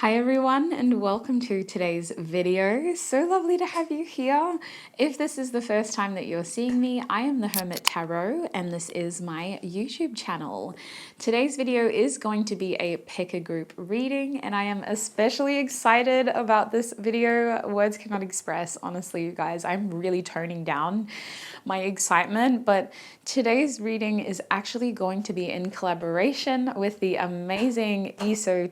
Hi everyone and welcome to today's video. So lovely to have you here. If this is the first time that you're seeing me, I am the Hermit Tarot and this is my YouTube channel. Today's video is going to be a pick a group reading and I am especially excited about this video. Words cannot express, honestly, you guys. I'm really toning down my excitement, but today's reading is actually going to be in collaboration with the amazing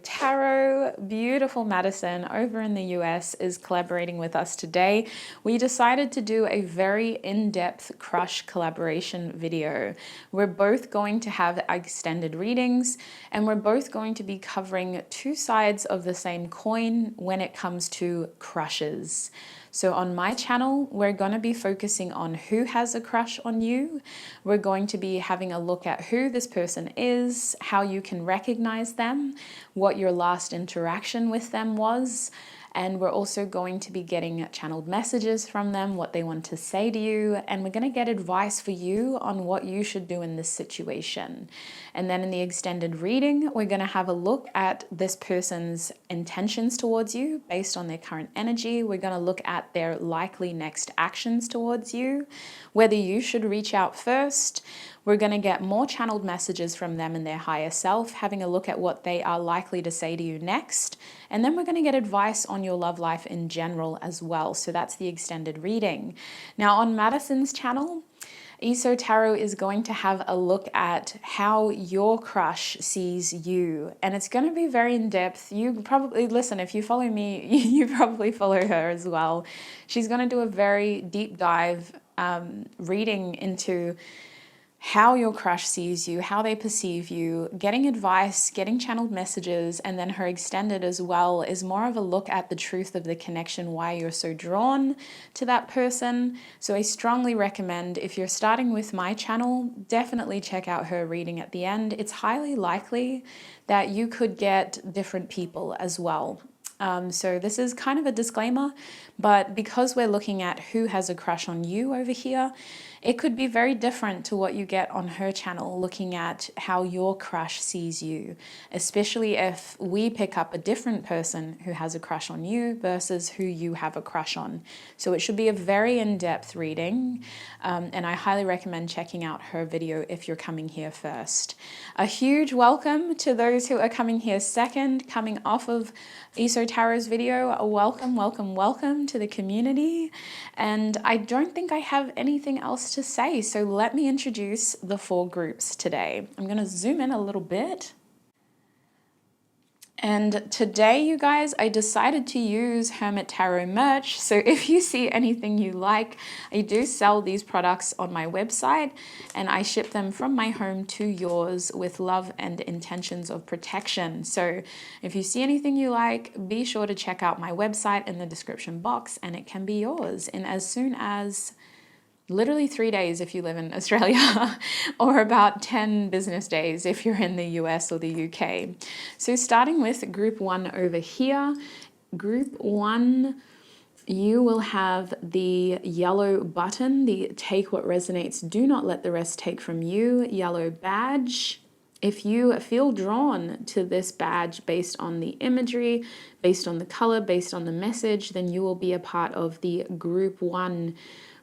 Tarot. Beautiful Madison over in the US is collaborating with us today. We decided to do a very in-depth crush collaboration video. We're both going to have extended readings and we're both going to be covering two sides of the same coin when it comes to crushes. So on my channel, we're going to be focusing on who has a crush on you. We're going to be having a look at who this person is, how you can recognize them, what your last interaction with them was, and we're also going to be getting channeled messages from them, what they want to say to you, and we're going to get advice for you on what you should do in this situation. And then in the extended reading, we're going to have a look at this person's intentions towards you based on their current energy. We're going to look at their likely next actions towards you, whether you should reach out first. We're going to get more channeled messages from them and their higher self, having a look at what they are likely to say to you next. And then we're going to get advice on your love life in general as well. So that's the extended reading. Now on Madison's channel, Tarot is going to have a look at how your crush sees you. And it's going to be very in-depth. You probably, listen, if you follow me, you probably follow her as well. She's going to do a very deep dive reading into how your crush sees you, how they perceive you, getting advice, getting channeled messages, and then her extended as well is more of a look at the truth of the connection, why you're so drawn to that person. So I strongly recommend, if you're starting with my channel, definitely check out her reading at the end. It's highly likely that you could get different people as well. So this is kind of a disclaimer, but because we're looking at who has a crush on you over here, it could be very different to what you get on her channel, looking at how your crush sees you, especially if we pick up a different person who has a crush on you versus who you have a crush on. So it should be a very in-depth reading, and I highly recommend checking out her video if you're coming here first. A huge welcome to those who are coming here second, coming off of Tarot's video. Welcome, welcome, welcome to the community. And I don't think I have anything else to say, so let me introduce the four groups today. I'm going to zoom in a little bit. And today, you guys, I decided to use Hermit Tarot merch. So if you see anything you like, I do sell these products on my website and I ship them from my home to yours with love and intentions of protection. So if you see anything you like, be sure to check out my website in the description box and it can be yours in as soon as literally 3 days if you live in Australia, or about 10 business days if you're in the US or the UK. So starting with group one over here, group one, you will have the yellow button, the take what resonates, do not let the rest take from you, yellow badge. If you feel drawn to this badge based on the imagery, based on the color, based on the message, then you will be a part of the group one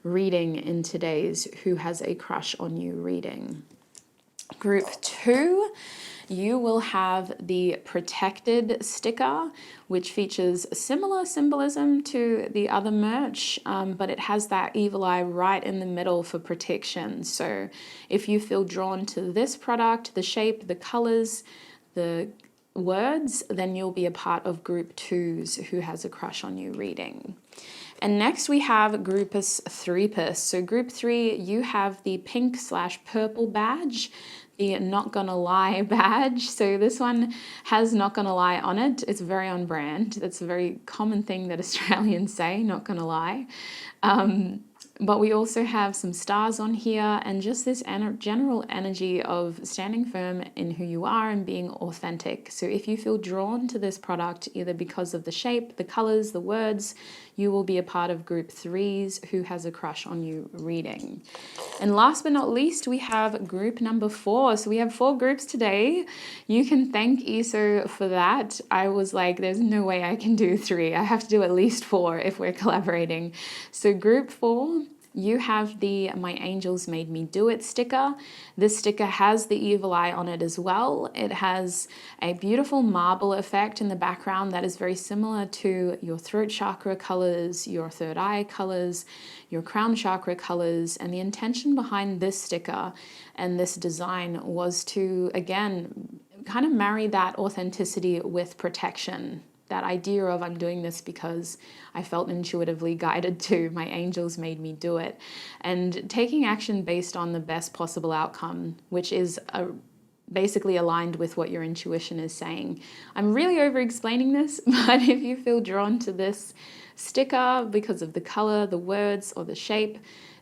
reading in today's Who Has a Crush on You reading. Group two, you will have the protected sticker, which features similar symbolism to the other merch, but it has that evil eye right in the middle for protection. So if you feel drawn to this product, the shape, the colors, the words, then you'll be a part of group two's Who Has a Crush on You reading. And next we have Groupus Threepus. So group three, you have the pink/purple badge, the Not Gonna Lie badge. So this one has Not Gonna Lie on it. It's very on brand. That's a very common thing that Australians say, not gonna lie. But we also have some stars on here and just this general energy of standing firm in who you are and being authentic. So if you feel drawn to this product, either because of the shape, the colors, the words, you will be a part of group 3's Who Has a Crush on You reading. And last but not least, we have group number 4. So we have 4 groups today. You can thank ESO for that. I was like, there's no way I can do 3. I have to do at least 4 if we're collaborating. So group 4, you have the My Angels Made Me Do It sticker. This sticker has the evil eye on it as well. It has a beautiful marble effect in the background that is very similar to your throat chakra colors, your third eye colors, your crown chakra colors. And the intention behind this sticker and this design was to, again, kind of marry that authenticity with protection. That idea of I'm doing this because I felt intuitively guided to, my angels made me do it. And taking action based on the best possible outcome, which is basically aligned with what your intuition is saying. I'm really over explaining this, but if you feel drawn to this sticker because of the color, the words, or the shape,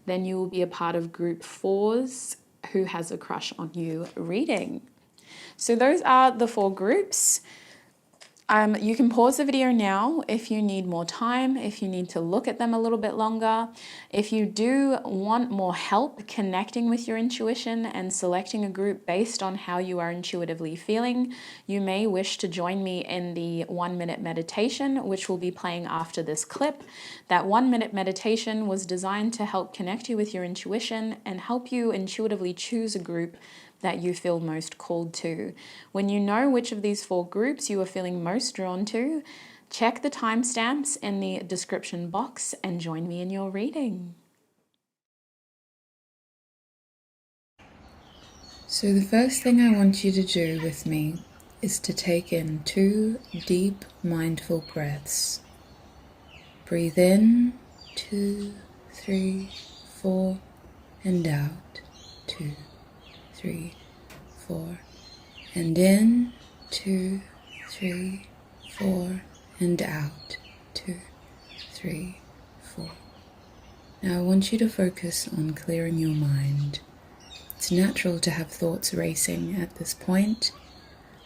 then you will be a part of group 4's Who Has a Crush on You reading. So those are the 4 groups. You can pause the video now if you need more time, if you need to look at them a little bit longer. If you do want more help connecting with your intuition and selecting a group based on how you are intuitively feeling, you may wish to join me in the 1-minute meditation, which will be playing after this clip. That 1-minute meditation was designed to help connect you with your intuition and help you intuitively choose a group that you feel most called to. When you know which of these 4 groups you are feeling most drawn to, check the timestamps in the description box and join me in your reading. So the first thing I want you to do with me is to take in 2 deep, mindful breaths. Breathe in, 2, 3, 4, and out, 2, 3, 4, and in, 2, 3, 4, and out, 2, 3, 4. Now I want you to focus on clearing your mind. It's natural to have thoughts racing at this point.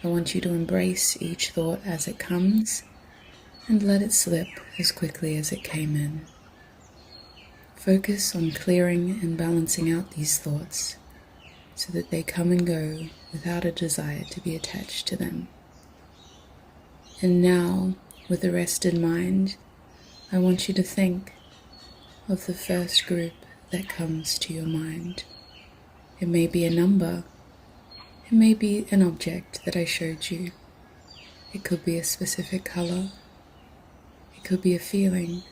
I want you to embrace each thought as it comes and let it slip as quickly as it came in. Focus on clearing and balancing out these thoughts so that they come and go without a desire to be attached to them. And now, with a rested mind, I want you to think of the first group that comes to your mind. It may be a number, it may be an object that I showed you. It could be a specific color, it could be a feeling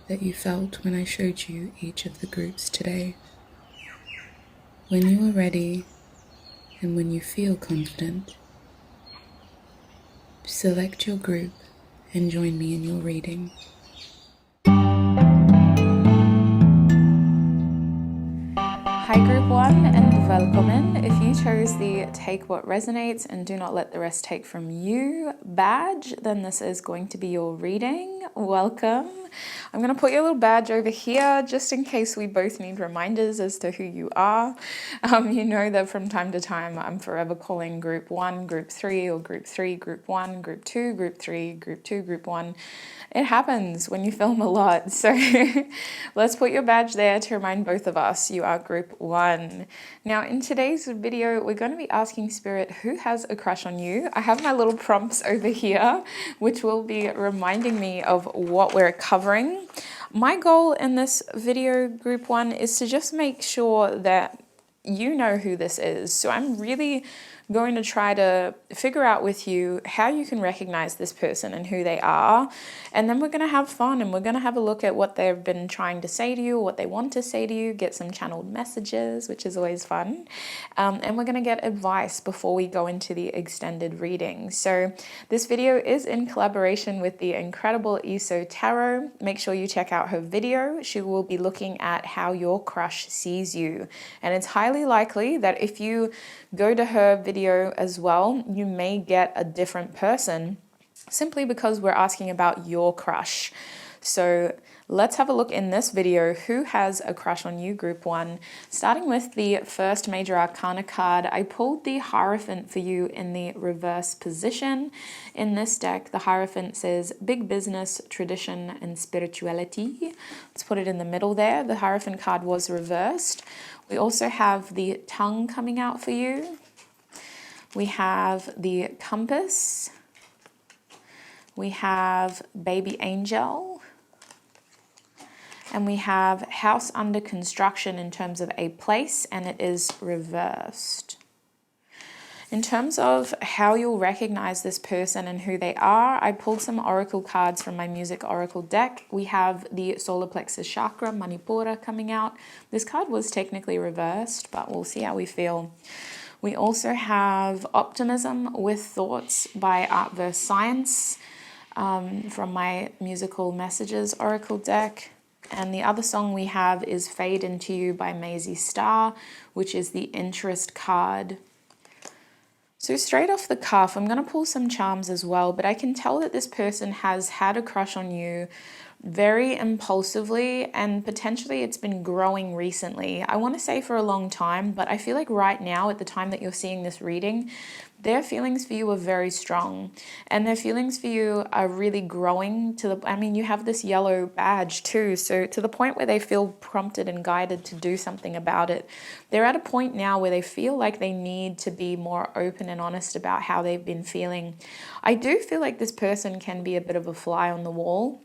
that you felt when I showed you each of the groups today. When you are ready and when you feel confident, select your group and join me in your reading. Hi group 1 and welcome. If you chose the Take What Resonates and Do Not Let the Rest Take From You badge, then this is going to be your reading. Welcome. I'm going to put your little badge over here just in case we both need reminders as to who you are. You know that from time to time I'm forever calling group 1, group 3, or group 3, group 1, group 2, group 3, group 2, group 1. It happens when you film a lot. So let's put your badge there to remind both of us you are group 1. Now in today's video, we're going to be asking Spirit, who has a crush on you? I have my little prompts over here, which will be reminding me of what we're covering. My goal in this video, group 1, is to just make sure that you know who this is. So I'm really going to try to figure out with you how you can recognize this person and who they are. And then we're going to have fun and we're going to have a look at what they've been trying to say to you, what they want to say to you, get some channeled messages, which is always fun. And we're going to get advice before we go into the extended reading. So this video is in collaboration with the incredible ESO Tarot. Make sure you check out her video. She will be looking at how your crush sees you. And it's highly likely that if you go to her video as well, you may get a different person simply because we're asking about your crush. So Let's have a look in this video who has a crush on you, group 1. Starting with the first major arcana card, I pulled the Hierophant for you in the reverse position. In this deck, the Hierophant says big business, tradition, and spirituality. Let's put it in the middle there. The Hierophant card was reversed. We also have the Tongue coming out for you. We have the Compass. We have Baby Angel. And we have House under construction in terms of a place, and it is reversed. In terms of how you'll recognize this person and who they are, I pulled some oracle cards from my music oracle deck. We have the solar plexus chakra, Manipura, coming out. This card was technically reversed, but we'll see how we feel. We also have Optimism with Thoughts by Art vs. Science from my musical messages oracle deck. And the other song we have is Fade Into You by Maisie Starr, which is the interest card. So straight off the cuff, I'm going to pull some charms as well, but I can tell that this person has had a crush on you very impulsively, and potentially it's been growing recently. I want to say for a long time, but I feel like right now, at the time that you're seeing this reading, their feelings for you are very strong, and their feelings for you are really growing to the, I mean, you have this yellow badge too, so to the point where they feel prompted and guided to do something about it. They're at a point now where they feel like they need to be more open and honest about how they've been feeling. I do feel like this person can be a bit of a fly on the wall,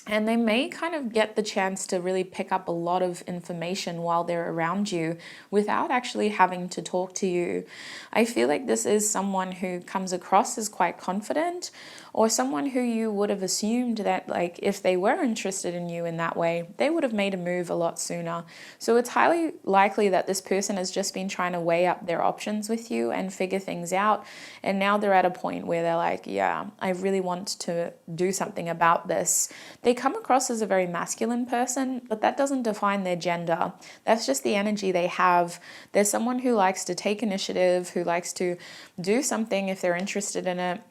and they may kind of get the chance to really pick up a lot of information while they're around you without actually having to talk to you. I feel like this is someone who comes across as quite confident, or someone who you would have assumed that, like, if they were interested in you in that way, they would have made a move a lot sooner. So it's highly likely that this person has just been trying to weigh up their options with you and figure things out. And now they're at a point where they're like, yeah, I really want to do something about this. They come across as a very masculine person, but that doesn't define their gender. That's just the energy they have. They're someone who likes to take initiative, who likes to do something if they're interested in it.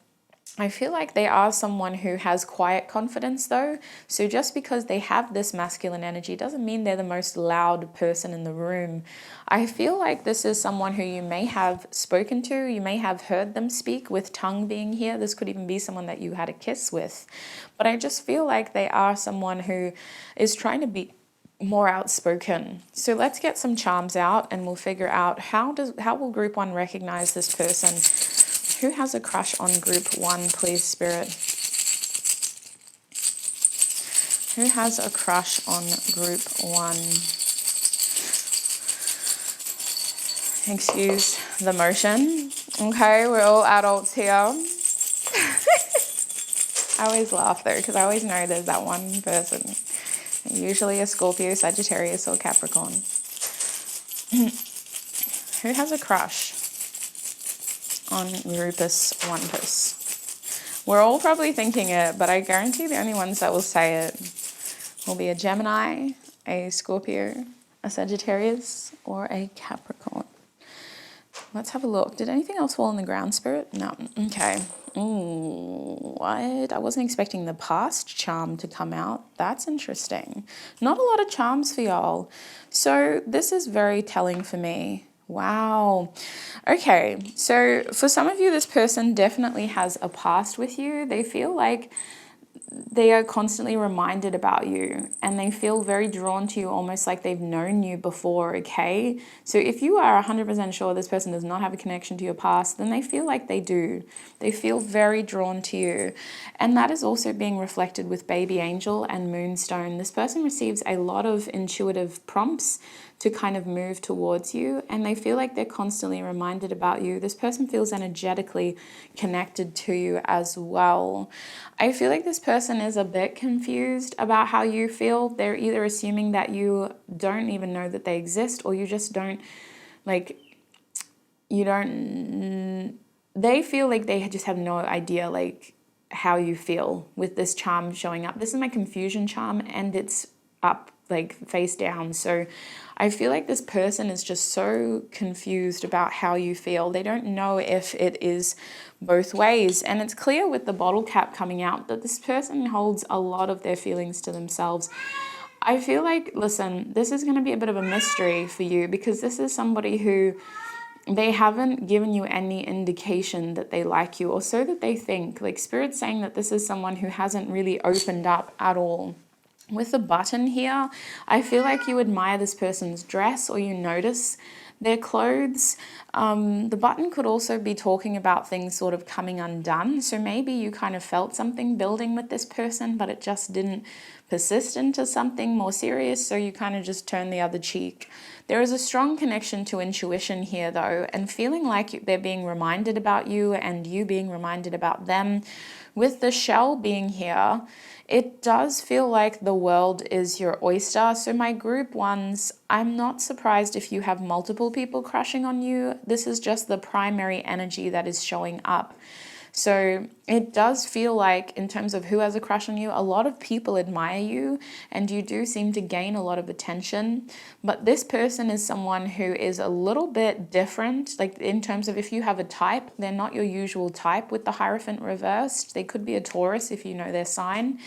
I feel like they are someone who has quiet confidence though. So just because they have this masculine energy doesn't mean they're the most loud person in the room. I feel like this is someone who you may have spoken to, you may have heard them speak, with tongue being here. This could even be someone that you had a kiss with. But I just feel like they are someone who is trying to be more outspoken. So let's get some charms out and we'll figure out how will group 1 recognize this person. Who has a crush on group 1, please, Spirit? Who has a crush on group 1? Excuse the motion. Okay, we're all adults here. I always laugh though, because I always know there's that one person. Usually a Scorpio, Sagittarius, or Capricorn. Who has a crush on Grupus Onepus? We're all probably thinking it, but I guarantee the only ones that will say it will be a Gemini, a Scorpio, a Sagittarius, or a Capricorn. Let's have a look. Did anything else fall on the ground, Spirit? No. Okay. Ooh, what? I wasn't expecting the past charm to come out. That's interesting. Not a lot of charms for y'all. So this is very telling for me. Wow. Okay, so for some of you, this person definitely has a past with you. They feel like they are constantly reminded about you, and they feel very drawn to you, almost like they've known you before, okay? So if you are 100% sure this person does not have a connection to your past, then they feel like they do. They feel very drawn to you. And that is also being reflected with Baby Angel and Moonstone. This person receives a lot of intuitive prompts to kind of move towards you, and they feel like they're constantly reminded about you. This person feels energetically connected to you as well. I feel like this person is a bit confused about how you feel. They're either assuming that you don't even know that they exist, or you just don't, like, you don't, they feel like they just have no idea, like, how you feel with this charm showing up. This is my confusion charm, and it's up like face down. So I feel like this person is just so confused about how you feel. They don't know if it is both ways. And it's clear with the bottle cap coming out that this person holds a lot of their feelings to themselves. I feel like, listen, this is going to be a bit of a mystery for you, because this is somebody who, they haven't given you any indication that they like you, or so that they think. Like, Spirit's saying that this is someone who hasn't really opened up at all. With the button here, I feel like you admire this person's dress, or you notice their clothes. The button could also be talking about things sort of coming undone. So maybe you kind of felt something building with this person, but it just didn't persist into something more serious. So you kind of just turn the other cheek. There is a strong connection to intuition here, though, and feeling like they're being reminded about you and you being reminded about them. With the shell being here, it does feel like the world is your oyster. So my group ones, I'm not surprised if you have multiple people crushing on you. This is just the primary energy that is showing up. So it does feel like, in terms of who has a crush on you, a lot of people admire you and you do seem to gain a lot of attention. But this person is someone who is a little bit different, like in terms of if you have a type, they're not your usual type with the Hierophant reversed. They could be a Taurus if you know their sign,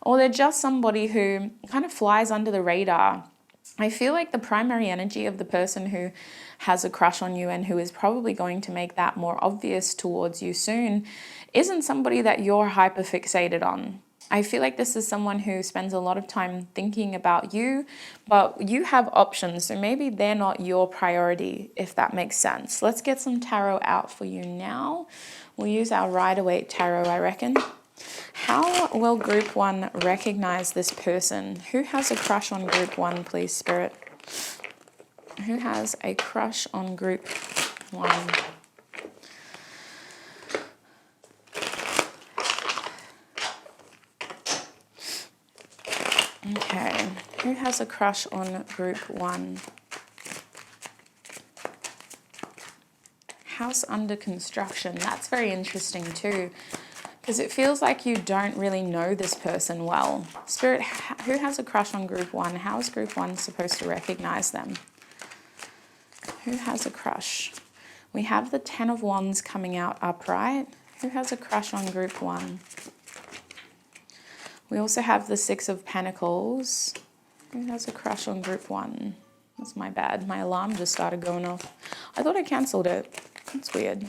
or they're just somebody who kind of flies under the radar. I feel like the primary energy of the person who has a crush on you and who is probably going to make that more obvious towards you soon isn't somebody that you're hyper fixated on. I feel like this is someone who spends a lot of time thinking about you, but you have options, so maybe they're not your priority, if that makes sense. Let's get some tarot out for you now. We'll use our Waite tarot, I reckon. How will group one recognize this person? Who has a crush on group one, please, Spirit? Who has a crush on group one? Okay, who has a crush on group one? House under construction. That's very interesting too, because it feels like you don't really know this person well. Spirit, who has a crush on group one? How is group one supposed to recognize them? Who has a crush? We have the 10 of Wands coming out upright. Who has a crush on group one? We also have the 6 of Pentacles. Who has a crush on group one? That's my bad. My alarm just started going off. I thought I cancelled it. That's weird.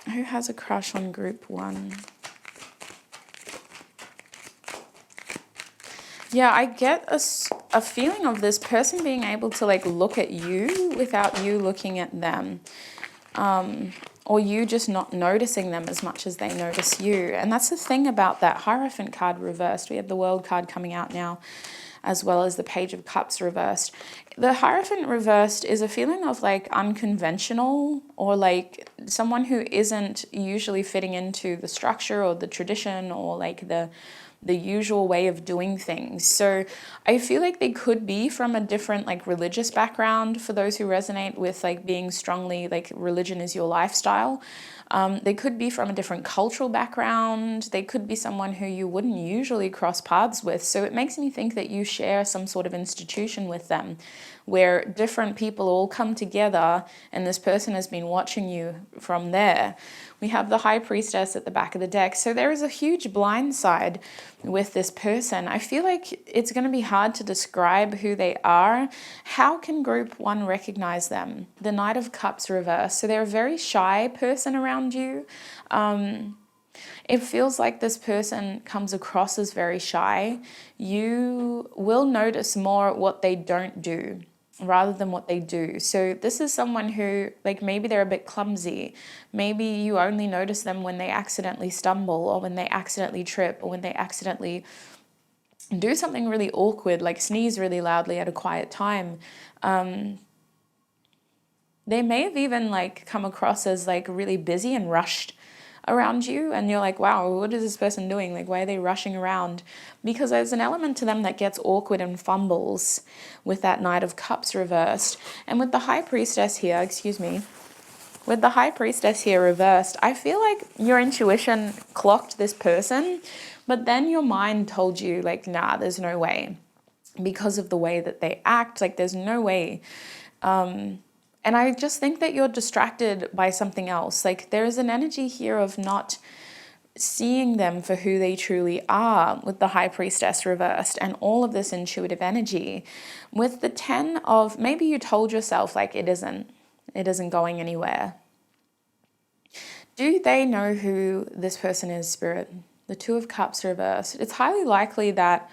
Who has a crush on group one? Yeah, I get a feeling of this person being able to like look at you without you looking at them. Or you just not noticing them as much as they notice you. And that's the thing about that Hierophant card reversed. We have the World card coming out now, as well as the Page of Cups reversed. The Hierophant reversed is a feeling of like unconventional, or like someone who isn't usually fitting into the structure or the tradition or like the usual way of doing things. So I feel like they could be from a different like religious background, for those who resonate with like being strongly like religion is your lifestyle. They could be from a different cultural background. They could be someone who you wouldn't usually cross paths with. So it makes me think that you share some sort of institution with them, where different people all come together and this person has been watching you from there. We have the High Priestess at the back of the deck. So there is a huge blind side with this person. I feel like it's going to be hard to describe who they are. How can group one recognize them? The Knight of Cups reversed. So they're a very shy person around you. It feels like this person comes across as very shy. You will notice more what they don't do rather than what they do. So this is someone who, like, maybe they're a bit clumsy. Maybe you only notice them when they accidentally stumble, or when they accidentally trip, or when they accidentally do something really awkward, like sneeze really loudly at a quiet time. They may have even like come across as like really busy and rushed around you, and you're like, wow, what is this person doing? Like, why are they rushing around? Because there's an element to them that gets awkward and fumbles with that Knight of Cups reversed. And with the High Priestess here, with the High Priestess here reversed, I feel like your intuition clocked this person, but then your mind told you like, nah, there's no way. because of the way that they act. Like there's no way. And I just think that you're distracted by something else. Like there is an energy here of not seeing them for who they truly are with the High Priestess reversed and all of this intuitive energy. With the 10 of, maybe you told yourself like it isn't going anywhere. Do they know who this person is, Spirit? The 2 of Cups reversed. It's highly likely that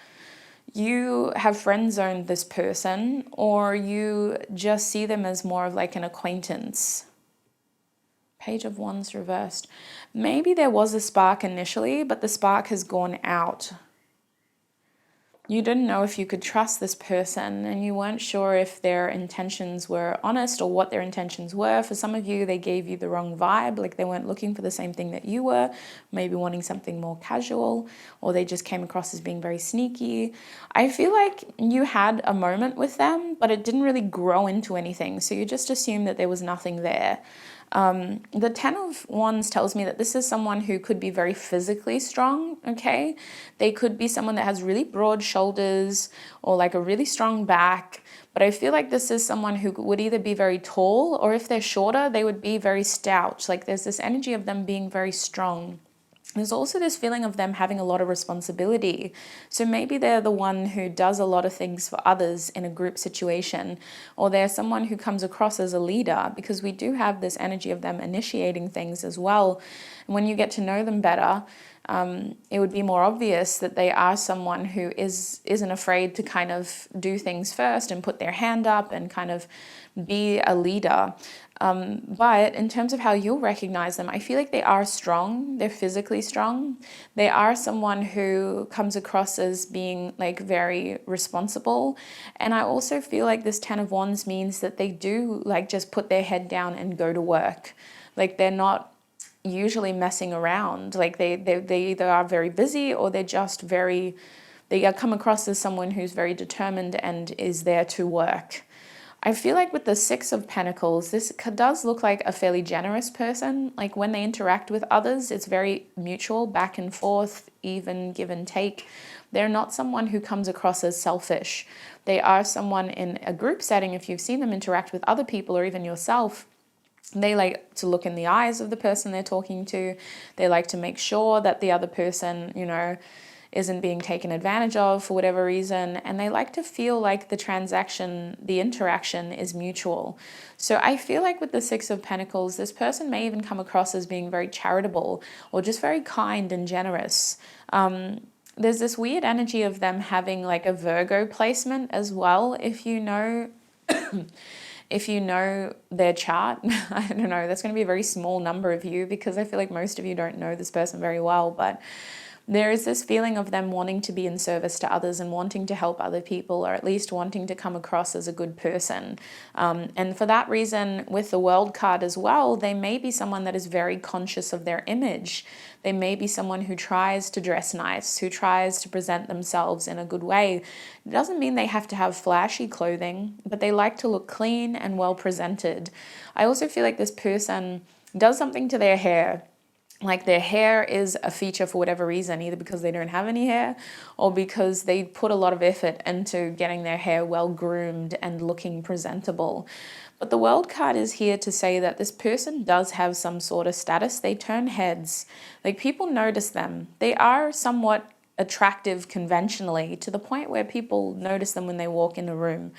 you have friend zoned this person, or you just see them as more of like an acquaintance. Page of Wands reversed. Maybe there was a spark initially, but the spark has gone out. You didn't know if you could trust this person, and you weren't sure if their intentions were honest or what their intentions were. For some of you, they gave you the wrong vibe, like they weren't looking for the same thing that you were, maybe wanting something more casual, or they just came across as being very sneaky. I feel like you had a moment with them, but it didn't really grow into anything, so you just assumed that there was nothing there. The 10 of Wands tells me that this is someone who could be very physically strong, okay? They could be someone that has really broad shoulders or like a really strong back, but I feel like this is someone who would either be very tall, or if they're shorter, they would be very stout. Like there's this energy of them being very strong. There's also this feeling of them having a lot of responsibility. So maybe they're the one who does a lot of things for others in a group situation, or they're someone who comes across as a leader, because we do have this energy of them initiating things as well. And when you get to know them better, it would be more obvious that they are someone who isn't afraid to kind of do things first and put their hand up and kind of be a leader. But in terms of how you'll recognize them, I feel like they are strong. They're physically strong. They are someone who comes across as being like very responsible. And I also feel like this 10 of Wands means that they do like just put their head down and go to work. Like they're not usually messing around. Like they either are very busy, or they're just they come across as someone who's very determined and is there to work. I feel like with the 6 of Pentacles, this does look like a fairly generous person. Like when they interact with others, it's very mutual, back and forth, even give and take. They're not someone who comes across as selfish. They are someone in a group setting, if you've seen them interact with other people or even yourself, they like to look in the eyes of the person they're talking to. They like to make sure that the other person, isn't being taken advantage of for whatever reason. And they like to feel like the interaction is mutual. So I feel like with the 6 of Pentacles, this person may even come across as being very charitable or just very kind and generous. There's this weird energy of them having like a Virgo placement as well. If you know their chart, I don't know, that's going to be a very small number of you, because I feel like most of you don't know this person very well, but there is this feeling of them wanting to be in service to others and wanting to help other people, or at least wanting to come across as a good person. And for that reason, with the World card as well, they may be someone that is very conscious of their image. They may be someone who tries to dress nice, who tries to present themselves in a good way. It doesn't mean they have to have flashy clothing, but they like to look clean and well presented. I also feel like this person does something to their hair. Like their hair is a feature for whatever reason, either because they don't have any hair or because they put a lot of effort into getting their hair well groomed and looking presentable. But the World card is here to say that this person does have some sort of status. They turn heads. Like people notice them. They are somewhat attractive conventionally, to the point where people notice them when they walk in a room.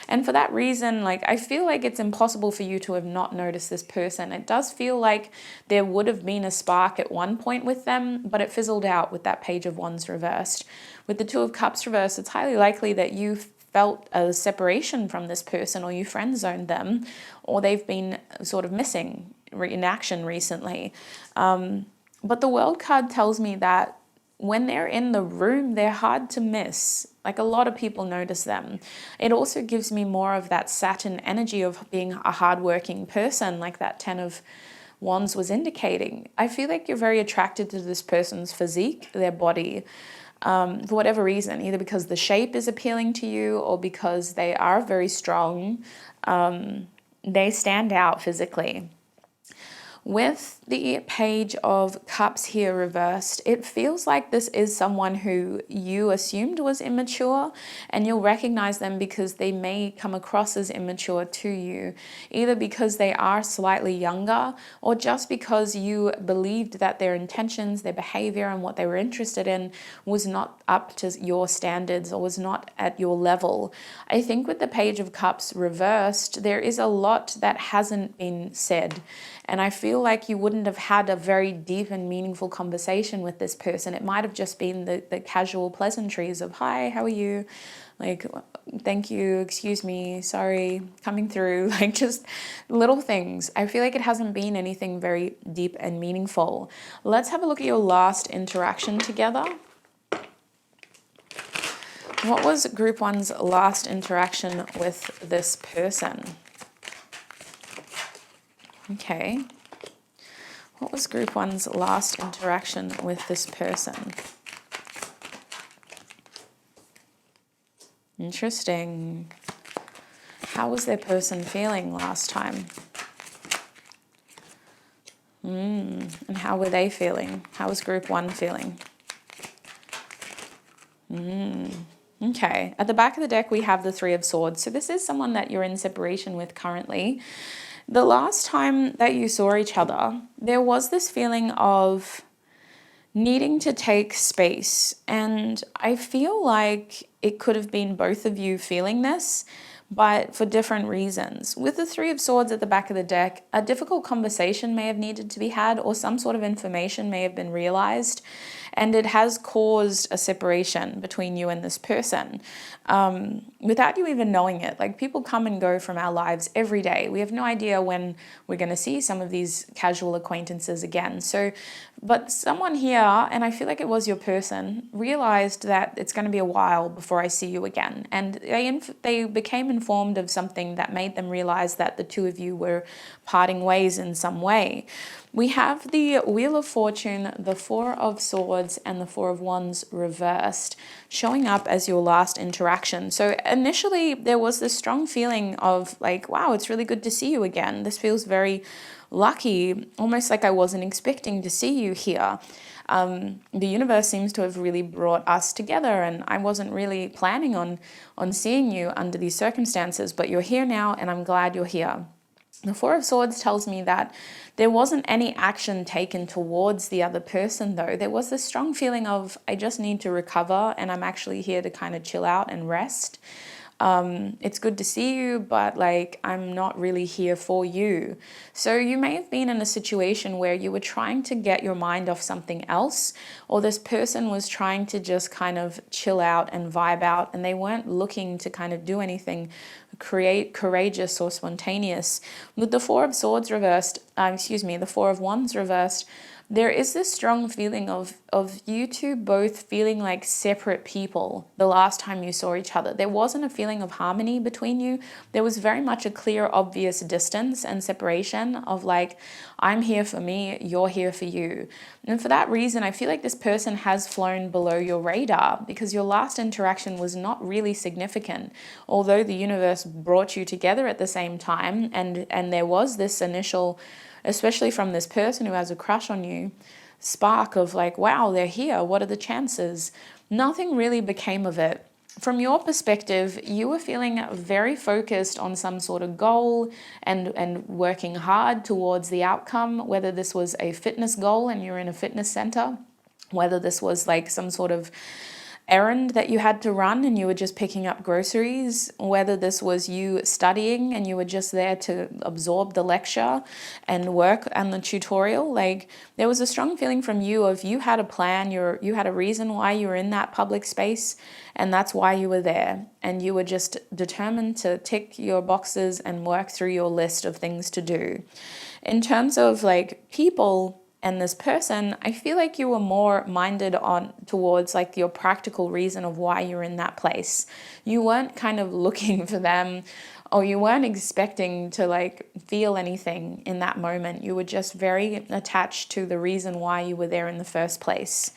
And for that reason, like I feel like it's impossible for you to have not noticed this person. It does feel like there would have been a spark at one point with them, but it fizzled out with that Page of Wands reversed. With the 2 of Cups reversed, it's highly likely that you felt a separation from this person, or you friend zoned them, or they've been sort of missing in action recently. But the World card tells me that when they're in the room, they're hard to miss. Like a lot of people notice them. It also gives me more of that Saturn energy of being a hardworking person, like that 10 of Wands was indicating. I feel like you're very attracted to this person's physique, their body, for whatever reason, either because the shape is appealing to you or because they are very strong. They stand out physically. With the Page of Cups here reversed, it feels like this is someone who you assumed was immature, and you'll recognize them because they may come across as immature to you, either because they are slightly younger or just because you believed that their intentions, their behavior, and what they were interested in was not up to your standards or was not at your level. I think with the Page of Cups reversed, there is a lot that hasn't been said. And I feel like you wouldn't have had a very deep and meaningful conversation with this person. It might have just been the casual pleasantries of, hi, how are you? Like, thank you, excuse me, sorry, coming through. Like, just little things. I feel like it hasn't been anything very deep and meaningful. Let's have a look at your last interaction together. What was Group 1's last interaction with this person? Okay. What was Group 1's last interaction with this person? Interesting. How was their person feeling last time? And how were they feeling? How was Group 1 feeling? Okay. At the back of the deck, we have the Three of Swords. So this is someone that you're in separation with currently. The last time that you saw each other, there was this feeling of needing to take space. And I feel like it could have been both of you feeling this, but for different reasons. With the Three of Swords at the back of the deck, a difficult conversation may have needed to be had, or some sort of information may have been realized, and it has caused a separation between you and this person without you even knowing it. Like, people come and go from our lives every day. We have no idea when we're going to see some of these casual acquaintances again. So, but someone here, and I feel like it was your person, realized that it's going to be a while before I see you again. And they became informed of something that made them realize that the two of you were parting ways in some way. We have the Wheel of Fortune, the Four of Swords, and the Four of Wands reversed, showing up as your last interaction. So initially, there was this strong feeling of like, wow, it's really good to see you again. This feels very lucky, almost like I wasn't expecting to see you here. The universe seems to have really brought us together, and I wasn't really planning on seeing you under these circumstances, but you're here now, and I'm glad you're here. The Four of Swords tells me that there wasn't any action taken towards the other person, though. There was this strong feeling of, I just need to recover, and I'm actually here to kind of chill out and rest. It's good to see you, but like, I'm not really here for you. So you may have been in a situation where you were trying to get your mind off something else, or this person was trying to just kind of chill out and vibe out, and they weren't looking to kind of do anything courageous or spontaneous. With the Four of Swords reversed, the Four of Wands reversed, there is this strong feeling of you two both feeling like separate people the last time you saw each other. There wasn't a feeling of harmony between you. There was very much a clear, obvious distance and separation of like, I'm here for me, you're here for you. And for that reason, I feel like this person has flown below your radar because your last interaction was not really significant. Although the universe brought you together at the same time, and there was this initial, especially from this person who has a crush on you, spark of like, wow, they're here, what are the chances? Nothing really became of it. From your perspective, you were feeling very focused on some sort of goal and working hard towards the outcome, whether this was a fitness goal and you're in a fitness center, whether this was like some sort of errand that you had to run and you were just picking up groceries, whether this was you studying and you were just there to absorb the lecture and work on the tutorial. Like, there was a strong feeling from you of you had a plan, you had a reason why you were in that public space, and that's why you were there. And you were just determined to tick your boxes and work through your list of things to do. In terms of like people and this person, I feel like you were more minded on towards like your practical reason of why you're in that place. You weren't kind of looking for them, or you weren't expecting to like feel anything in that moment. You were just very attached to the reason why you were there in the first place.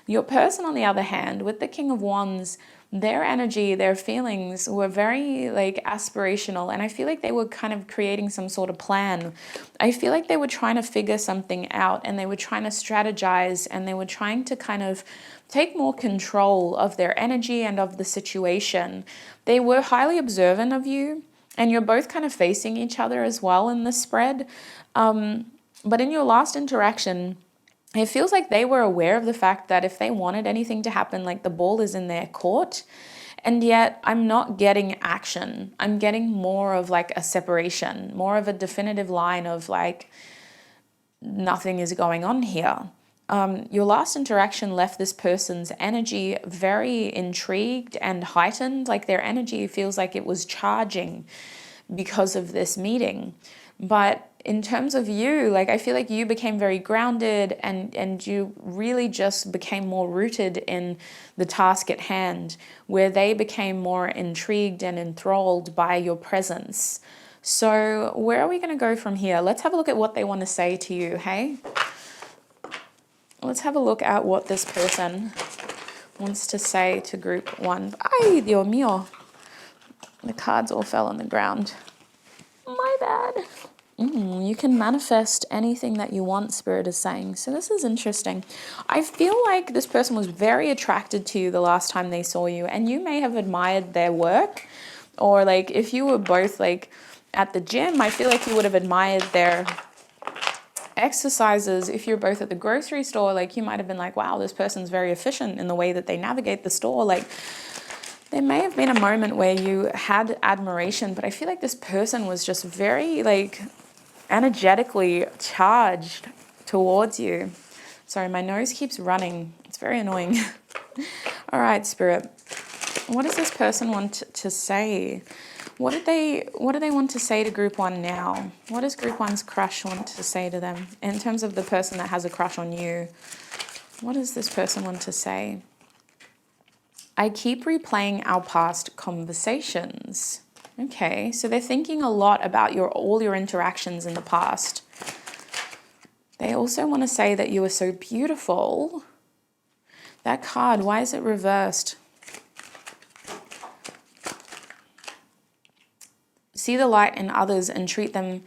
Your person, on the other hand, with the King of Wands, their energy, their feelings were very like aspirational, and I feel like they were kind of creating some sort of plan. I feel like they were trying to figure something out, and they were trying to strategize, and they were trying to kind of take more control of their energy and of the situation. They were highly observant of you, and you're both kind of facing each other as well in this spread. But in your last interaction, it feels like they were aware of the fact that if they wanted anything to happen, like the ball is in their court. And yet I'm not getting action. I'm getting more of like a separation, more of a definitive line of like, nothing is going on here. Your last interaction left this person's energy very intrigued and heightened. Like their energy feels like it was charging because of this meeting. But in terms of you, like I feel like you became very grounded, and you really just became more rooted in the task at hand, where they became more intrigued and enthralled by your presence. So where are we going to go from here? Let's have a look at what they want to say to you, hey? Let's have a look at what this person wants to say to group one. Ay, Dios mío. The cards all fell on the ground. My bad. You can manifest anything that you want, Spirit is saying. So this is interesting. I feel like this person was very attracted to you the last time they saw you, and you may have admired their work. Or like if you were both like at the gym, I feel like you would have admired their exercises. If you're both at the grocery store, like you might have been like, wow, this person's very efficient in the way that they navigate the store. Like there may have been a moment where you had admiration, but I feel like this person was just very like energetically charged towards you. Sorry, my nose keeps running. It's very annoying. All right, Spirit. What does this person want to say? What do they want to say to group one now? What does group one's crush want to say to them in terms of the person that has a crush on you? What does this person want to say? I keep replaying our past conversations. Okay, so they're thinking a lot about all your interactions in the past. They also want to say that you are so beautiful. That card, why is it reversed? See the light in others and treat them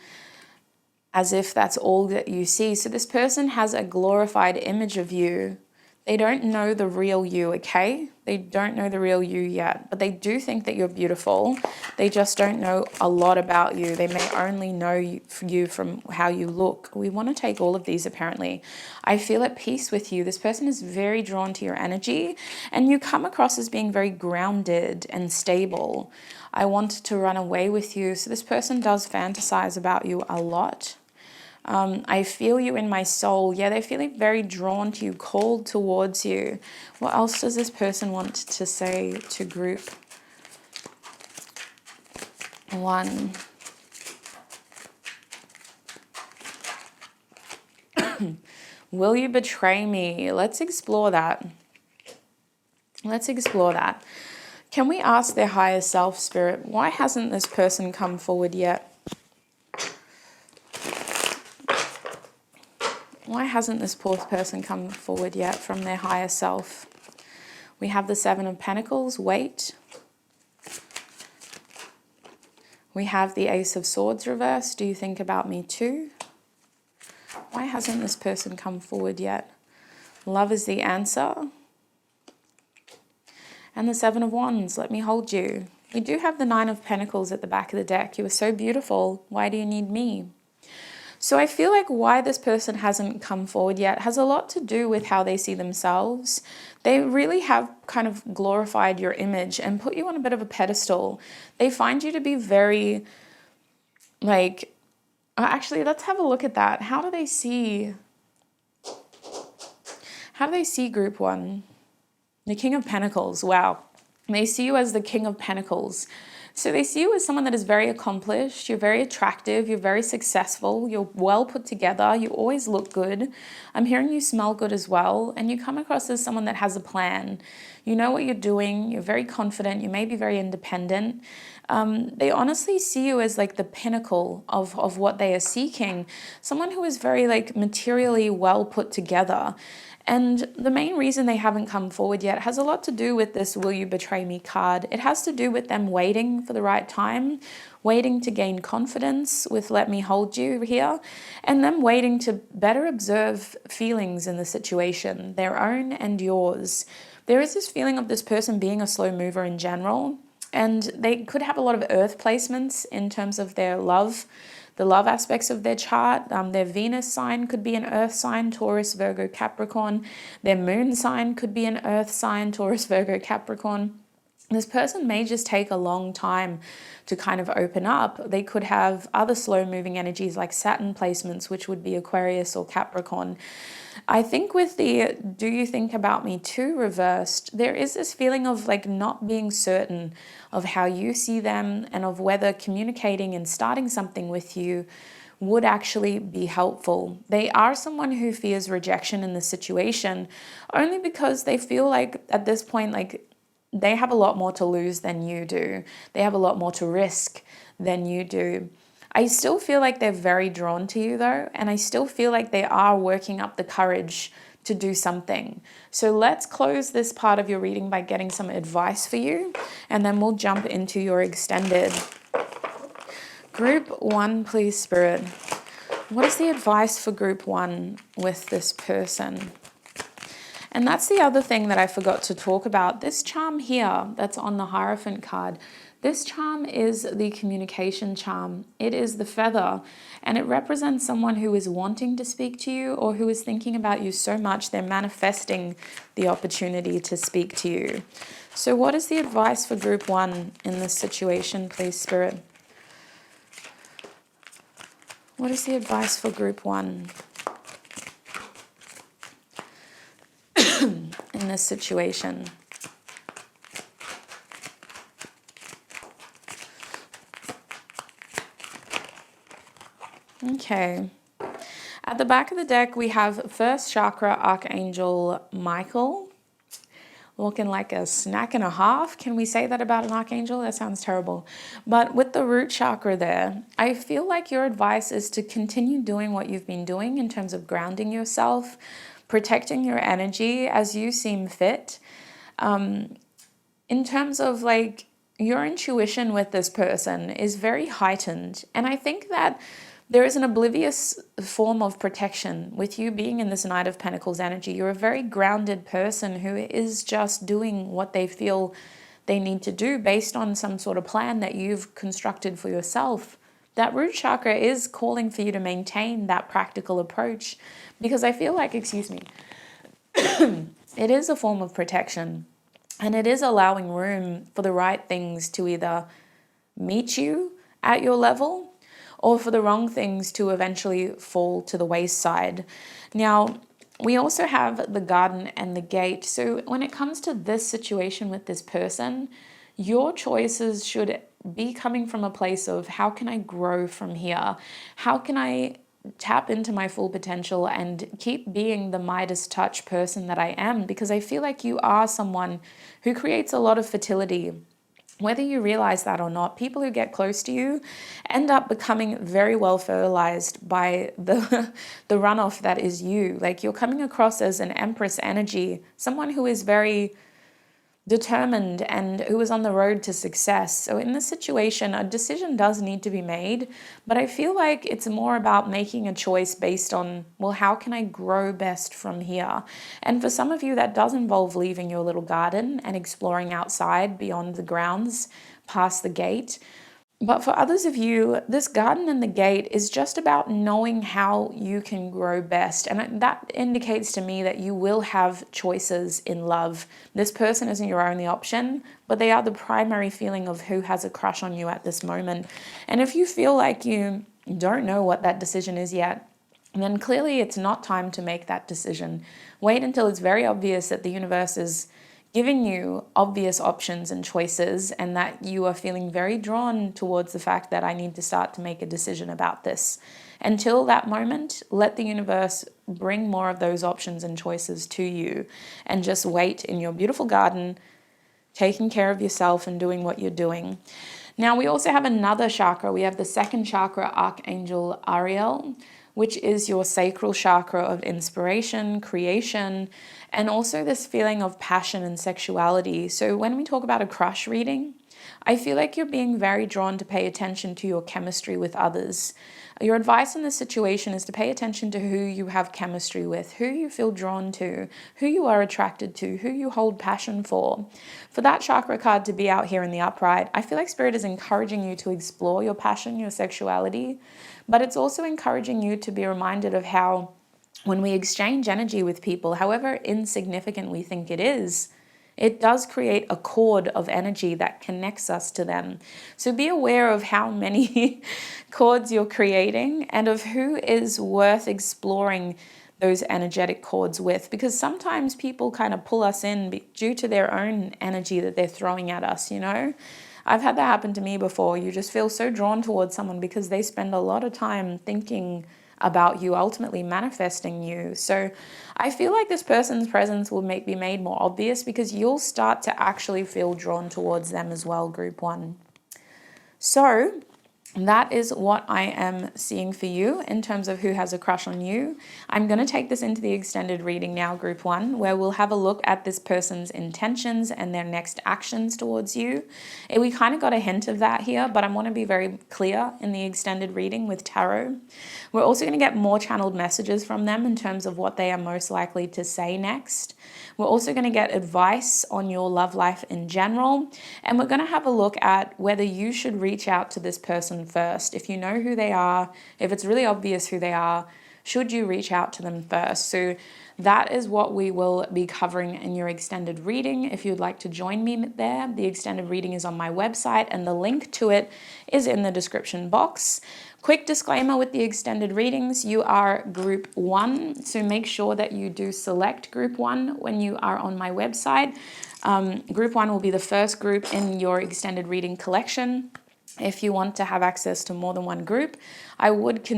as if that's all that you see. So this person has a glorified image of you. They don't know the real you, okay? They don't know the real you yet, but they do think that you're beautiful. They just don't know a lot about you. They may only know you from how you look. We want to take all of these apparently. I feel at peace with you. This person is very drawn to your energy, and you come across as being very grounded and stable. I want to run away with you. So this person does fantasize about you a lot. I feel you in my soul. Yeah, they're feeling very drawn to you, called towards you. What else does this person want to say to group one? Will you betray me? Let's explore that. Let's explore that. Can we ask their higher self, Spirit, why hasn't this person come forward yet? Why hasn't this fourth person come forward yet from their higher self? We have the Seven of Pentacles, Waite. We have the Ace of Swords reversed. Do you think about me too? Why hasn't this person come forward yet? Love is the answer. And the Seven of Wands, let me hold you. We do have the Nine of Pentacles at the back of the deck. You are so beautiful. Why do you need me? So I feel like why this person hasn't come forward yet has a lot to do with how they see themselves. They really have kind of glorified your image and put you on a bit of a pedestal. They find you to be very, like, actually, let's have a look at that. How do they see group one? The King of Pentacles, wow. They see you as the King of Pentacles. So they see you as someone that is very accomplished, you're very attractive, you're very successful, you're well put together, you always look good. I'm hearing you smell good as well, and you come across as someone that has a plan. You know what you're doing, you're very confident, you may be very independent. They honestly see you as like the pinnacle of what they are seeking. Someone who is very like materially well put together. And the main reason they haven't come forward yet has a lot to do with this "will you betray me" card. It has to do with them waiting for the right time, waiting to gain confidence with "let me hold you" here, and them waiting to better observe feelings in the situation, their own and yours. There is this feeling of this person being a slow mover in general, and they could have a lot of earth placements in terms of their love, the love aspects of their chart. Their Venus sign could be an earth sign, Taurus, Virgo, Capricorn. Their moon sign could be an earth sign, Taurus, Virgo, Capricorn. This person may just take a long time to kind of open up. They could have other slow moving energies like Saturn placements, which would be Aquarius or Capricorn. I think with the "do you think about me too" reversed, there is this feeling of like not being certain of how you see them and of whether communicating and starting something with you would actually be helpful. They are someone who fears rejection in this situation only because they feel like at this point, like they have a lot more to lose than you do. They have a lot more to risk than you do. I still feel like they're very drawn to you though, and I still feel like they are working up the courage to do something. So let's close this part of your reading by getting some advice for you, and then we'll jump into your extended. Group 1, please, Spirit. What is the advice for Group 1 with this person? And that's the other thing that I forgot to talk about. This charm here that's on the Hierophant card, this charm is the communication charm. It is the feather, and it represents someone who is wanting to speak to you or who is thinking about you so much they're manifesting the opportunity to speak to you. So what is the advice for Group 1 in this situation, please, Spirit? What is the advice for Group 1 in this situation? Okay. At the back of the deck, we have first chakra Archangel Michael, looking like a snack and a half. Can we say that about an archangel? That sounds terrible. But with the root chakra there, I feel like your advice is to continue doing what you've been doing in terms of grounding yourself, protecting your energy as you seem fit. In terms of like your intuition with this person is very heightened. And I think that there is an oblivious form of protection with you being in this Knight of Pentacles energy. You're a very grounded person who is just doing what they feel they need to do based on some sort of plan that you've constructed for yourself. That root chakra is calling for you to maintain that practical approach because I feel like, excuse me, it is a form of protection, and it is allowing room for the right things to either meet you at your level or for the wrong things to eventually fall to the wayside. Now, we also have the Garden and the Gate. So when it comes to this situation with this person, your choices should be coming from a place of how can I grow from here? How can I tap into my full potential and keep being the Midas touch person that I am? Because I feel like you are someone who creates a lot of fertility. Whether you realize that or not, people who get close to you end up becoming very well fertilized by the runoff that is you. Like you're coming across as an Empress energy, someone who is very determined and who is on the road to success. So in this situation, a decision does need to be made, but I feel like it's more about making a choice based on, well, how can I grow best from here? And for some of you, that does involve leaving your little garden and exploring outside beyond the grounds, past the gate. But for others of you, this Garden and the Gate is just about knowing how you can grow best. And that indicates to me that you will have choices in love. This person isn't your only option, but they are the primary feeling of who has a crush on you at this moment. And if you feel like you don't know what that decision is yet, then clearly it's not time to make that decision. Wait until it's very obvious that the universe is giving you obvious options and choices, and that you are feeling very drawn towards the fact that I need to start to make a decision about this. Until that moment, let the universe bring more of those options and choices to you, and just wait in your beautiful garden, taking care of yourself and doing what you're doing. Now we also have another chakra. We have the second chakra, Archangel Ariel, which is your sacral chakra of inspiration, creation, and also this feeling of passion and sexuality. So when we talk about a crush reading, I feel like you're being very drawn to pay attention to your chemistry with others. Your advice in this situation is to pay attention to who you have chemistry with, who you feel drawn to, who you are attracted to, who you hold passion for. For that chakra card to be out here in the upright, I feel like Spirit is encouraging you to explore your passion, your sexuality, but it's also encouraging you to be reminded of how when we exchange energy with people, however insignificant we think it is, it does create a cord of energy that connects us to them. So be aware of how many cords you're creating and of who is worth exploring those energetic cords with, because sometimes people kind of pull us in due to their own energy that they're throwing at us, you know? I've had that happen to me before. You just feel so drawn towards someone because they spend a lot of time thinking about you, ultimately manifesting you. So I feel like this person's presence will be made more obvious because you'll start to actually feel drawn towards them as well, group one. So that is what I am seeing for you in terms of who has a crush on you. I'm going to take this into the extended reading now, group one, where we'll have a look at this person's intentions and their next actions towards you. And we kind of got a hint of that here, but I want to be very clear in the extended reading with tarot. We're also going to get more channeled messages from them in terms of what they are most likely to say next. We're also going to get advice on your love life in general. And we're going to have a look at whether you should reach out to this person first. If you know who they are, if it's really obvious who they are, should you reach out to them first? So that is what we will be covering in your extended reading. If you'd like to join me there, the extended reading is on my website and the link to it is in the description box. Quick disclaimer with the extended readings, you are group one, so make sure that you do select group one when you are on my website. Group one will be the first group in your extended reading collection. If you want to have access to more than one group, I would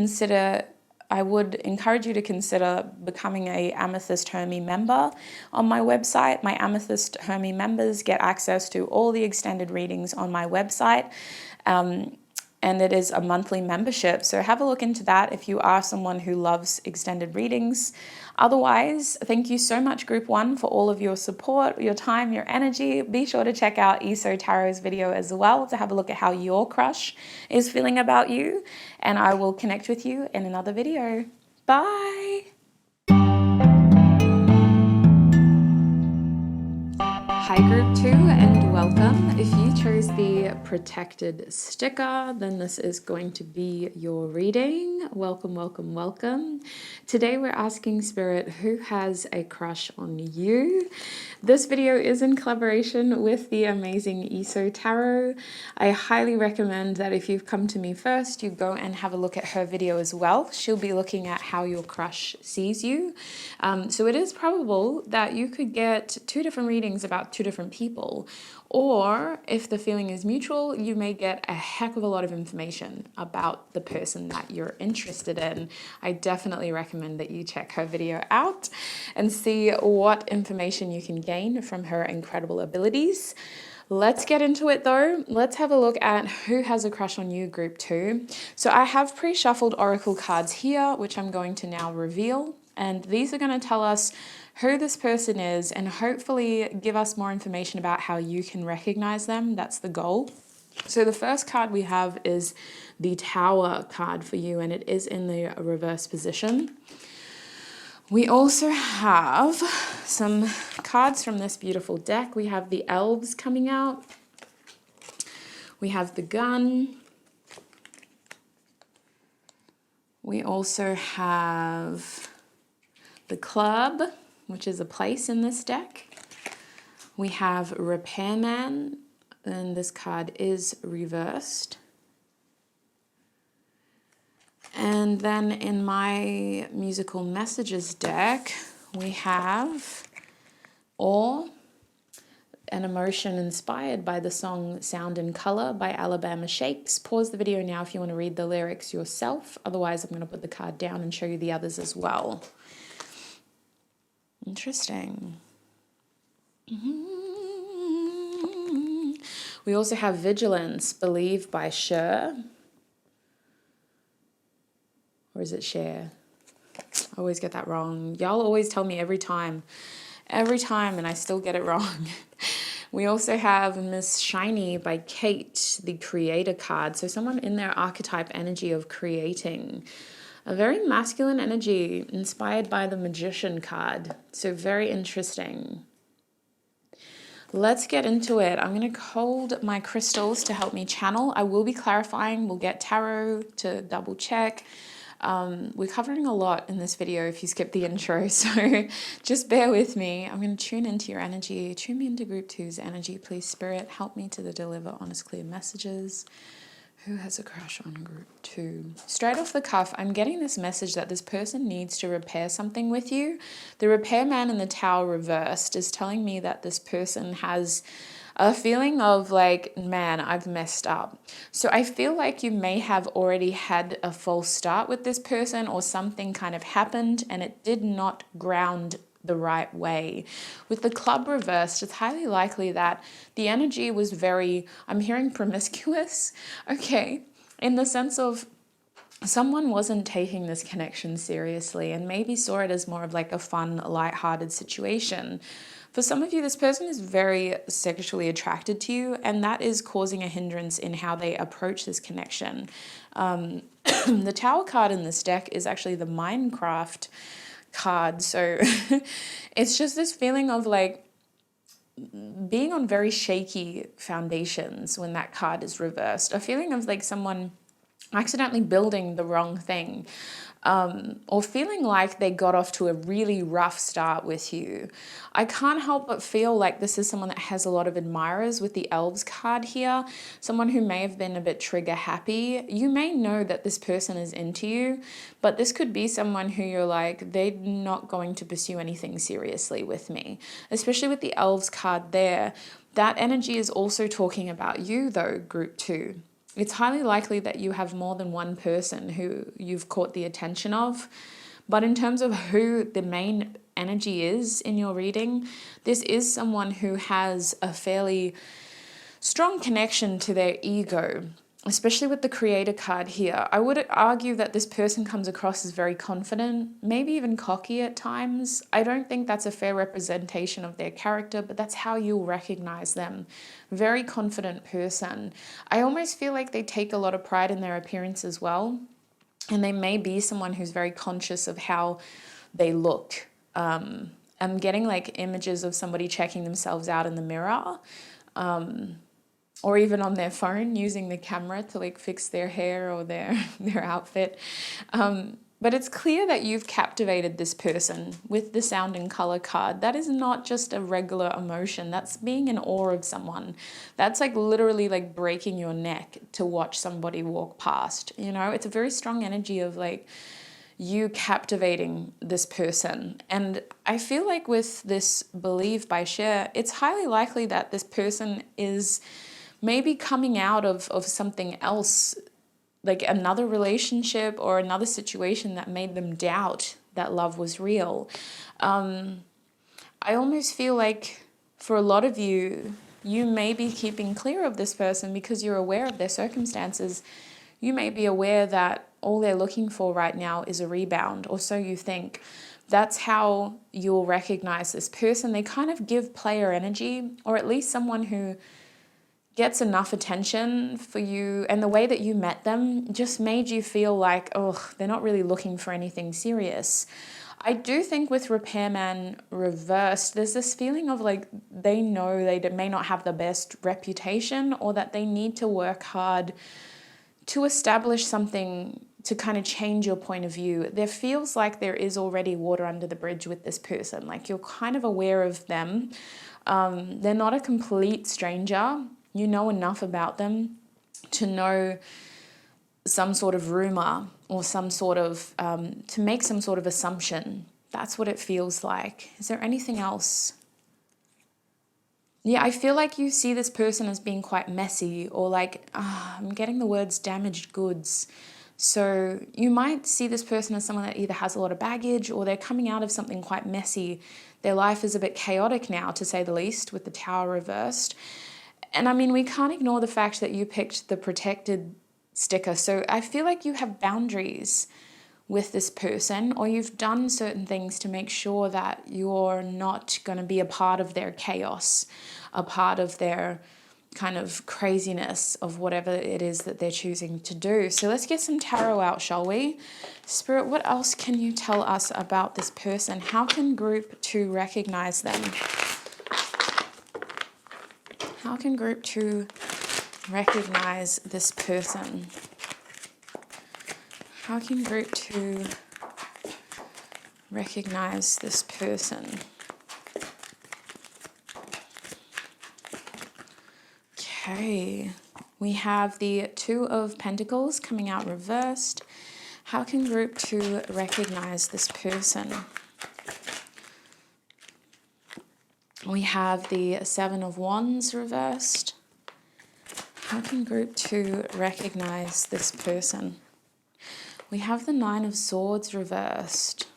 encourage you to consider becoming a Amethyst Hermie member on my website. My Amethyst Hermie members get access to all the extended readings on my website. And it is a monthly membership. So have a look into that if you are someone who loves extended readings. Otherwise, thank you so much, group one, for all of your support, your time, your energy. Be sure to check out ESO Tarot's video as well to have a look at how your crush is feeling about you. And I will connect with you in another video. Bye. Hi group two and welcome. If you chose the protected sticker, then this is going to be your reading. Welcome, welcome, welcome. Today we're asking Spirit who has a crush on you. This video is in collaboration with the amazing ESO Tarot. I highly recommend that if you've come to me first, you go and have a look at her video as well. She'll be looking at how your crush sees you. So it is probable that you could get two different readings about two different people, or if the feeling is mutual, you may get a heck of a lot of information about the person that you're interested in. I definitely recommend that you check her video out and see what information you can gain from her incredible abilities. Let's get into it though. Let's have a look at who has a crush on you, group two. So I have pre-shuffled oracle cards here, which I'm going to now reveal. And these are going to tell us who this person is and hopefully give us more information about how you can recognize them. That's the goal. So the first card we have is the Tower card for you, and it is in the reverse position. We also have some cards from this beautiful deck. We have the Elves coming out. We have the Gun. We also have the Club, which is a place in this deck. We have Repairman, and this card is reversed. And then in my musical messages deck, we have Awe, an emotion inspired by the song Sound and Color by Alabama Shakes. Pause the video now if you want to read the lyrics yourself. Otherwise, I'm going to put the card down and show you the others as well. Interesting. We also have vigilance, believe by Cher. Or is it Cher? I always get that wrong. Y'all always tell me every time, and I still get it wrong. We also have Miss Shiny by Kate, the creator card. So someone in their archetype energy of creating. A very masculine energy inspired by the Magician card. So very interesting. Let's get into it. I'm going to hold my crystals to help me channel. I will be clarifying. We'll get tarot to double check. We're covering a lot in this video if you skip the intro, so just bear with me. I'm going to tune into your energy. Tune me into group 2's energy, please, Spirit. Help me to deliver honest, clear messages. Who has a crush on group 2? Straight off the cuff, I'm getting this message that this person needs to repair something with you. The repairman in the Tower reversed is telling me that this person has a feeling of like, man, I've messed up. So I feel like you may have already had a false start with this person, or something kind of happened and it did not ground the right way. With the club reversed, it's highly likely that the energy was very, I'm hearing promiscuous, okay, in the sense of someone wasn't taking this connection seriously and maybe saw it as more of like a fun, lighthearted situation. For some of you, this person is very sexually attracted to you, and that is causing a hindrance in how they approach this connection. The Tower card in this deck is actually the Minecraft card. So it's just this feeling of like being on very shaky foundations when that card is reversed. A feeling of like someone accidentally building the wrong thing, or feeling like they got off to a really rough start with you. I can't help but feel like this is someone that has a lot of admirers with the Elves card here, someone who may have been a bit trigger happy. You may know that this person is into you, but this could be someone who you're like, they're not going to pursue anything seriously with me, especially with the Elves card there. That energy is also talking about you though, group 2. It's highly likely that you have more than one person who you've caught the attention of. But in terms of who the main energy is in your reading, this is someone who has a fairly strong connection to their ego, especially with the creator card here. I would argue that this person comes across as very confident, maybe even cocky at times. I don't think that's a fair representation of their character, but that's how you'll recognize them. Very confident person. I almost feel like they take a lot of pride in their appearance as well. And they may be someone who's very conscious of how they look. I'm getting like images of somebody checking themselves out in the mirror. Or even on their phone using the camera to like fix their hair or their outfit. But it's clear that you've captivated this person with the Sound and Color card. That is not just a regular emotion. That's being in awe of someone. That's like literally like breaking your neck to watch somebody walk past. You know, it's a very strong energy of like you captivating this person. And I feel like with this Believe by Cher, it's highly likely that this person is maybe coming out of something else, like another relationship or another situation that made them doubt that love was real. I almost feel like for a lot of you, you may be keeping clear of this person because you're aware of their circumstances. You may be aware that all they're looking for right now is a rebound, or so you think. That's how you'll recognize this person. They kind of give player energy, or at least someone who gets enough attention for you, and the way that you met them just made you feel like, oh, they're not really looking for anything serious. I do think with Repairman reversed, there's this feeling of like they know they may not have the best reputation, or that they need to work hard to establish something to kind of change your point of view. There feels like there is already water under the bridge with this person. Like you're kind of aware of them. They're not a complete stranger. You know enough about them to know some sort of rumor or some sort of, to make some sort of assumption. That's what it feels like. Is there anything else? Yeah, I feel like you see this person as being quite messy, or like, I'm getting the words damaged goods. So you might see this person as someone that either has a lot of baggage, or they're coming out of something quite messy. Their life is a bit chaotic now, to say the least, with the Tower reversed. And I mean, we can't ignore the fact that you picked the protected sticker. So I feel like you have boundaries with this person, or you've done certain things to make sure that you're not going to be a part of their chaos, a part of their kind of craziness of whatever it is that they're choosing to do. So let's get some tarot out, shall we? Spirit, what else can you tell us about this person? How can group 2 recognize them? How can group 2 recognize this person? How can group 2 recognize this person? Okay, we have the 2 of Pentacles coming out reversed. How can group 2 recognize this person? We have the 7 of Wands reversed. How can group 2 recognize this person? We have the 9 of Swords reversed.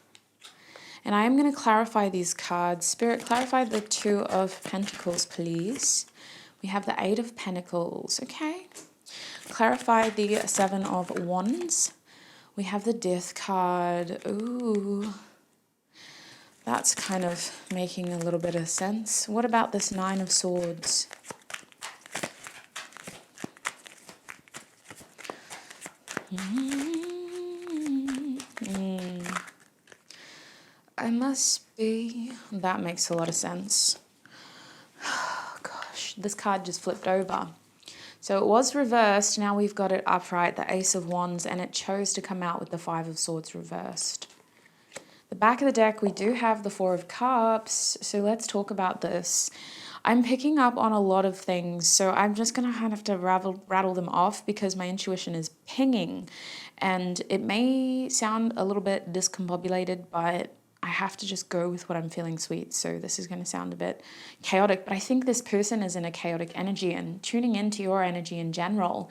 And I am going to clarify these cards. Spirit, clarify the 2 of Pentacles, please. We have the 8 of Pentacles, okay. Clarify the 7 of Wands. We have the Death card. Ooh, that's kind of making a little bit of sense. What about this 9 of Swords? I must be. That makes a lot of sense. Gosh, this card just flipped over. So it was reversed. Now we've got it upright, the Ace of Wands, and it chose to come out with the 5 of Swords reversed. The back of the deck, we do have the 4 of Cups. So let's talk about this. I'm picking up on a lot of things, so I'm just going to have to rattle them off because my intuition is pinging. And it may sound a little bit discombobulated, but I have to just go with what I'm feeling, sweet. So this is going to sound a bit chaotic, but I think this person is in a chaotic energy, and tuning into your energy in general.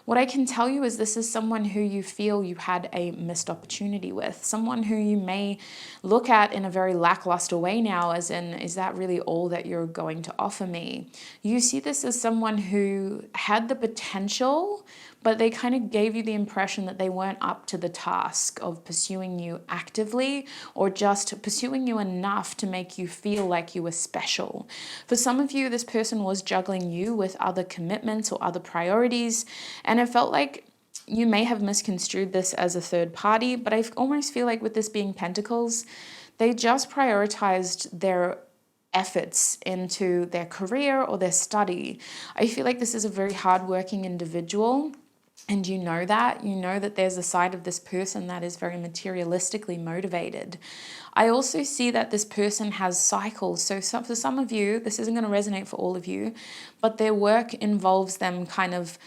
What I can tell you is this is someone who you feel you had a missed opportunity with, someone who you may look at in a very lackluster way now, as in, is that really all that you're going to offer me? You see this as someone who had the potential, but they kind of gave you the impression that they weren't up to the task of pursuing you actively, or just pursuing you enough to make you feel like you were special. For some of you, this person was juggling you with other commitments or other priorities, and it felt like you may have misconstrued this as a third party, but I almost feel like with this being Pentacles, they just prioritized their efforts into their career or their study. I feel like this is a very hardworking individual. And you know that there's a side of this person that is very materialistically motivated. I also see that this person has cycles. So for some of you, this isn't going to resonate for all of you, but their work involves them kind of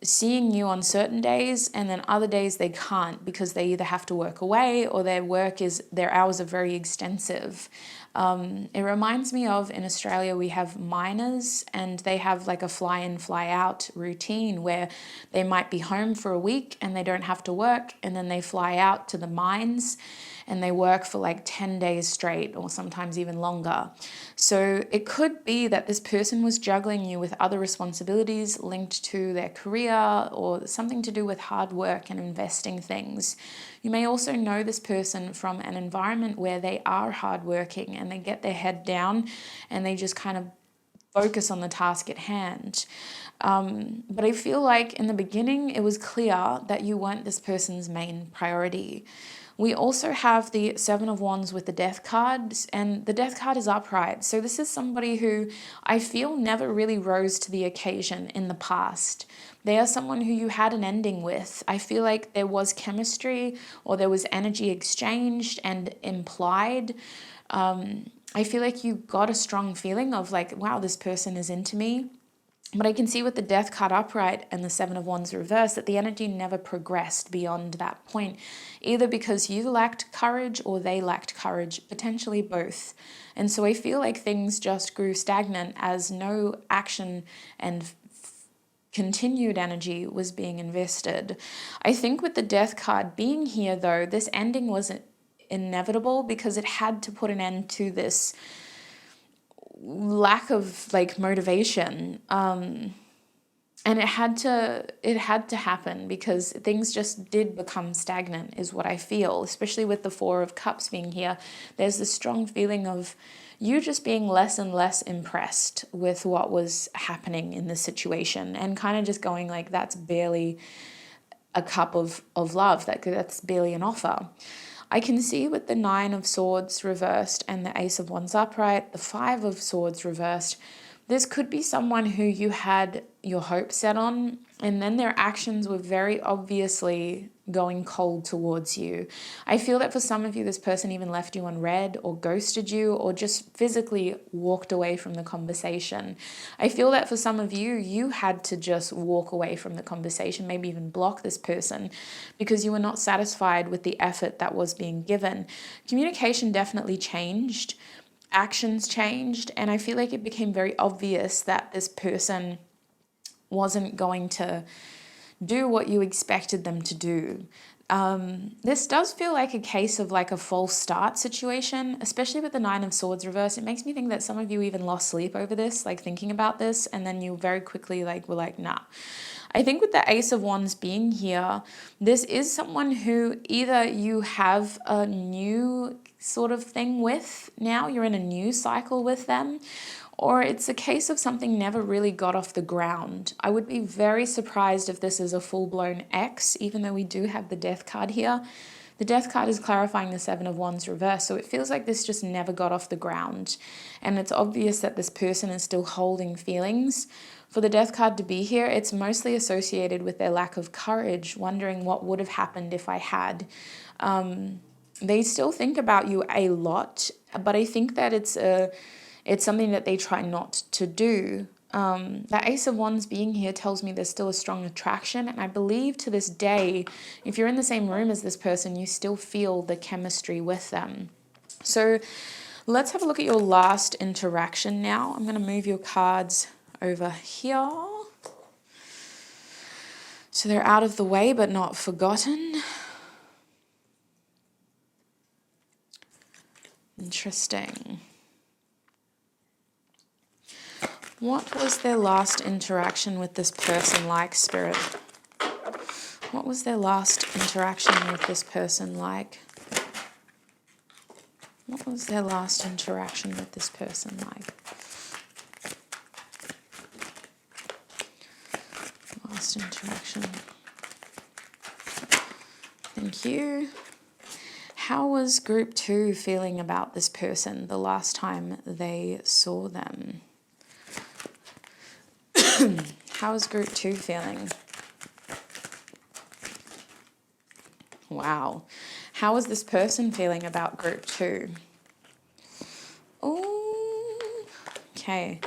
seeing you on certain days, and then other days they can't because they either have to work away or their hours are very extensive. It reminds me of, in Australia, we have miners, and they have like a fly in, fly out routine where they might be home for a week and they don't have to work, and then they fly out to the mines and they work for like 10 days straight, or sometimes even longer. So it could be that this person was juggling you with other responsibilities linked to their career or something to do with hard work and investing things. You may also know this person from an environment where they are hardworking and they get their head down and they just kind of focus on the task at hand. But I feel like in the beginning, it was clear that you weren't this person's main priority. We also have the 7 of Wands with the Death cards, and the Death card is upright. So this is somebody who I feel never really rose to the occasion in the past. They are someone who you had an ending with. I feel like there was chemistry or there was energy exchanged and implied. I feel like you got a strong feeling of like, wow, this person is into me. But I can see with the Death card upright and the 7 of Wands reversed that the energy never progressed beyond that point, either because you lacked courage or they lacked courage, potentially both. And so I feel like things just grew stagnant as no action and continued energy was being invested. I think with the Death card being here, though, this ending wasn't inevitable because it had to put an end to this lack of like motivation. And it had to happen because things just did become stagnant, is what I feel, especially with the Four of Cups being here. There's this strong feeling of you just being less and less impressed with what was happening in this situation, and kind of just going like, that's barely a cup of love, that's barely an offer. I can see with the Nine of Swords reversed and the Ace of Wands upright, the Five of Swords reversed, this could be someone who you had your hope set on, and then their actions were very obviously going cold towards you. I feel that for some of you, this person even left you on red or ghosted you or just physically walked away from the conversation. I feel that for some of you, you had to just walk away from the conversation, maybe even block this person because you were not satisfied with the effort that was being given. Communication definitely changed. Actions changed, and I feel like it became very obvious that this person wasn't going to do what you expected them to do. This does feel like a case of like a false start situation, especially with the Nine of Swords reverse. It makes me think that some of you even lost sleep over this, like thinking about this, and then you very quickly like were like, nah. I think with the Ace of Wands being here, this is someone who either you have a new sort of thing with now, you're in a new cycle with them, or it's a case of something never really got off the ground. I would be very surprised if this is a full-blown ex, even though we do have the Death card here. The Death card is clarifying the Seven of Wands reverse, so it feels like this just never got off the ground. And it's obvious that this person is still holding feelings. For the Death card to be here, it's mostly associated with their lack of courage, wondering what would have happened if I had. They still think about you a lot, but I think that it's something that they try not to do. The Ace of Wands being here tells me there's still a strong attraction, and I believe to this day, if you're in the same room as this person, you still feel the chemistry with them. So let's have a look at your last interaction now. I'm going to move your cards over here so they're out of the way but not forgotten. Interesting. What was their last interaction with this person like, Spirit? What was their last interaction with this person like? What was their last interaction with this person like? Last interaction. Thank you. How was group 2 feeling about this person the last time they saw them? How is group 2 feeling? Wow. How is this person feeling about group 2? Oh, okay.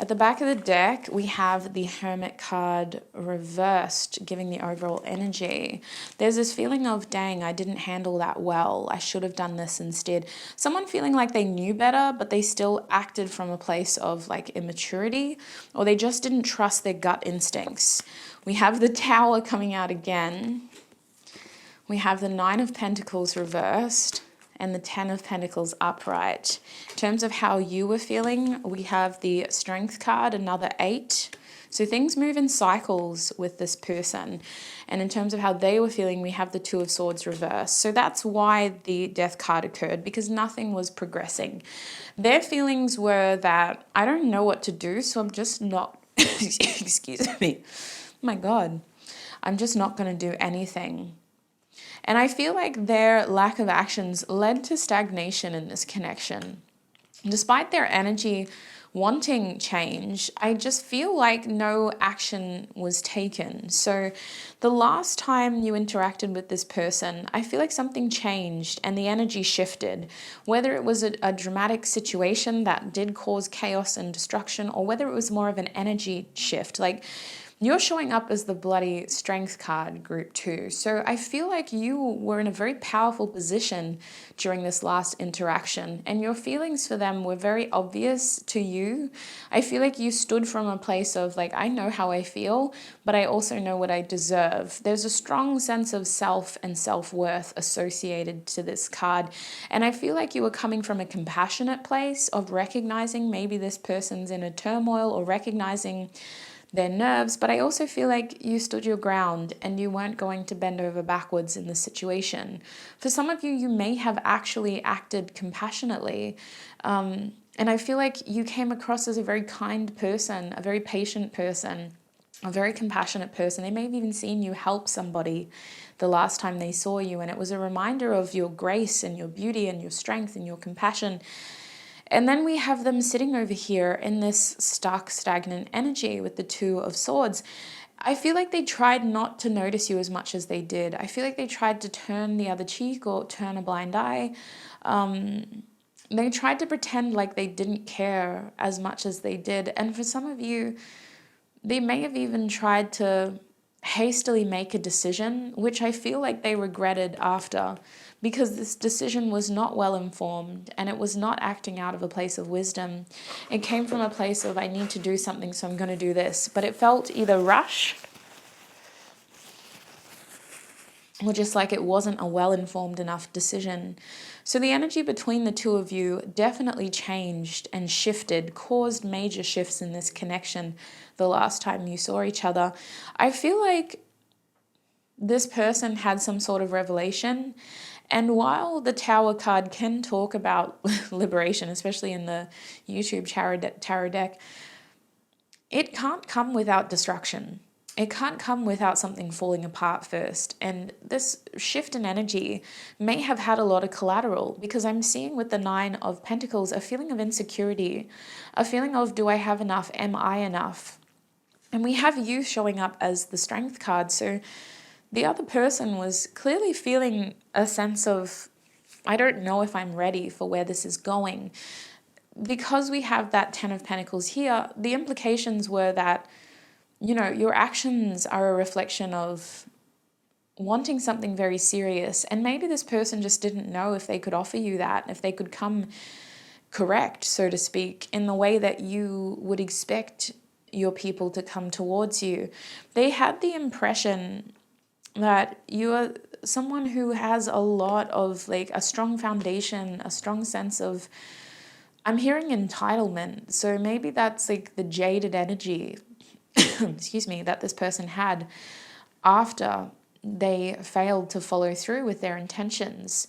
At the back of the deck, we have the Hermit card reversed, giving the overall energy. There's this feeling of, dang, I didn't handle that well. I should have done this instead. Someone feeling like they knew better, but they still acted from a place of like immaturity, or they just didn't trust their gut instincts. We have the Tower coming out again. We have the Nine of Pentacles reversed and the Ten of Pentacles upright. In terms of how you were feeling, we have the Strength card, another 8. So things move in cycles with this person. And in terms of how they were feeling, we have the Two of Swords reversed. So that's why the Death card occurred, because nothing was progressing. Their feelings were that, I don't know what to do, so I'm just not, excuse me, my God, I'm just not going to do anything. And I feel like their lack of actions led to stagnation in this connection. Despite their energy wanting change, I just feel like no action was taken. So the last time you interacted with this person, I feel like something changed and the energy shifted. Whether it was a dramatic situation that did cause chaos and destruction, or whether it was more of an energy shift, like You're showing up as the bloody strength card, group 2. So I feel like you were in a very powerful position during this last interaction, and your feelings for them were very obvious to you. I feel like you stood from a place of like, I know how I feel, but I also know what I deserve. There's a strong sense of self and self-worth associated to this card. And I feel like you were coming from a compassionate place of recognizing maybe this person's in a turmoil or recognizing their nerves, but I also feel like you stood your ground and you weren't going to bend over backwards in the situation. For some of you, you may have actually acted compassionately. And I feel like you came across as a very kind person, a very patient person, a very compassionate person. They may have even seen you help somebody the last time they saw you, and it was a reminder of your grace and your beauty and your strength and your compassion. And then we have them sitting over here in this stuck, stagnant energy with the Two of Swords. I feel like they tried not to notice you as much as they did. I feel like they tried to turn the other cheek or turn a blind eye. They tried to pretend like they didn't care as much as they did. And for some of you, they may have even tried to hastily make a decision, which I feel like they regretted after, because this decision was not well informed and it was not acting out of a place of wisdom. It came from a place of, I need to do something, so I'm going to do this. But it felt either rush or just like it wasn't a well-informed enough decision. So the energy between the two of you definitely changed and shifted, caused major shifts in this connection the last time you saw each other. I feel like this person had some sort of revelation. And while the Tower card can talk about liberation, especially in the YouTube tarot deck, it can't come without destruction. It can't come without something falling apart first. And this shift in energy may have had a lot of collateral, because I'm seeing with the Nine of Pentacles a feeling of insecurity, a feeling of, do I have enough? Am I enough? And we have you showing up as the Strength card. So the other person was clearly feeling a sense of, I don't know if I'm ready for where this is going. Because we have that Ten of Pentacles here, the implications were that, you know, your actions are a reflection of wanting something very serious. And maybe this person just didn't know if they could offer you that, if they could come correct, so to speak, in the way that you would expect your people to come towards you. They had the impression that you are someone who has a lot of, like, a strong foundation, a strong sense of, I'm hearing entitlement. So maybe that's like the jaded energy, excuse me, that this person had after they failed to follow through with their intentions.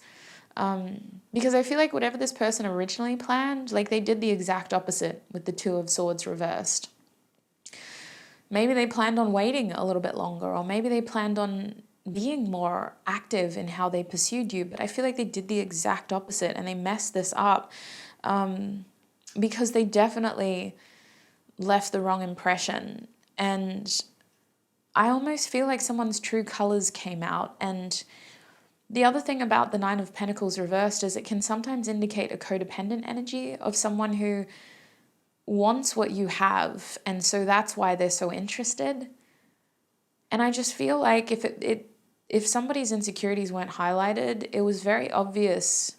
Because I feel like whatever this person originally planned, like, they did the exact opposite with the Two of Swords reversed. Maybe they planned on waiting a little bit longer, or maybe they planned on being more active in how they pursued you. But I feel like they did the exact opposite, and they messed this up because they definitely left the wrong impression. And I almost feel like someone's true colors came out. And the other thing about the Nine of Pentacles reversed is it can sometimes indicate a codependent energy of someone who wants what you have, and so that's why they're so interested. And I just feel like if somebody's insecurities weren't highlighted, it was very obvious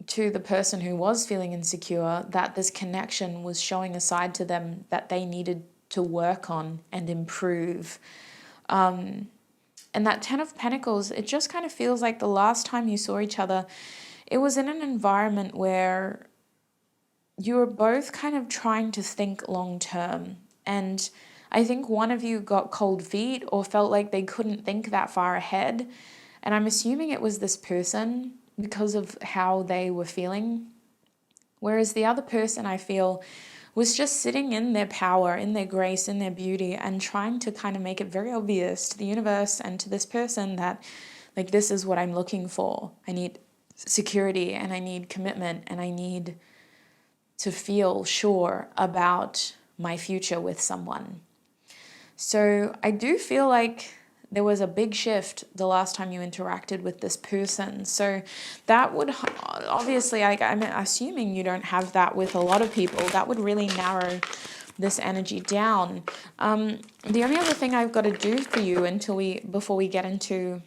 to the person who was feeling insecure that this connection was showing a side to them that they needed to work on and improve. And that Ten of Pentacles, it just kind of feels like the last time you saw each other, it was in an environment where you were both kind of trying to think long term. And I think one of you got cold feet or felt like they couldn't think that far ahead. And I'm assuming it was this person because of how they were feeling. Whereas the other person, I feel, was just sitting in their power, in their grace, in their beauty, and trying to kind of make it very obvious to the universe and to this person that, like, this is what I'm looking for. I need security, and I need commitment, and I need to feel sure about my future with someone. So I do feel like there was a big shift the last time you interacted with this person. So that would obviously, I'm assuming you don't have that with a lot of people. That would really narrow this energy down. The only other thing I've got to do for you before we get into,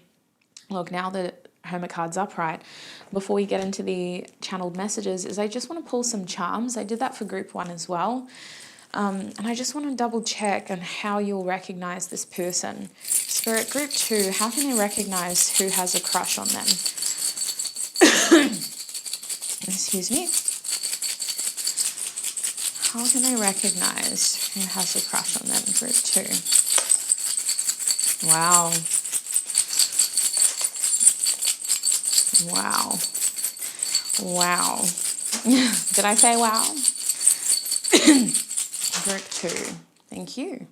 look, now the Hermit card's upright, before we get into the channeled messages, is I just want to pull some charms. I did that for group 1 as well. And I just want to double check on how you'll recognize this person. Spirit, group 2, how can they recognize who has a crush on them? Excuse me. How can they recognize who has a crush on them? Group 2. Wow. Wow. Wow. Did I say wow? Group 2. Thank you.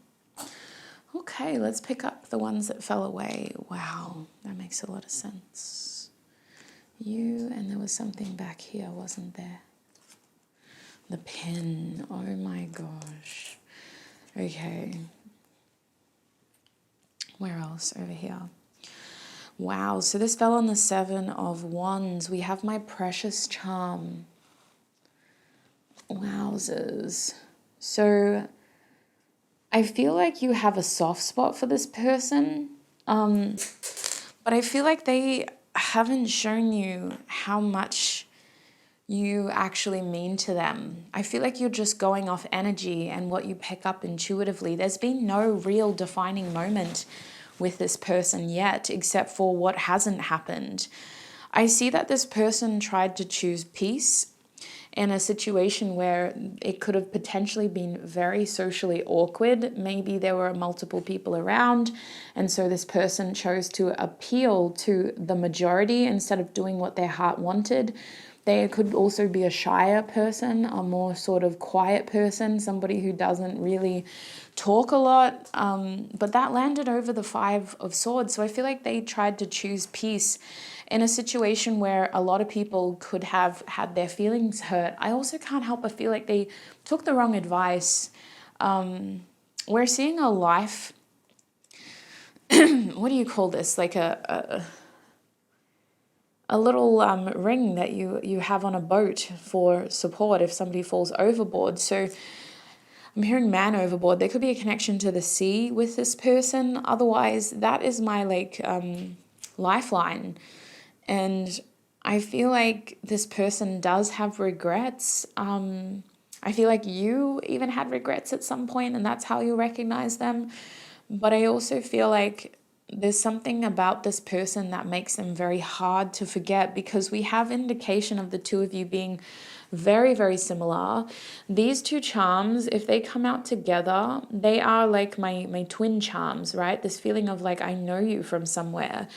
Okay, let's pick up the ones that fell away. Wow, that makes a lot of sense. You, and there was something back here, wasn't there? The pin. Oh my gosh. Okay. Where else? Over here. Wow, so this fell on the 7 of Wands. We have my precious charm. Wowzers. So I feel like you have a soft spot for this person, but I feel like they haven't shown you how much you actually mean to them. I feel like you're just going off energy and what you pick up intuitively. There's been no real defining moment with this person yet, except for what hasn't happened. I see that this person tried to choose peace in a situation where it could have potentially been very socially awkward. Maybe there were multiple people around, and so this person chose to appeal to the majority instead of doing what their heart wanted. They could also be a shyer person, a more sort of quiet person, somebody who doesn't really talk a lot, but that landed over the 5 of Swords. So I feel like they tried to choose peace in a situation where a lot of people could have had their feelings hurt. I also can't help but feel like they took the wrong advice. We're seeing a life, what do you call this? Like a little ring that you have on a boat for support if somebody falls overboard. So I'm hearing man overboard. There could be a connection to the sea with this person. Otherwise, that is my lifeline. And I feel like this person does have regrets. I feel like you even had regrets at some point, and that's how you recognize them. But I also feel like there's something about this person that makes them very hard to forget, because we have indication of the two of you being very, very similar. These 2 charms, if they come out together, they are like my twin charms, right? This feeling of like, I know you from somewhere.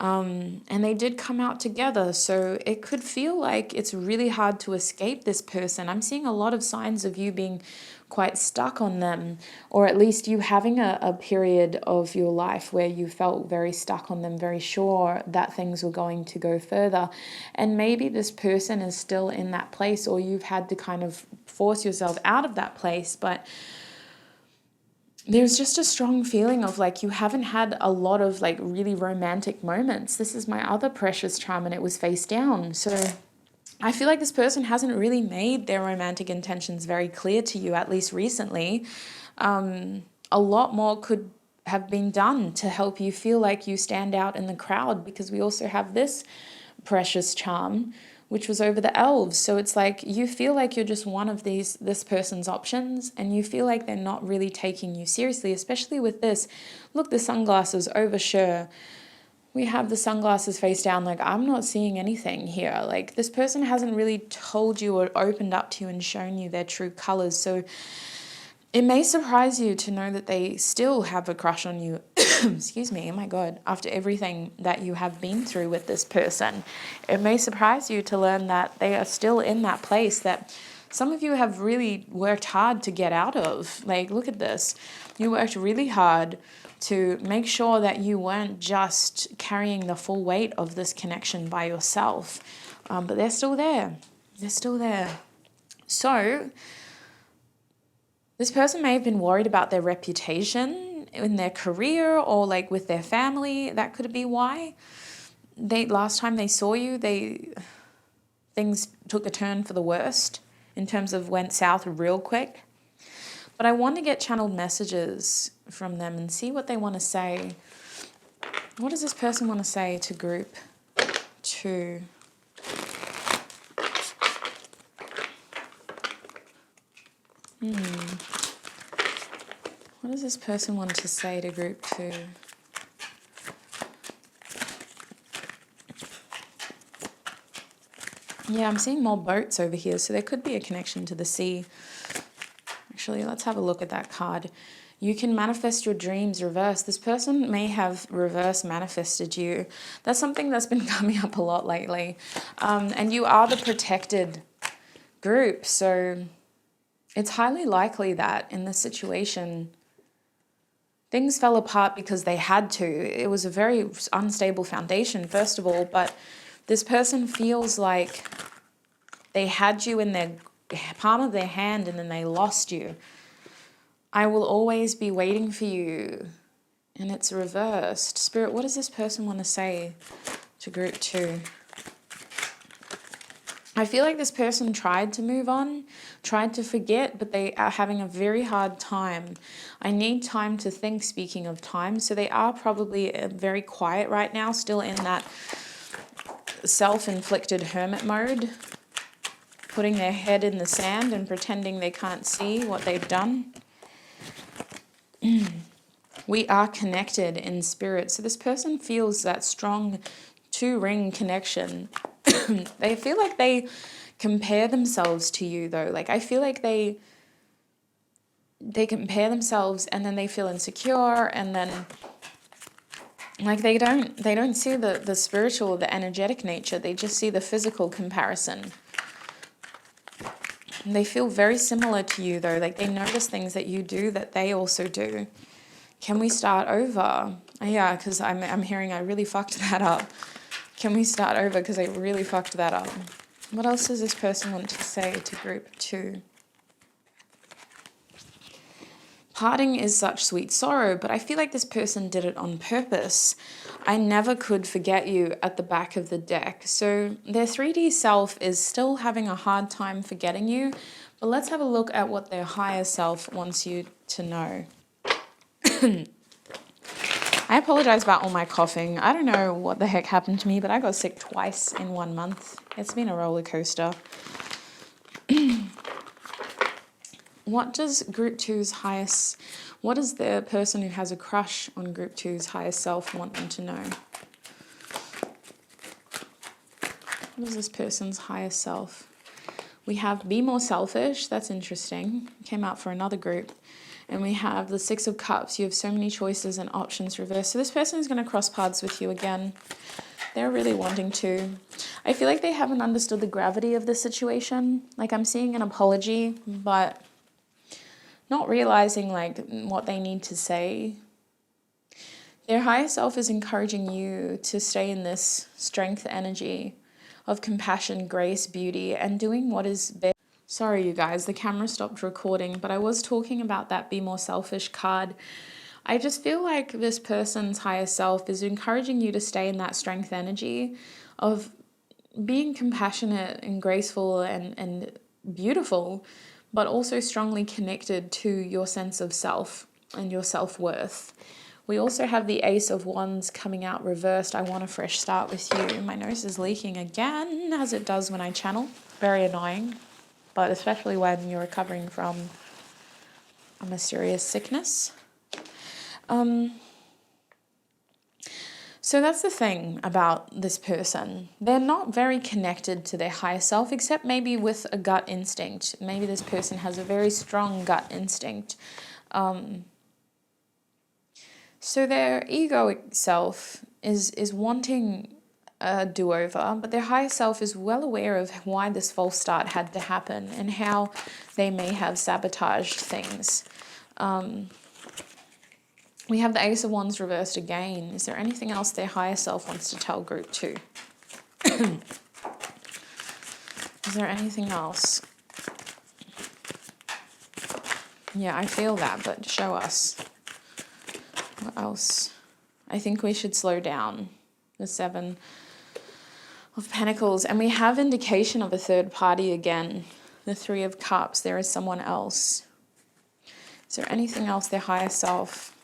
And they did come out together. So it could feel like it's really hard to escape this person. I'm seeing a lot of signs of you being quite stuck on them, or at least you having a period of your life where you felt very stuck on them, very sure that things were going to go further. And maybe this person is still in that place, or you've had to kind of force yourself out of that place. But there's just a strong feeling of like you haven't had a lot of like really romantic moments. This is my other precious charm, and it was face down. So I feel like this person hasn't really made their romantic intentions very clear to you, at least recently. A lot more could have been done to help you feel like you stand out in the crowd, because we also have this precious charm, which was over the elves. So it's like you feel like you're just one of this person's options, and you feel like they're not really taking you seriously, especially with this. Look, the sunglasses over sure. We have the sunglasses face down. Like, I'm not seeing anything here. Like, this person hasn't really told you or opened up to you and shown you their true colors. So it may surprise you to know that they still have a crush on you. Excuse me, oh my God, after everything that you have been through with this person. It may surprise you to learn that they are still in that place that some of you have really worked hard to get out of. Like, look at this. You worked really hard to make sure that you weren't just carrying the full weight of this connection by yourself. But they're still there. They're still there. So this person may have been worried about their reputation in their career, or like with their family. That could be why. Last time they saw you, things took a turn for the worst in terms of went south real quick. But I want to get channeled messages from them and see what they want to say. What does this person want to say to group 2? What does this person want to say to group 2? Yeah, I'm seeing more boats over here, so there could be a connection to the sea. Actually, let's have a look at that card. You can manifest your dreams reverse. This person may have reverse manifested you. That's something that's been coming up a lot lately. And you are the protected group, so it's highly likely that in this situation, things fell apart because they had to. It was a very unstable foundation, first of all, but this person feels like they had you in their palm of their hand and then they lost you. I will always be waiting for you. And it's reversed. Spirit, what does this person want to say to group 2? I feel like this person tried to move on, tried to forget, but they are having a very hard time. I need time to think, speaking of time. So they are probably very quiet right now, still in that self-inflicted hermit mode, putting their head in the sand and pretending they can't see what they've done. We are connected in spirit. So this person feels that strong 2-ring connection. They feel like they compare themselves to you, though. Like, I feel like they compare themselves and then they feel insecure, and then like they don't see the spiritual, the energetic nature. They just see the physical comparison. And they feel very similar to you, though. Like, they notice things that you do that they also do. Can we start over? Yeah, because I'm hearing I really fucked that up. Can we start over? Because I really fucked that up. What else does this person want to say to group 2? Parting is such sweet sorrow, but I feel like this person did it on purpose. I never could forget you at the back of the deck. So their 3D self is still having a hard time forgetting you, but let's have a look at what their higher self wants you to know. I apologize about all my coughing. I don't know what the heck happened to me, but I got sick twice in 1 month. It's been a roller coaster. What does group 2's highest, what does the person who has a crush on group 2's highest self want them to know? What is this person's highest self? We have be more selfish. That's interesting. Came out for another group. And we have the 6 of Cups. You have so many choices and options reversed. So this person is going to cross paths with you again. They're really wanting to. I feel like they haven't understood the gravity of the situation. Like, I'm seeing an apology, but not realizing like what they need to say. Their higher self is encouraging you to stay in this strength energy of compassion, grace, beauty, and doing what is best. Sorry, you guys, the camera stopped recording, but I was talking about that Be More Selfish card. I just feel like this person's higher self is encouraging you to stay in that strength energy of being compassionate and graceful and beautiful, but also strongly connected to your sense of self and your self-worth. We also have the Ace of Wands coming out reversed. I want a fresh start with you. My nose is leaking again, as it does when I channel. Very annoying, but especially when you're recovering from a mysterious sickness. So that's the thing about this person. They're not very connected to their higher self, except maybe with a gut instinct. Maybe this person has a very strong gut instinct. So their egoic self is wanting a do-over, but their higher self is well aware of why this false start had to happen and how they may have sabotaged things. We have the Ace of Wands reversed again. Is there anything else their higher self wants to tell group 2? Is there anything else? Yeah, I feel that, but show us. What else? I think we should slow down. The 7 of Pentacles. And we have indication of a third party again. The 3 of Cups. There is someone else. Is there anything else their higher self?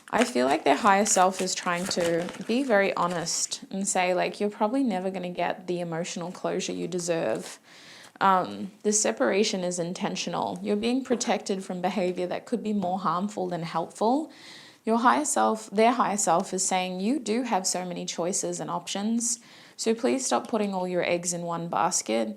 I feel like their higher self is trying to be very honest and say, like, you're probably never going to get the emotional closure you deserve. This separation is intentional. You're being protected from behavior that could be more harmful than helpful. Your higher self, their higher self, is saying you do have so many choices and options. So please stop putting all your eggs in one basket.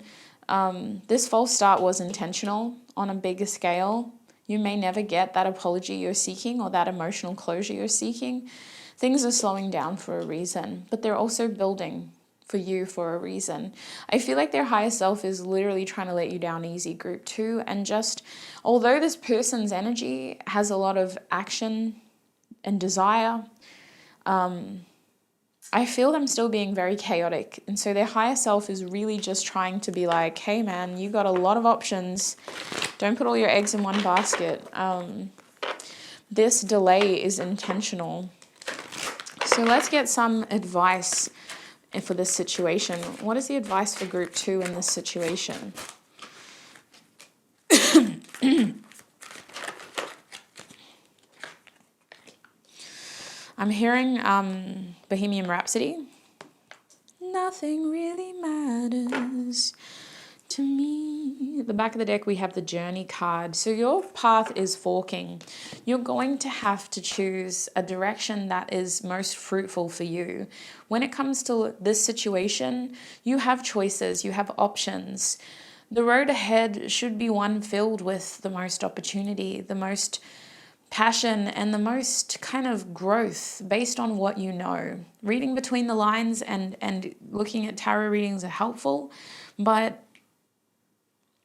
This false start was intentional on a bigger scale. You may never get that apology you're seeking or that emotional closure you're seeking. Things are slowing down for a reason, but they're also building for you for a reason. I feel like their higher self is literally trying to let you down easy, group 2, and just, although this person's energy has a lot of action and desire, I feel them still being very chaotic. And so their higher self is really just trying to be like, hey man, you got a lot of options. Don't put all your eggs in one basket. This delay is intentional. So let's get some advice for this situation. What is the advice for group 2 in this situation? I'm hearing Bohemian Rhapsody. Nothing really matters to me. At the back of the deck, we have the Journey card. So your path is forking. You're going to have to choose a direction that is most fruitful for you. When it comes to this situation, you have choices, you have options. The road ahead should be one filled with the most opportunity, the most passion, and the most kind of growth based on what you know. Reading between the lines and looking at tarot readings are helpful, but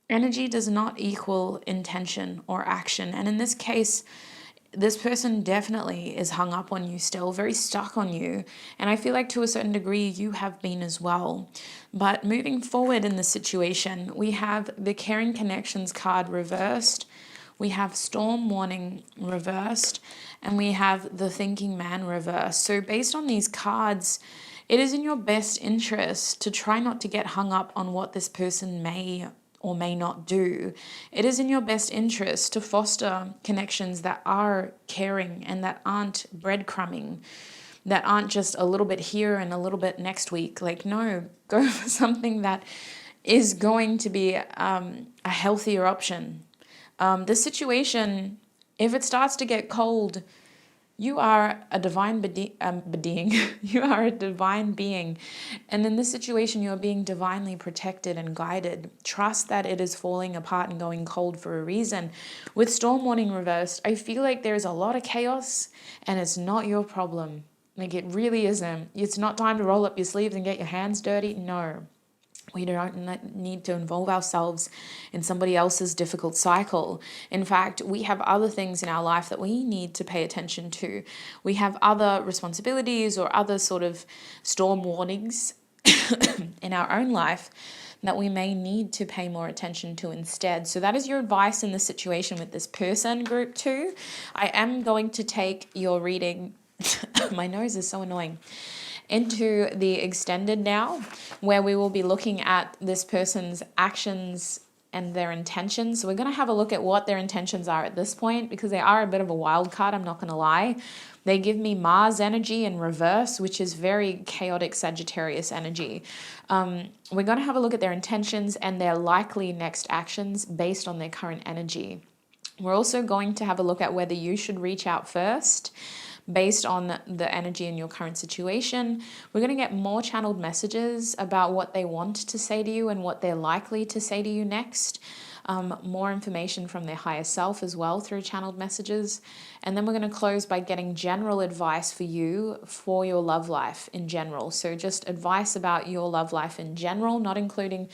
energy does not equal intention or action. And in this case, this person definitely is hung up on you still, very stuck on you. And I feel like to a certain degree, you have been as well. But moving forward in the situation, we have the Caring Connections card reversed. We have Storm Warning reversed, and we have the Thinking Man reversed. So based on these cards, it is in your best interest to try not to get hung up on what this person may or may not do. It is in your best interest to foster connections that are caring and that aren't breadcrumbing, that aren't just a little bit here and a little bit next week. Like, no, go for something that is going to be a healthier option. This situation, if it starts to get cold, you are a divine being. You are a divine being. And in this situation, you are being divinely protected and guided. Trust that it is falling apart and going cold for a reason. With Storm Warning reversed, I feel like there's a lot of chaos and it's not your problem. Like, it really isn't. It's not time to roll up your sleeves and get your hands dirty. No. We don't need to involve ourselves in somebody else's difficult cycle. In fact, we have other things in our life that we need to pay attention to. We have other responsibilities or other sort of storm warnings in our own life that we may need to pay more attention to instead. So that is your advice in the situation with this person, group 2. I am going to take your reading. My nose is so annoying. Into the extended now, where we will be looking at this person's actions and their intentions. So we're going to have a look at what their intentions are at this point, because they are a bit of a wild card, I'm not going to lie. They give me Mars energy in reverse, which is very chaotic Sagittarius energy. We're going to have a look at their intentions and their likely next actions based on their current energy. We're also going to have a look at whether you should reach out first based on the energy in your current situation. We're going to get more channeled messages about what they want to say to you and what they're likely to say to you next. More information from their higher self as well through channeled messages. And then we're going to close by getting general advice for you for your love life in general. So just advice about your love life in general, not including,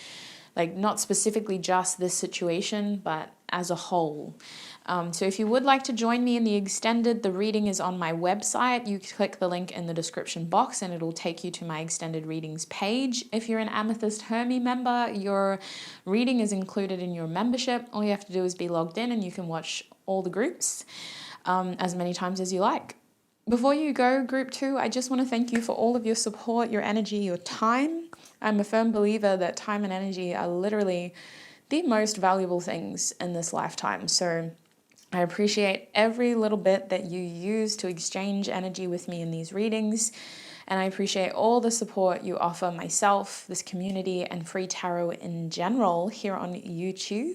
like, not specifically just this situation, but as a whole. So if you would like to join me in the extended, the reading is on my website. You click the link in the description box and it'll take you to my extended readings page. If you're an Amethyst Hermie member, your reading is included in your membership. All you have to do is be logged in and you can watch all the groups as many times as you like. Before you go, group 2, I just want to thank you for all of your support, your energy, your time. I'm a firm believer that time and energy are literally the most valuable things in this lifetime. So I appreciate every little bit that you use to exchange energy with me in these readings. And I appreciate all the support you offer myself, this community, and free tarot in general here on YouTube.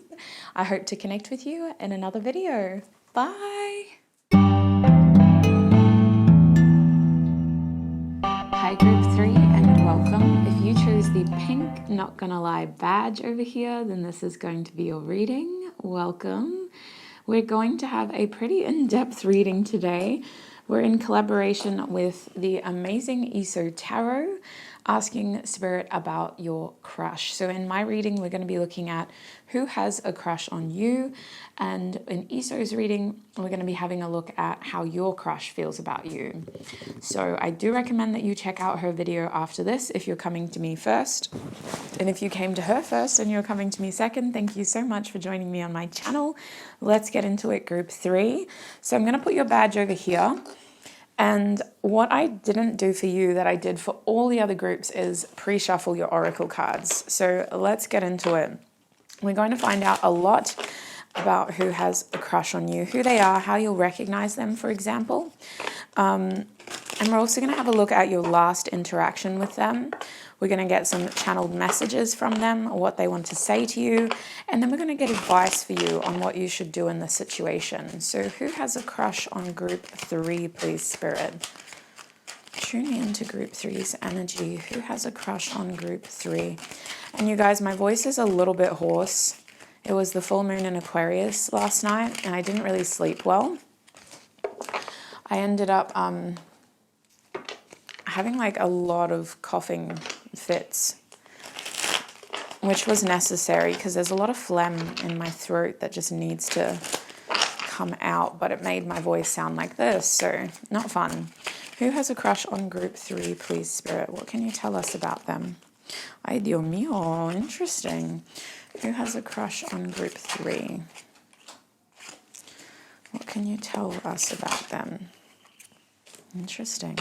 I hope to connect with you in another video. Bye. Hi group 3 and welcome. If you chose the pink not gonna lie badge over here, then this is going to be your reading. Welcome. We're going to have a pretty in-depth reading today. We're in collaboration with the amazing Iso Tarot, asking Spirit about your crush. So in my reading, we're going to be looking at who has a crush on you. And in Iso's reading, we're going to be having a look at how your crush feels about you. So I do recommend that you check out her video after this if you're coming to me first. And if you came to her first and you're coming to me second, thank you so much for joining me on my channel. Let's get into it, group 3. So I'm going to put your badge over here. And what I didn't do for you that I did for all the other groups is pre-shuffle your oracle cards. So let's get into it. We're going to find out a lot about who has a crush on you, who they are, how you'll recognize them, for example. And we're also going to have a look at your last interaction with them. We're going to get some channeled messages from them, what they want to say to you, and then we're going to get advice for you on what you should do in this situation. So who has a crush on group 3, please, Spirit? Tune into group 3's energy. Who has a crush on group 3? And you guys, my voice is a little bit hoarse. It was the full moon in Aquarius last night, and I didn't really sleep well. I ended up having like a lot of coughing fits, which was necessary because there's a lot of phlegm in my throat that just needs to come out, but it made my voice sound like this, so not fun. Who has a crush on group 3, please, Spirit? What can you tell us about them? Ay, Dios mío, interesting. Who has a crush on group 3? What can you tell us about them? Interesting.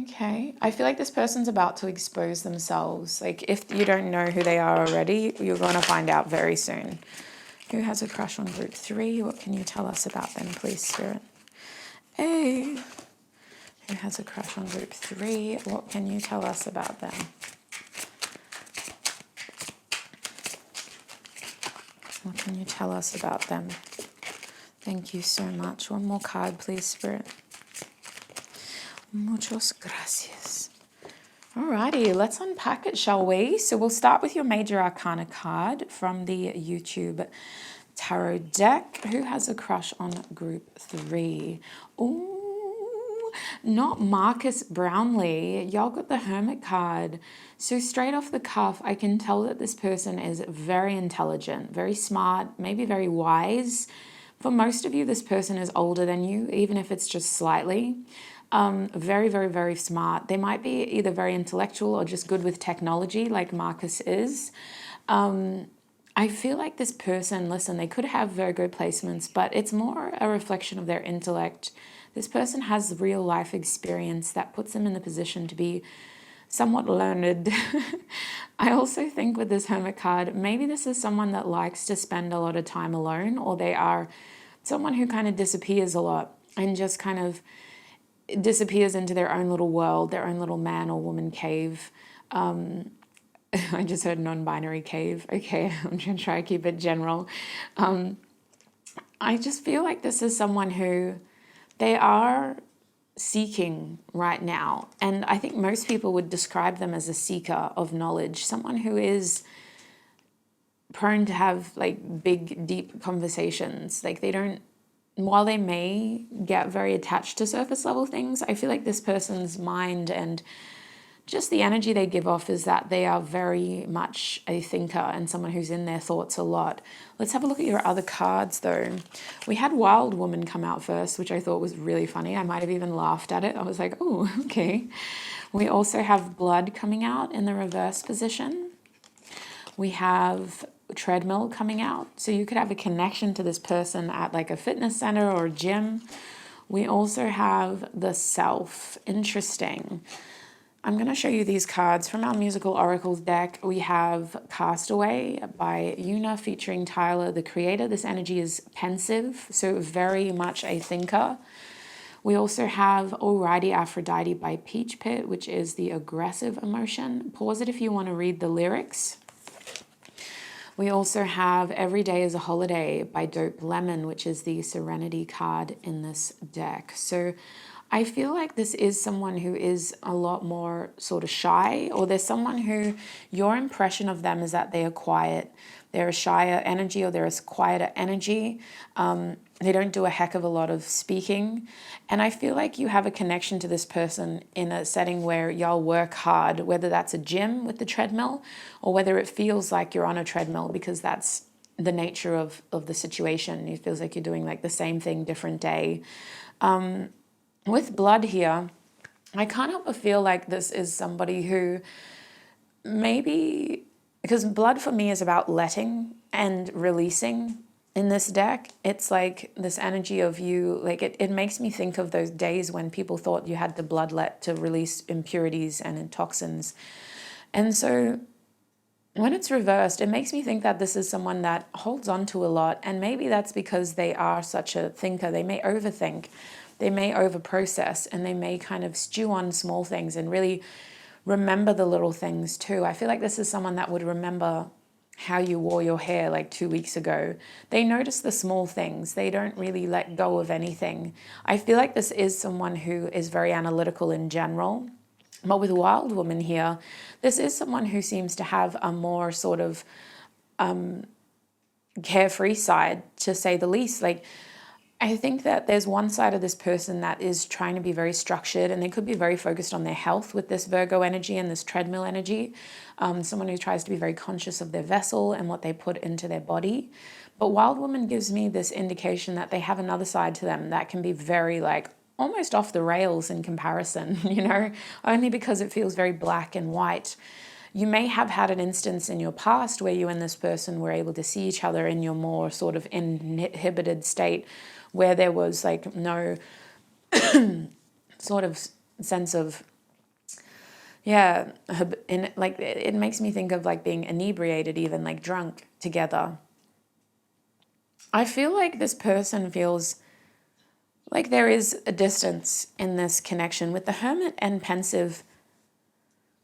Okay, I feel like this person's about to expose themselves. Like, if you don't know who they are already, you're going to find out very soon. Who has a crush on group 3? What can you tell us about them, please, Spirit? Hey, who has a crush on group 3? What can you tell us about them? What can you tell us about them? Thank you so much. One more card, please, Spirit. Muchas gracias. Alrighty, let's unpack it, shall we? So we'll start with your Major Arcana card from the YouTube Tarot deck. Who has a crush on group 3? Ooh, not Marcus Brownlee. Y'all got the Hermit card. So straight off the cuff, I can tell that this person is very intelligent, very smart, maybe very wise. For most of you, this person is older than you, even if it's just slightly. Very, very, very smart. They might be either very intellectual or just good with technology like Marcus is. I feel like this person, listen, they could have Virgo placements, but it's more a reflection of their intellect. This person has real life experience that puts them in the position to be somewhat learned. I also think with this Hermit card, maybe this is someone that likes to spend a lot of time alone, or they are someone who kind of disappears a lot and just kind of disappears into their own little world, their own little man or woman cave. I just heard non-binary cave. Okay, I'm going to try to keep it general. I just feel like this is someone who they are seeking right now. And I think most people would describe them as a seeker of knowledge, someone who is prone to have like big, deep conversations. Like they don't, while they may get very attached to surface level things, I feel like this person's mind and just the energy they give off is that they are very much a thinker and someone who's in their thoughts a lot. Let's have a look at your other cards though. We had Wild Woman come out first, which I thought was really funny. I might have even laughed at it. I was like, oh, okay. We also have Blood coming out in the reverse position. We have Treadmill coming out. So you could have a connection to this person at like a fitness center or a gym. We also have the Self. Interesting. I'm going to show you these cards from our Musical Oracles deck. We have Castaway by Una featuring Tyler, the creator. This energy is pensive, so very much a thinker. We also have Alrighty Aphrodite by Peach Pit, which is the aggressive emotion. Pause it if you want to read the lyrics. We also have Every Day is a Holiday by Dope Lemon, which is the Serenity card in this deck. So I feel like this is someone who is a lot more sort of shy, or there's someone who your impression of them is that they are quiet. They're a shyer energy, or they're a quieter energy. They don't do a heck of a lot of speaking. And I feel like you have a connection to this person in a setting where y'all work hard, whether that's a gym with the treadmill or whether it feels like you're on a treadmill because that's the nature of the situation. It feels like you're doing like the same thing, different day. With blood here, I can't help but feel like this is somebody who maybe, because blood for me is about letting and releasing in this deck. It's like this energy of you, like it makes me think of those days when people thought you had to bloodlet to release impurities and toxins. And so when it's reversed, it makes me think that this is someone that holds on to a lot. And maybe that's because they are such a thinker. They may overthink, they may overprocess, and they may kind of stew on small things and really remember the little things too. I feel like this is someone that would remember how you wore your hair like 2 weeks ago. They notice the small things. They don't really let go of anything. I feel like this is someone who is very analytical in general. But with Wild Woman here, this is someone who seems to have a more sort of carefree side, to say the least. Like, I think that there's one side of this person that is trying to be very structured, and they could be very focused on their health with this Virgo energy and this treadmill energy. Someone who tries to be very conscious of their vessel and what they put into their body. But Wild Woman gives me this indication that they have another side to them that can be very like almost off the rails in comparison, only because it feels very black and white. You may have had an instance in your past where you and this person were able to see each other in your more sort of inhibited state, where there was like no sort of sense of, like it makes me think of like being inebriated, even like drunk together. I feel like this person feels like there is a distance in this connection. With the Hermit and Pensive,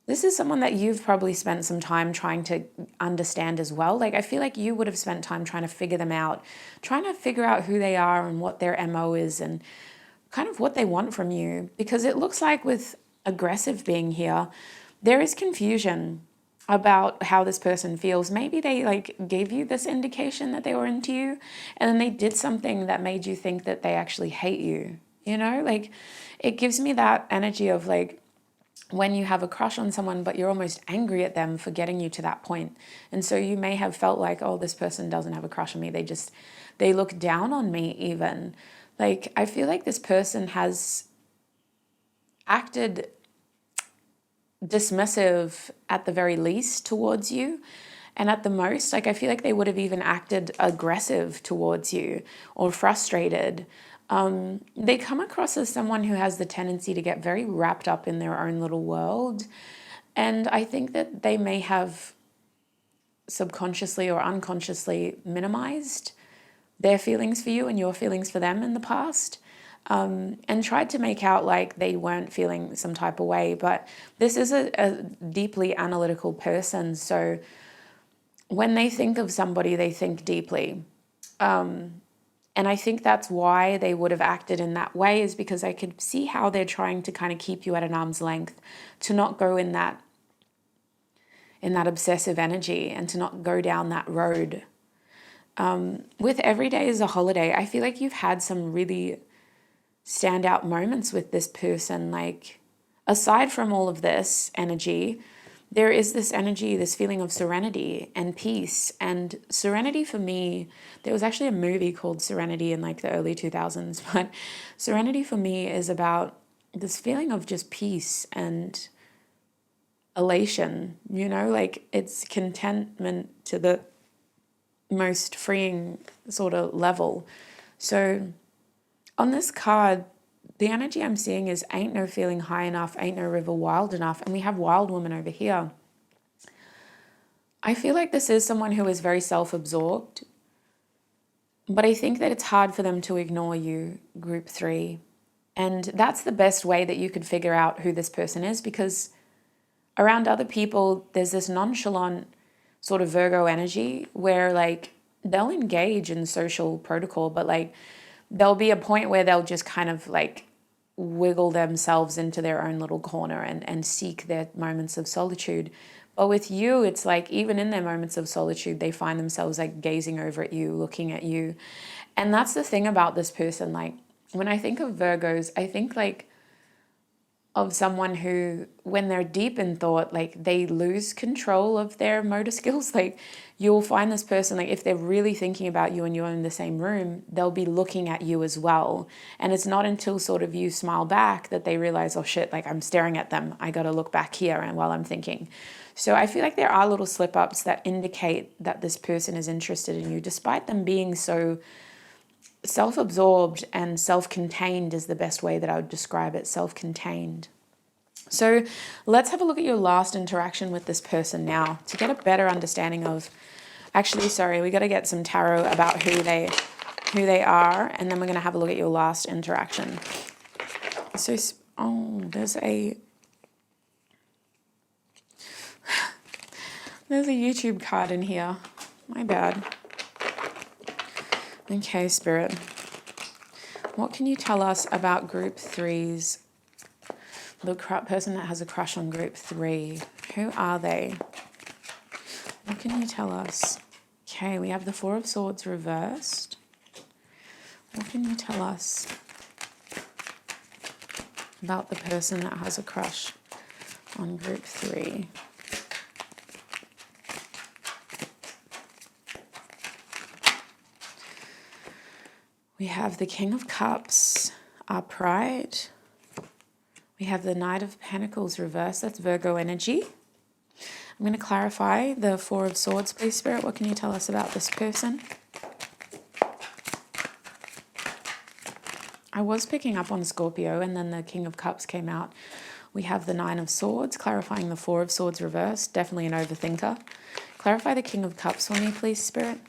this is someone that you've probably spent some time trying to understand as well. Like, I feel like you would have spent time trying to figure them out, trying to figure out who they are and what their MO is and kind of what they want from you. Because it looks like with aggressive being here, there is confusion about how this person feels. Maybe they like gave you this indication that they were into you, and then they did something that made you think that they actually hate you. Like it gives me that energy of like, when you have a crush on someone, but you're almost angry at them for getting you to that point. And so you may have felt like, oh, this person doesn't have a crush on me. They look down on me even. Like, I feel like this person has acted dismissive at the very least towards you. And at the most, like, I feel like they would have even acted aggressive towards you or frustrated. They come across as someone who has the tendency to get very wrapped up in their own little world. And I think that they may have subconsciously or unconsciously minimized their feelings for you and your feelings for them in the past, and tried to make out like they weren't feeling some type of way. But this is a deeply analytical person. So when they think of somebody, they think deeply. And I think that's why they would have acted in that way, is because I could see how they're trying to kind of keep you at an arm's length, to not go in that obsessive energy and to not go down that road. With Every Day is a Holiday, I feel like you've had some really standout moments with this person. Like, aside from all of this energy, there is this energy, this feeling of serenity and peace. And serenity for me, there was actually a movie called Serenity in like the early 2000s, but serenity for me is about this feeling of just peace and elation, like it's contentment to the most freeing sort of level. So on this card, the energy I'm seeing is ain't no feeling high enough, ain't no river wild enough. And we have wild woman over here. I feel like this is someone who is very self-absorbed, but I think that it's hard for them to ignore you, group 3. And that's the best way that you could figure out who this person is, because around other people, there's this nonchalant sort of Virgo energy where like they'll engage in social protocol, but like there'll be a point where they'll just kind of like wiggle themselves into their own little corner and seek their moments of solitude. But with you, it's like even in their moments of solitude, they find themselves like gazing over at you, looking at you. And that's the thing about this person. Like when I think of Virgos, I think like of someone who, when they're deep in thought, like they lose control of their motor skills. Like you'll find this person, like if they're really thinking about you and you're in the same room, they'll be looking at you as well. And it's not until sort of you smile back that they realize, oh shit, like I'm staring at them. I got to look back here and while I'm thinking. So I feel like there are little slip ups that indicate that this person is interested in you, despite them being so self-absorbed and self-contained is the best way that I would describe it, self-contained. So let's have a look at your last interaction with this person now to get a better understanding of, actually, sorry, we got to get some tarot about who they are, and then we're going to have a look at your last interaction. So, oh, there's a YouTube card in here. My bad. Okay, Spirit. What can you tell us about group 3's, the person that has a crush on group 3? Who are they? What can you tell us? Okay, we have the 4 of Swords reversed. What can you tell us about the person that has a crush on group 3? We have the King of Cups, upright. We have the Knight of Pentacles reversed. That's Virgo energy. I'm going to clarify the 4 of Swords, please, Spirit. What can you tell us about this person? I was picking up on Scorpio, and then the King of Cups came out. We have the 9 of Swords, clarifying the 4 of Swords reversed. Definitely an overthinker. Clarify the King of Cups for me, please, Spirit.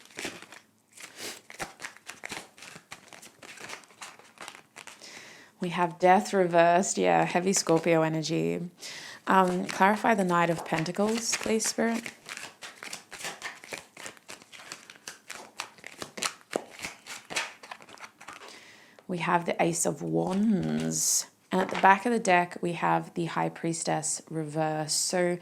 We have Death reversed. Yeah, heavy Scorpio energy. Clarify the Knight of Pentacles, please, Spirit. We have the Ace of Wands. And at the back of the deck, we have the High Priestess reversed. So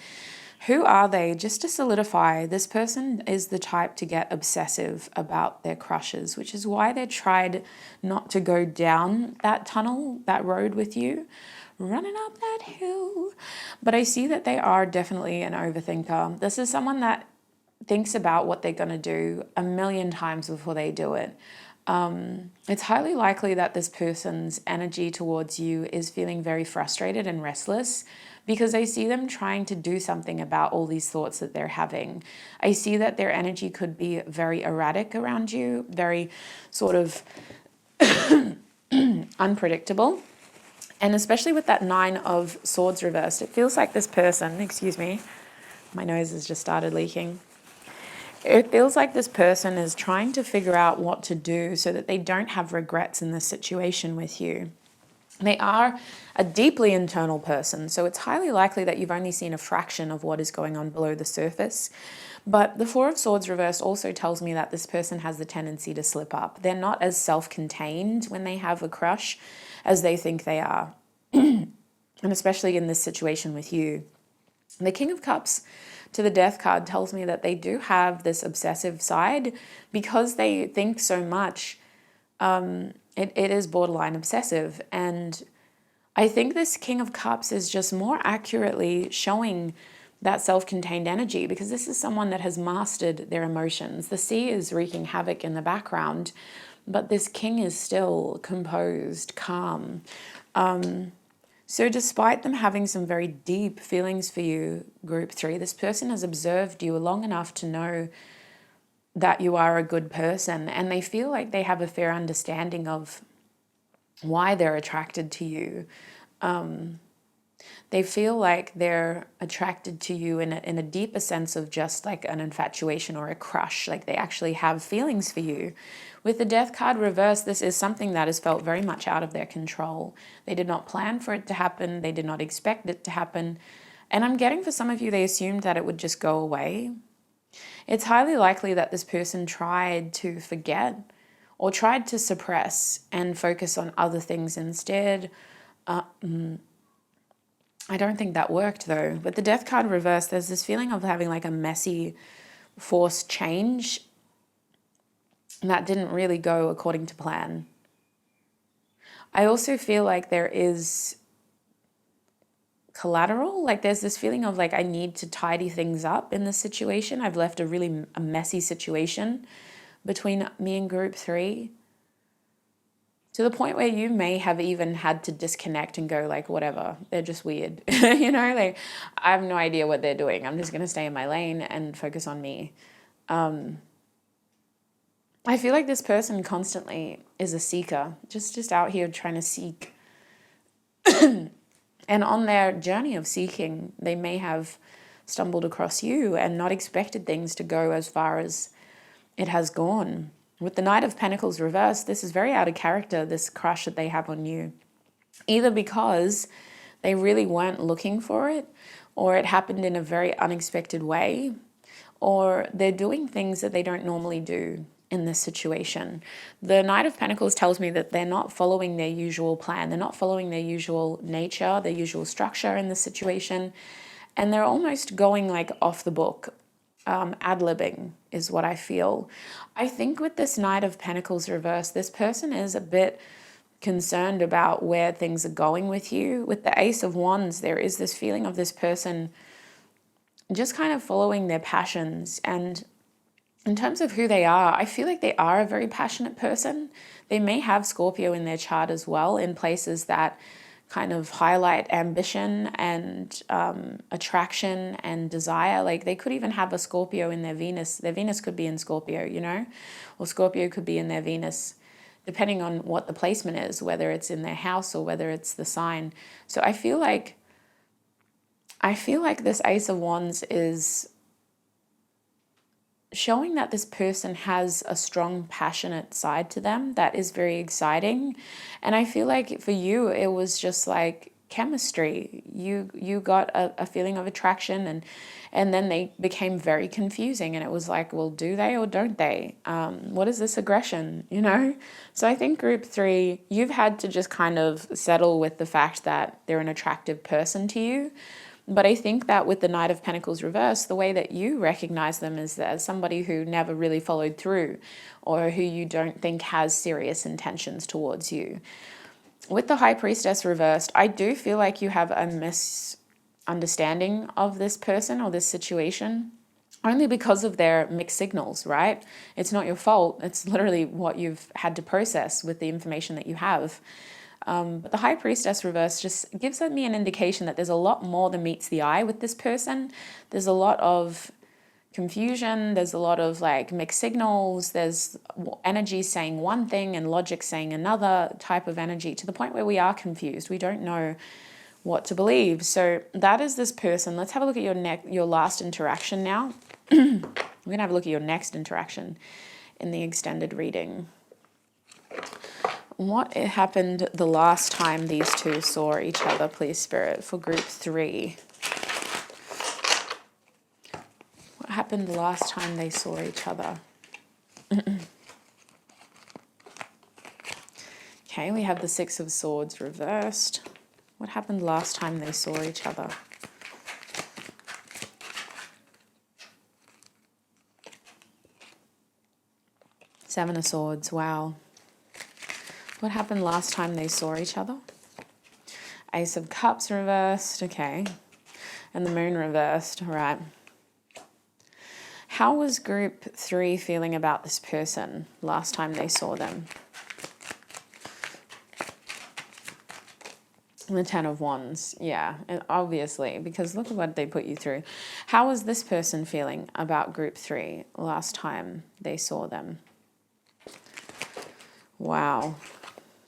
who are they? Just to solidify, this person is the type to get obsessive about their crushes, which is why they tried not to go down that tunnel, that road with you, running up that hill. But I see that they are definitely an overthinker. This is someone that thinks about what they're going to do a million times before they do it. It's highly likely that this person's energy towards you is feeling very frustrated and restless, because I see them trying to do something about all these thoughts that they're having. I see that their energy could be very erratic around you, very sort of unpredictable. And especially with that 9 of Swords reversed, it feels like this person, excuse me, my nose has just started leaking. It feels like this person is trying to figure out what to do so that they don't have regrets in this situation with you. They are a deeply internal person, so it's highly likely that you've only seen a fraction of what is going on below the surface. But the 4 of Swords reversed also tells me that this person has the tendency to slip up. They're not as self-contained when they have a crush as they think they are, and especially in this situation with you. The King of Cups to the Death card tells me that they do have this obsessive side because they think so much. It is borderline obsessive. And I think this King of Cups is just more accurately showing that self-contained energy, because this is someone that has mastered their emotions. The sea is wreaking havoc in the background, but this king is still composed, calm. So despite them having some very deep feelings for you, group 3, this person has observed you long enough to know that you are a good person, and they feel like they have a fair understanding of why they're attracted to you. They feel like they're attracted to you in a deeper sense of just like an infatuation or a crush, like they actually have feelings for you. With the Death card reversed, this is something that is felt very much out of their control. They did not plan for it to happen. They did not expect it to happen. And I'm getting for some of you, they assumed that it would just go away. It's highly likely that this person tried to forget or tried to suppress and focus on other things instead. I don't think that worked though. But the Death card reversed, there's this feeling of having like a messy, forced change that didn't really go according to plan. I also feel like there is collateral, like there's this feeling of like I need to tidy things up in this situation. I've left a messy situation between me and group 3. To the point where you may have even had to disconnect and go like, whatever, they're just weird. You know, like I have no idea what they're doing. I'm just going to stay in my lane and focus on me. I feel like this person constantly is a seeker, just out here trying to seek. And on their journey of seeking, they may have stumbled across you and not expected things to go as far as it has gone. With the Knight of Pentacles reversed, this is very out of character, this crush that they have on you. Either because they really weren't looking for it, or it happened in a very unexpected way, or they're doing things that they don't normally do in this situation. The Knight of Pentacles tells me that they're not following their usual plan. They're not following their usual nature, their usual structure in this situation. And they're almost going like off the book. Ad-libbing is what I feel. I think with this Knight of Pentacles reversed, this person is a bit concerned about where things are going with you. With the Ace of Wands, there is this feeling of this person just kind of following their passions. And in terms of who they are, I feel like they are a very passionate person. They may have Scorpio in their chart as well, in places that kind of highlight ambition and attraction and desire. Like they could even have a Scorpio in their Venus. Their Venus could be in Scorpio, you know, or Scorpio could be in their Venus, depending on what the placement is, whether it's in their house or whether it's the sign. So I feel like this Ace of Wands is showing that this person has a strong, passionate side to them that is very exciting. And I feel like for you, it was just like chemistry. You got a feeling of attraction, and then they became very confusing. And it was like, well, do they or don't they? What is this aggression, you know? So I think group 3, you've had to just kind of settle with the fact that they're an attractive person to you. But I think that with the Knight of Pentacles reversed, the way that you recognize them is as somebody who never really followed through, or who you don't think has serious intentions towards you. With the High Priestess reversed, I do feel like you have a misunderstanding of this person or this situation, only because of their mixed signals, right? It's not your fault. It's literally what you've had to process with the information that you have. But the High Priestess reverse just gives me an indication that there's a lot more than meets the eye with this person. There's a lot of confusion. There's a lot of like mixed signals. There's energy saying one thing and logic saying another type of energy, to the point where we are confused. We don't know what to believe. So that is this person. Let's have a look at your last interaction now. We're going to have a look at your next interaction in the extended reading. What happened the last time these two saw each other, please, Spirit, for group 3? What happened the last time they saw each other? Okay, we have the Six of Swords reversed. What happened last time they saw each other? Seven of Swords, wow. What happened last time they saw each other? Ace of Cups reversed, okay. And the Moon reversed, all right. How was group 3 feeling about this person last time they saw them? The Ten of Wands, yeah, and obviously, because look at what they put you through. How was this person feeling about group 3 last time they saw them? Wow.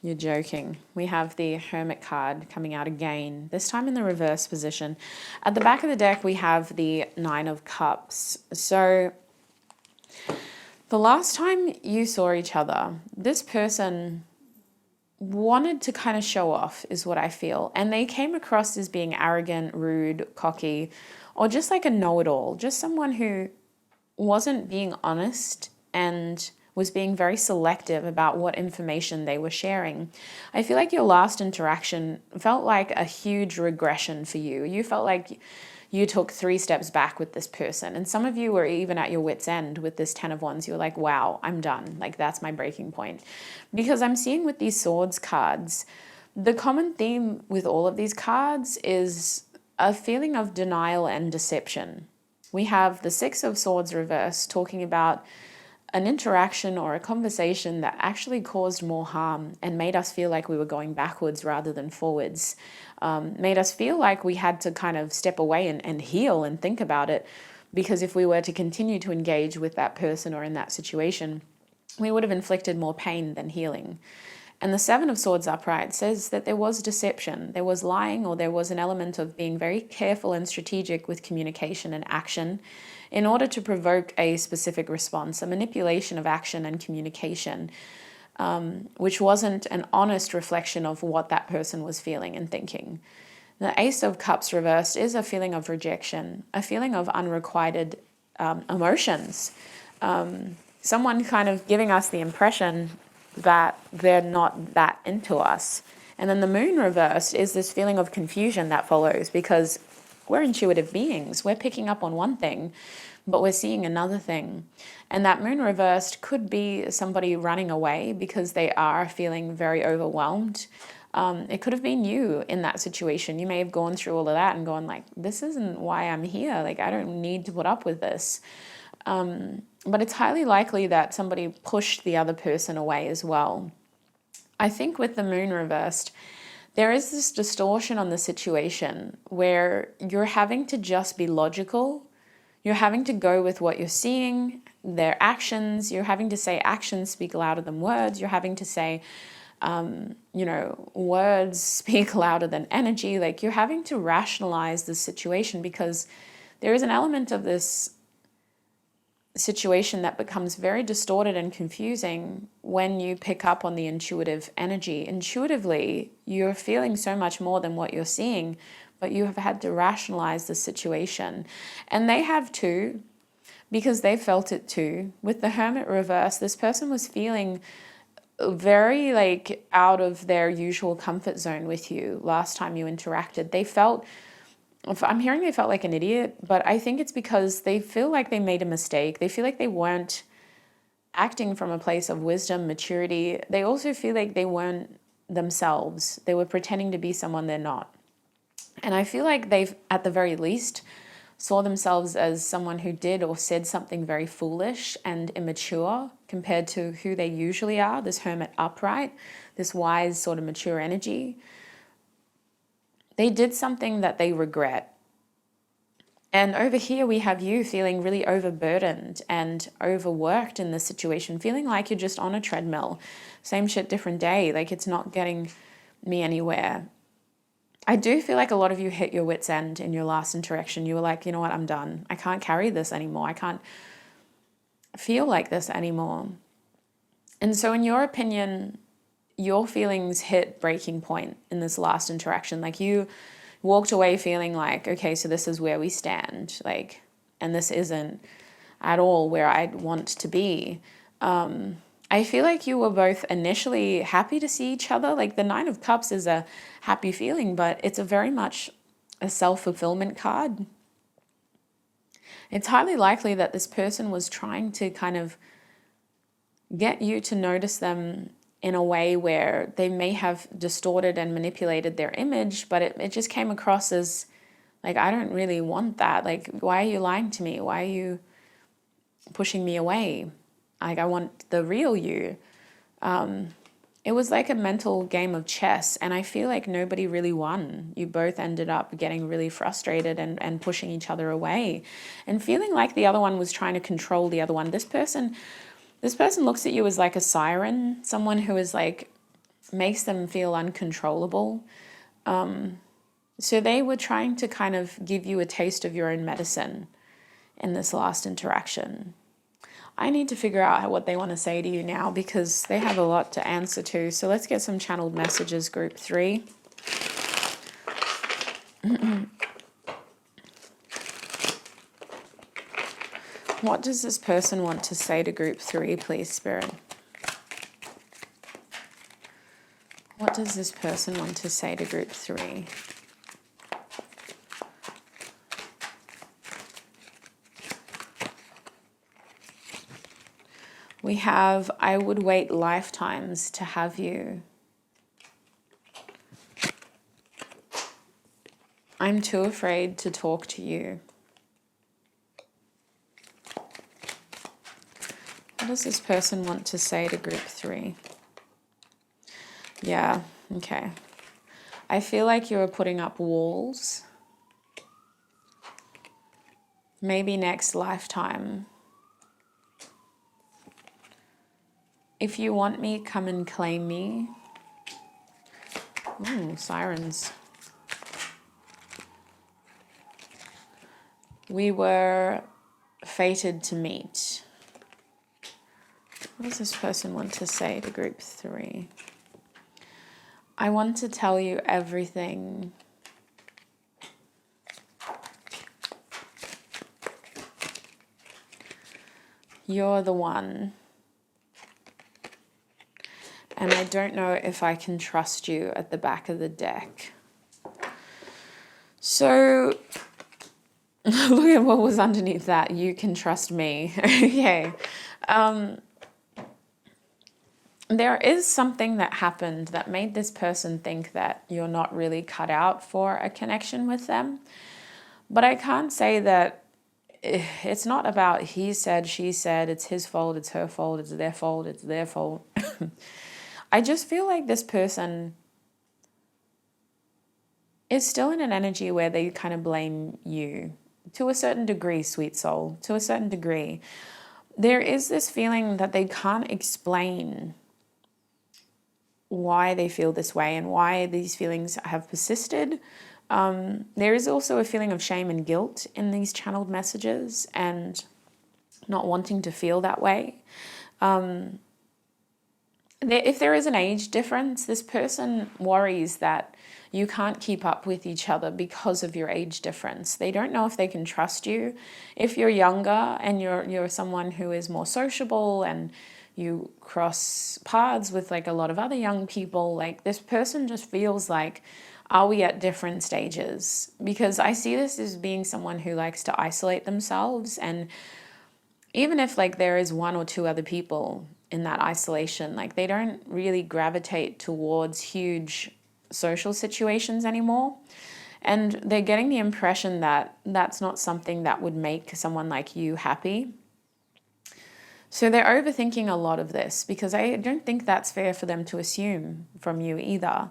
You're joking. We have the Hermit card coming out again, this time in the reverse position. At the back of the deck, we have the Nine of Cups. So the last time you saw each other, this person wanted to kind of show off, is what I feel. And they came across as being arrogant, rude, cocky, or just like a know-it-all, just someone who wasn't being honest and was being very selective about what information they were sharing. I feel like your last interaction felt like a huge regression for you. You felt like you took 3 steps back with this person. And some of you were even at your wit's end with this 10 of Wands. You were like, wow, I'm done. Like, that's my breaking point. Because I'm seeing with these Swords cards, the common theme with all of these cards is a feeling of denial and deception. We have the Six of Swords reversed, talking about an interaction or a conversation that actually caused more harm and made us feel like we were going backwards rather than forwards, made us feel like we had to kind of step away and heal and think about it, because if we were to continue to engage with that person or in that situation, we would have inflicted more pain than healing. And the Seven of Swords upright says that there was deception, there was lying, or there was an element of being very careful and strategic with communication and action in order to provoke a specific response, a manipulation of action and communication, which wasn't an honest reflection of what that person was feeling and thinking. The Ace of Cups reversed is a feeling of rejection, a feeling of unrequited emotions, someone kind of giving us the impression that they're not that into us. And then the Moon reversed is this feeling of confusion that follows, because we're intuitive beings. We're picking up on one thing, but we're seeing another thing. And that Moon reversed could be somebody running away because they are feeling very overwhelmed. It could have been you in that situation. You may have gone through all of that and gone like, this isn't why I'm here. Like, I don't need to put up with this. But it's highly likely that somebody pushed the other person away as well. I think with the Moon reversed, there is this distortion on the situation where you're having to just be logical. You're having to go with what you're seeing, their actions. You're having to say actions speak louder than words. You're having to say, words speak louder than energy. Like, you're having to rationalize the situation, because there is an element of this situation that becomes very distorted and confusing when you pick up on the intuitive energy. Intuitively, you're feeling so much more than what you're seeing, but you have had to rationalize the situation. And they have too, because they felt it too. With the Hermit reverse, this person was feeling very like out of their usual comfort zone with you last time you interacted. They felt, I'm hearing they felt like an idiot, but I think it's because they feel like they made a mistake. They feel like they weren't acting from a place of wisdom, maturity. They also feel like they weren't themselves. They were pretending to be someone they're not. And I feel like they've, at the very least, saw themselves as someone who did or said something very foolish and immature compared to who they usually are, this Hermit upright, this wise sort of mature energy. They did something that they regret. And over here we have you feeling really overburdened and overworked in this situation, feeling like you're just on a treadmill. Same shit, different day. Like, it's not getting me anywhere. I do feel like a lot of you hit your wit's end in your last interaction. You were like, you know what, I'm done. I can't carry this anymore. I can't feel like this anymore. And so in your opinion, your feelings hit breaking point in this last interaction. Like, you walked away feeling like, okay, so this is where we stand. Like, and this isn't at all where I'd want to be. I feel like you were both initially happy to see each other. Like, the Nine of Cups is a happy feeling, but it's a very much a self-fulfillment card. It's highly likely that this person was trying to kind of get you to notice them in a way where they may have distorted and manipulated their image, but it just came across as like, I don't really want that. Like, why are you lying to me? Why are you pushing me away? Like, I want the real you. It was like a mental game of chess, and I feel like nobody really won. You both ended up getting really frustrated and pushing each other away and feeling like the other one was trying to control the other one. This person looks at you as like a siren, someone who is like makes them feel uncontrollable. So they were trying to kind of give you a taste of your own medicine in this last interaction. I need to figure out what they want to say to you now because they have a lot to answer to. So let's get some channeled messages, group 3. What does this person want to say to group 3, please, Spirit? What does this person want to say to group 3? We have, I would wait lifetimes to have you. I'm too afraid to talk to you. What does this person want to say to group 3? Yeah, okay. I feel like you're putting up walls. Maybe next lifetime. If you want me, come and claim me. Ooh, sirens. We were fated to meet. What does this person want to say to group 3? I want to tell you everything. You're the one. And I don't know if I can trust you at the back of the deck. So, look at what was underneath that. You can trust me. Okay. There is something that happened that made this person think that you're not really cut out for a connection with them. But I can't say that it's not about he said, she said, it's his fault, it's her fault, it's their fault, it's their fault. I just feel like this person is still in an energy where they kind of blame you to a certain degree, sweet soul, to a certain degree. There is this feeling that they can't explain why they feel this way and why these feelings have persisted. There is also a feeling of shame and guilt in these channeled messages and not wanting to feel that way. If there is an age difference, this person worries that you can't keep up with each other because of your age difference. They don't know if they can trust you. If you're younger and you're someone who is more sociable and you cross paths with like a lot of other young people, like this person just feels like, are we at different stages? Because I see this as being someone who likes to isolate themselves, and even if like there is one or two other people in that isolation, like they don't really gravitate towards huge social situations anymore. And they're getting the impression that that's not something that would make someone like you happy. So they're overthinking a lot of this because I don't think that's fair for them to assume from you either.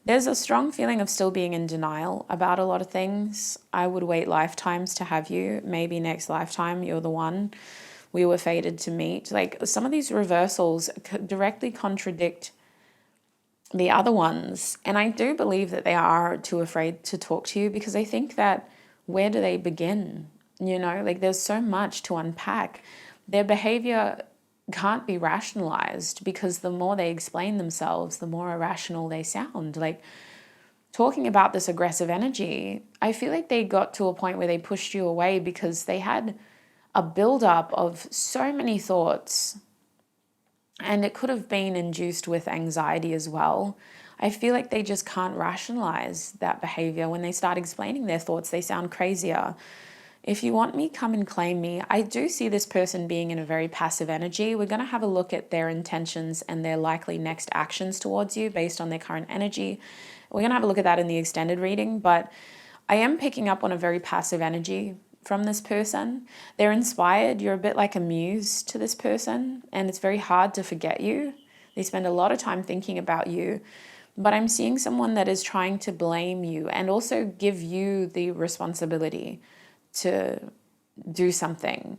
There's a strong feeling of still being in denial about a lot of things. I would wait lifetimes to have you. Maybe next lifetime you're the one. We were fated to meet. Like some of these reversals directly contradict the other ones. And I do believe that they are too afraid to talk to you because they think that where do they begin? You know, like there's so much to unpack. Their behavior can't be rationalized because the more they explain themselves, the more irrational they sound. Like talking about this aggressive energy, I feel like they got to a point where they pushed you away because they had a buildup of so many thoughts, and it could have been induced with anxiety as well. I feel like they just can't rationalize that behavior. When they start explaining their thoughts, they sound crazier. If you want me, come and claim me. I do see this person being in a very passive energy. We're going to have a look at their intentions and their likely next actions towards you based on their current energy. We're going to have a look at that in the extended reading, but I am picking up on a very passive energy from this person. They're inspired. You're a bit like a muse to this person, and it's very hard to forget you. They spend a lot of time thinking about you, but I'm seeing someone that is trying to blame you and also give you the responsibility to do something.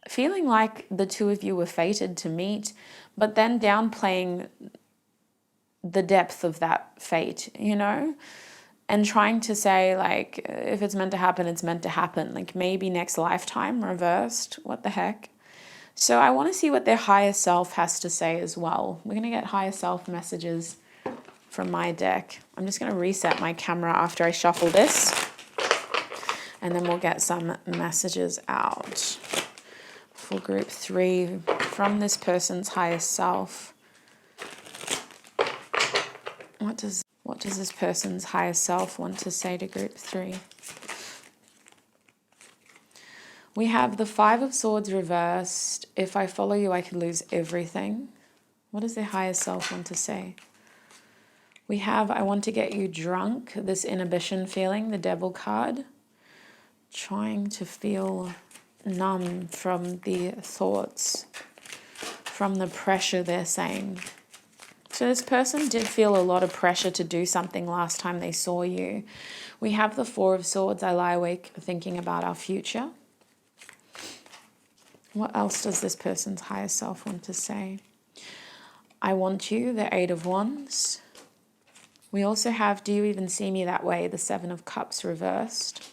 feeling like the two of you were fated to meet, but then downplaying the depth of that fate, you know, and trying to say, like, if it's meant to happen, it's meant to happen. Like, maybe next lifetime reversed. What the heck? So I want to see what their higher self has to say as well. We're going to get higher self messages from my deck. I'm just going to reset my camera after I shuffle this, and then we'll get some messages out for group 3 from this person's higher self. What does this person's higher self want to say to group 3? We have the 5 of Swords reversed. If I follow you, I could lose everything. What does their higher self want to say? We have, I want to get you drunk, this inhibition feeling, the Devil card. Trying to feel numb from the thoughts, from the pressure they're saying. So this person did feel a lot of pressure to do something last time they saw you. We have the 4 of Swords. I lie awake thinking about our future. What else does this person's higher self want to say? I want you, the 8 of Wands. We also have, do you even see me that way? The 7 of Cups reversed.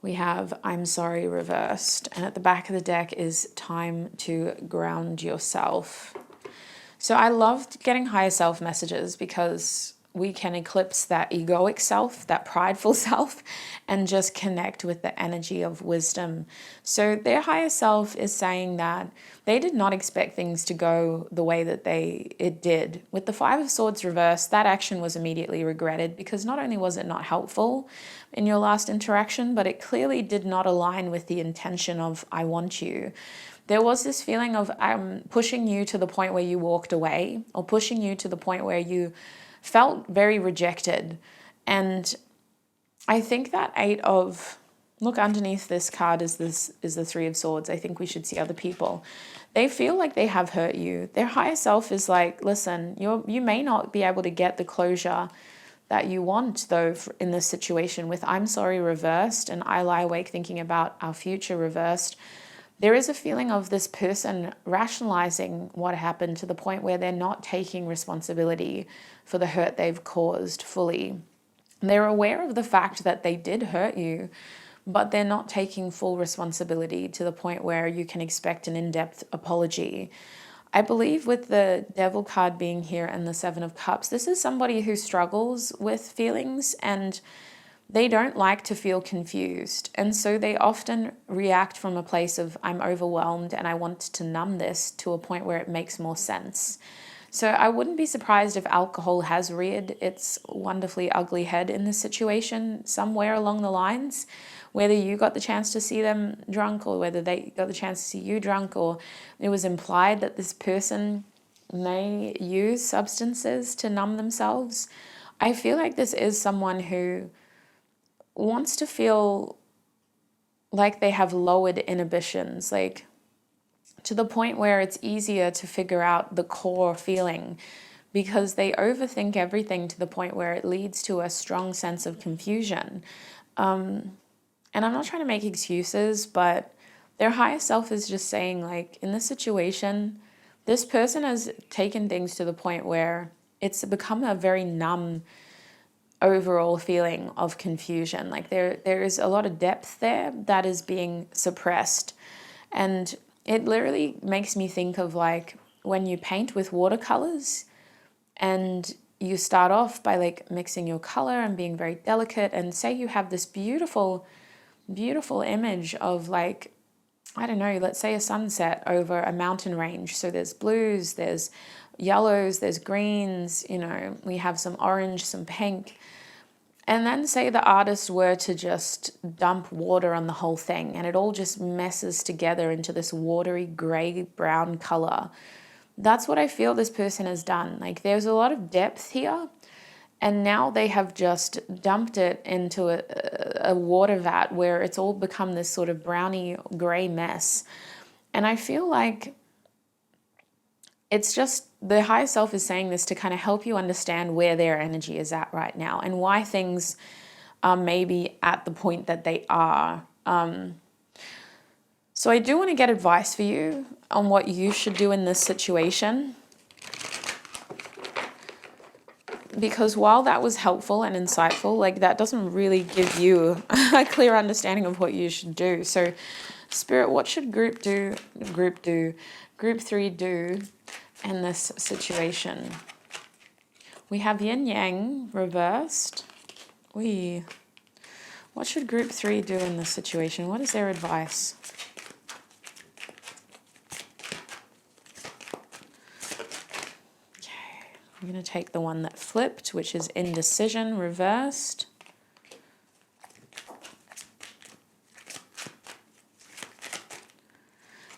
We have, I'm sorry, reversed. And at the back of the deck is time to ground yourself. So I loved getting higher self messages because we can eclipse that egoic self, that prideful self, and just connect with the energy of wisdom. So their higher self is saying that they did not expect things to go the way that it did. With the 5 of Swords reversed, that action was immediately regretted because not only was it not helpful in your last interaction, but it clearly did not align with the intention of I want you. There was this feeling of pushing you to the point where you walked away, or pushing you to the point where you felt very rejected. And I think that 8 of, look, underneath this card is the 3 of Swords. I think we should see other people. They feel like they have hurt you. Their higher self is like, listen, you may not be able to get the closure that you want, though, in this situation. With I'm sorry reversed and I lie awake thinking about our future reversed, there is a feeling of this person rationalizing what happened to the point where they're not taking responsibility for the hurt they've caused fully. They're aware of the fact that they did hurt you, but they're not taking full responsibility to the point where you can expect an in-depth apology. I believe with the Devil card being here and the 7 of Cups, this is somebody who struggles with feelings and they don't like to feel confused. And so they often react from a place of I'm overwhelmed and I want to numb this to a point where it makes more sense. So I wouldn't be surprised if alcohol has reared its wonderfully ugly head in this situation somewhere along the lines, whether you got the chance to see them drunk or whether they got the chance to see you drunk, or it was implied that this person may use substances to numb themselves. I feel like this is someone who wants to feel like they have lowered inhibitions, like to the point where it's easier to figure out the core feeling, because they overthink everything to the point where it leads to a strong sense of confusion. And I'm not trying to make excuses, but their higher self is just saying, like, in this situation, this person has taken things to the point where it's become a very numb overall feeling of confusion. Like there is a lot of depth there that is being suppressed. And it literally makes me think of like when you paint with watercolors and you start off by like mixing your color and being very delicate, and say you have this beautiful, beautiful image of like, I don't know, let's say a sunset over a mountain range. So there's blues, there's yellows, there's greens, you know, we have some orange, some pink. And then say the artist were to just dump water on the whole thing and it all just messes together into this watery gray brown color. That's what I feel this person has done. Like there's a lot of depth here, and now they have just dumped it into a water vat where it's all become this sort of browny gray mess. And I feel like it's just the higher self is saying this to kind of help you understand where their energy is at right now and why things are maybe at the point that they are So I do want to get advice for you on what you should do in this situation. Because while that was helpful and insightful, like that doesn't really give you a clear understanding of what you should do. So Spirit, what should group 3 do in this situation? We have yin yang reversed. What should group 3 do in this situation? What is their advice? Okay, I'm going to take the one that flipped, which is indecision reversed.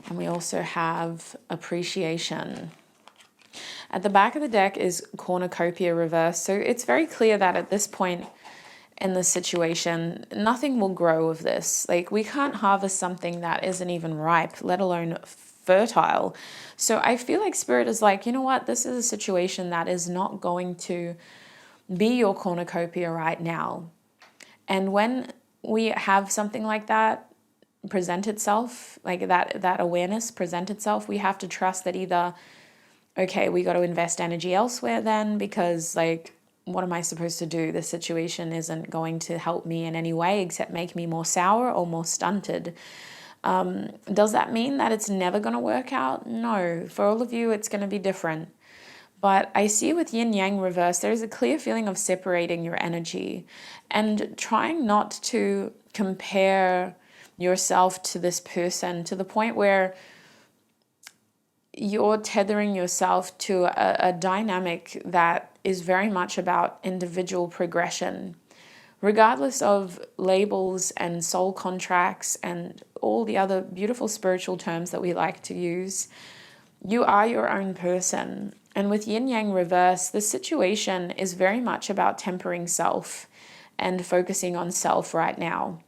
And we also have appreciation. At the back of the deck is cornucopia reversed. So it's very clear that at this point in the situation, nothing will grow of this. Like, we can't harvest something that isn't even ripe, let alone fertile. So I feel like Spirit is like, you know what? This is a situation that is not going to be your cornucopia right now. And when we have something like that present itself, like that awareness present itself, we have to trust that either, okay, we got to invest energy elsewhere then, because like, what am I supposed to do? This situation isn't going to help me in any way except make me more sour or more stunted. Does that mean that it's never going to work out? No. For all of you, it's going to be different. But I see with yin yang reverse, there is a clear feeling of separating your energy and trying not to compare yourself to this person to the point where you're tethering yourself to a dynamic that is very much about individual progression. Regardless of labels and soul contracts and all the other beautiful spiritual terms that we like to use, you are your own person. And with yin yang reverse, the situation is very much about tempering self and focusing on self right now,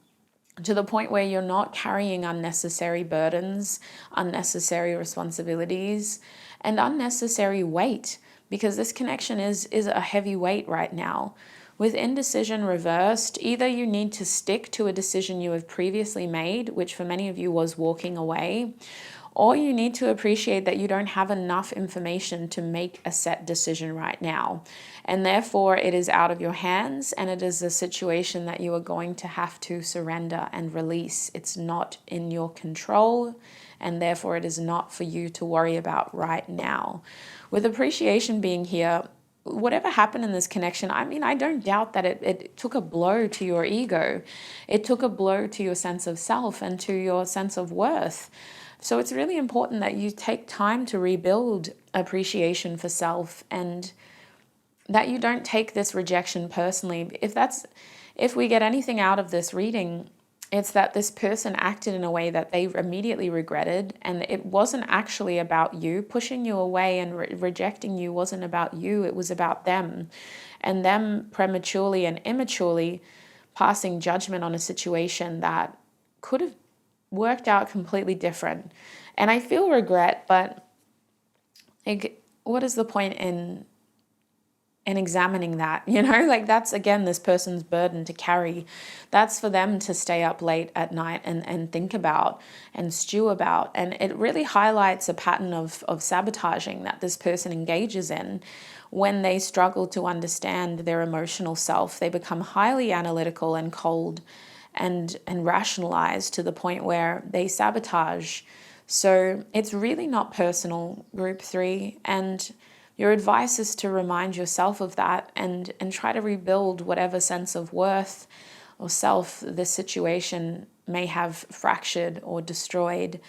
to the point where you're not carrying unnecessary burdens, unnecessary responsibilities, and unnecessary weight, because this connection is a heavy weight right now. With indecision reversed, either you need to stick to a decision you have previously made, which for many of you was walking away, or you need to appreciate that you don't have enough information to make a set decision right now. And therefore, it is out of your hands, and it is a situation that you are going to have to surrender and release. It's not in your control, and therefore it is not for you to worry about right now. With appreciation being here, whatever happened in this connection, I mean, I don't doubt that it took a blow to your ego. It took a blow to your sense of self and to your sense of worth. So it's really important that you take time to rebuild appreciation for self, and that you don't take this rejection personally. If we get anything out of this reading, it's that this person acted in a way that they immediately regretted, and it wasn't actually about you. Pushing you away and rejecting you wasn't about you, it was about them. And them prematurely and immaturely passing judgment on a situation that could have worked out completely different. And I feel regret, but like, what is the point in examining that? You know, like, that's again this person's burden to carry. That's for them to stay up late at night and think about and stew about. And it really highlights a pattern of sabotaging that this person engages in. When they struggle to understand their emotional self, they become highly analytical and cold and rationalize to the point where they sabotage. So it's really not personal, group 3, and your advice is to remind yourself of that and try to rebuild whatever sense of worth or self this situation may have fractured or destroyed.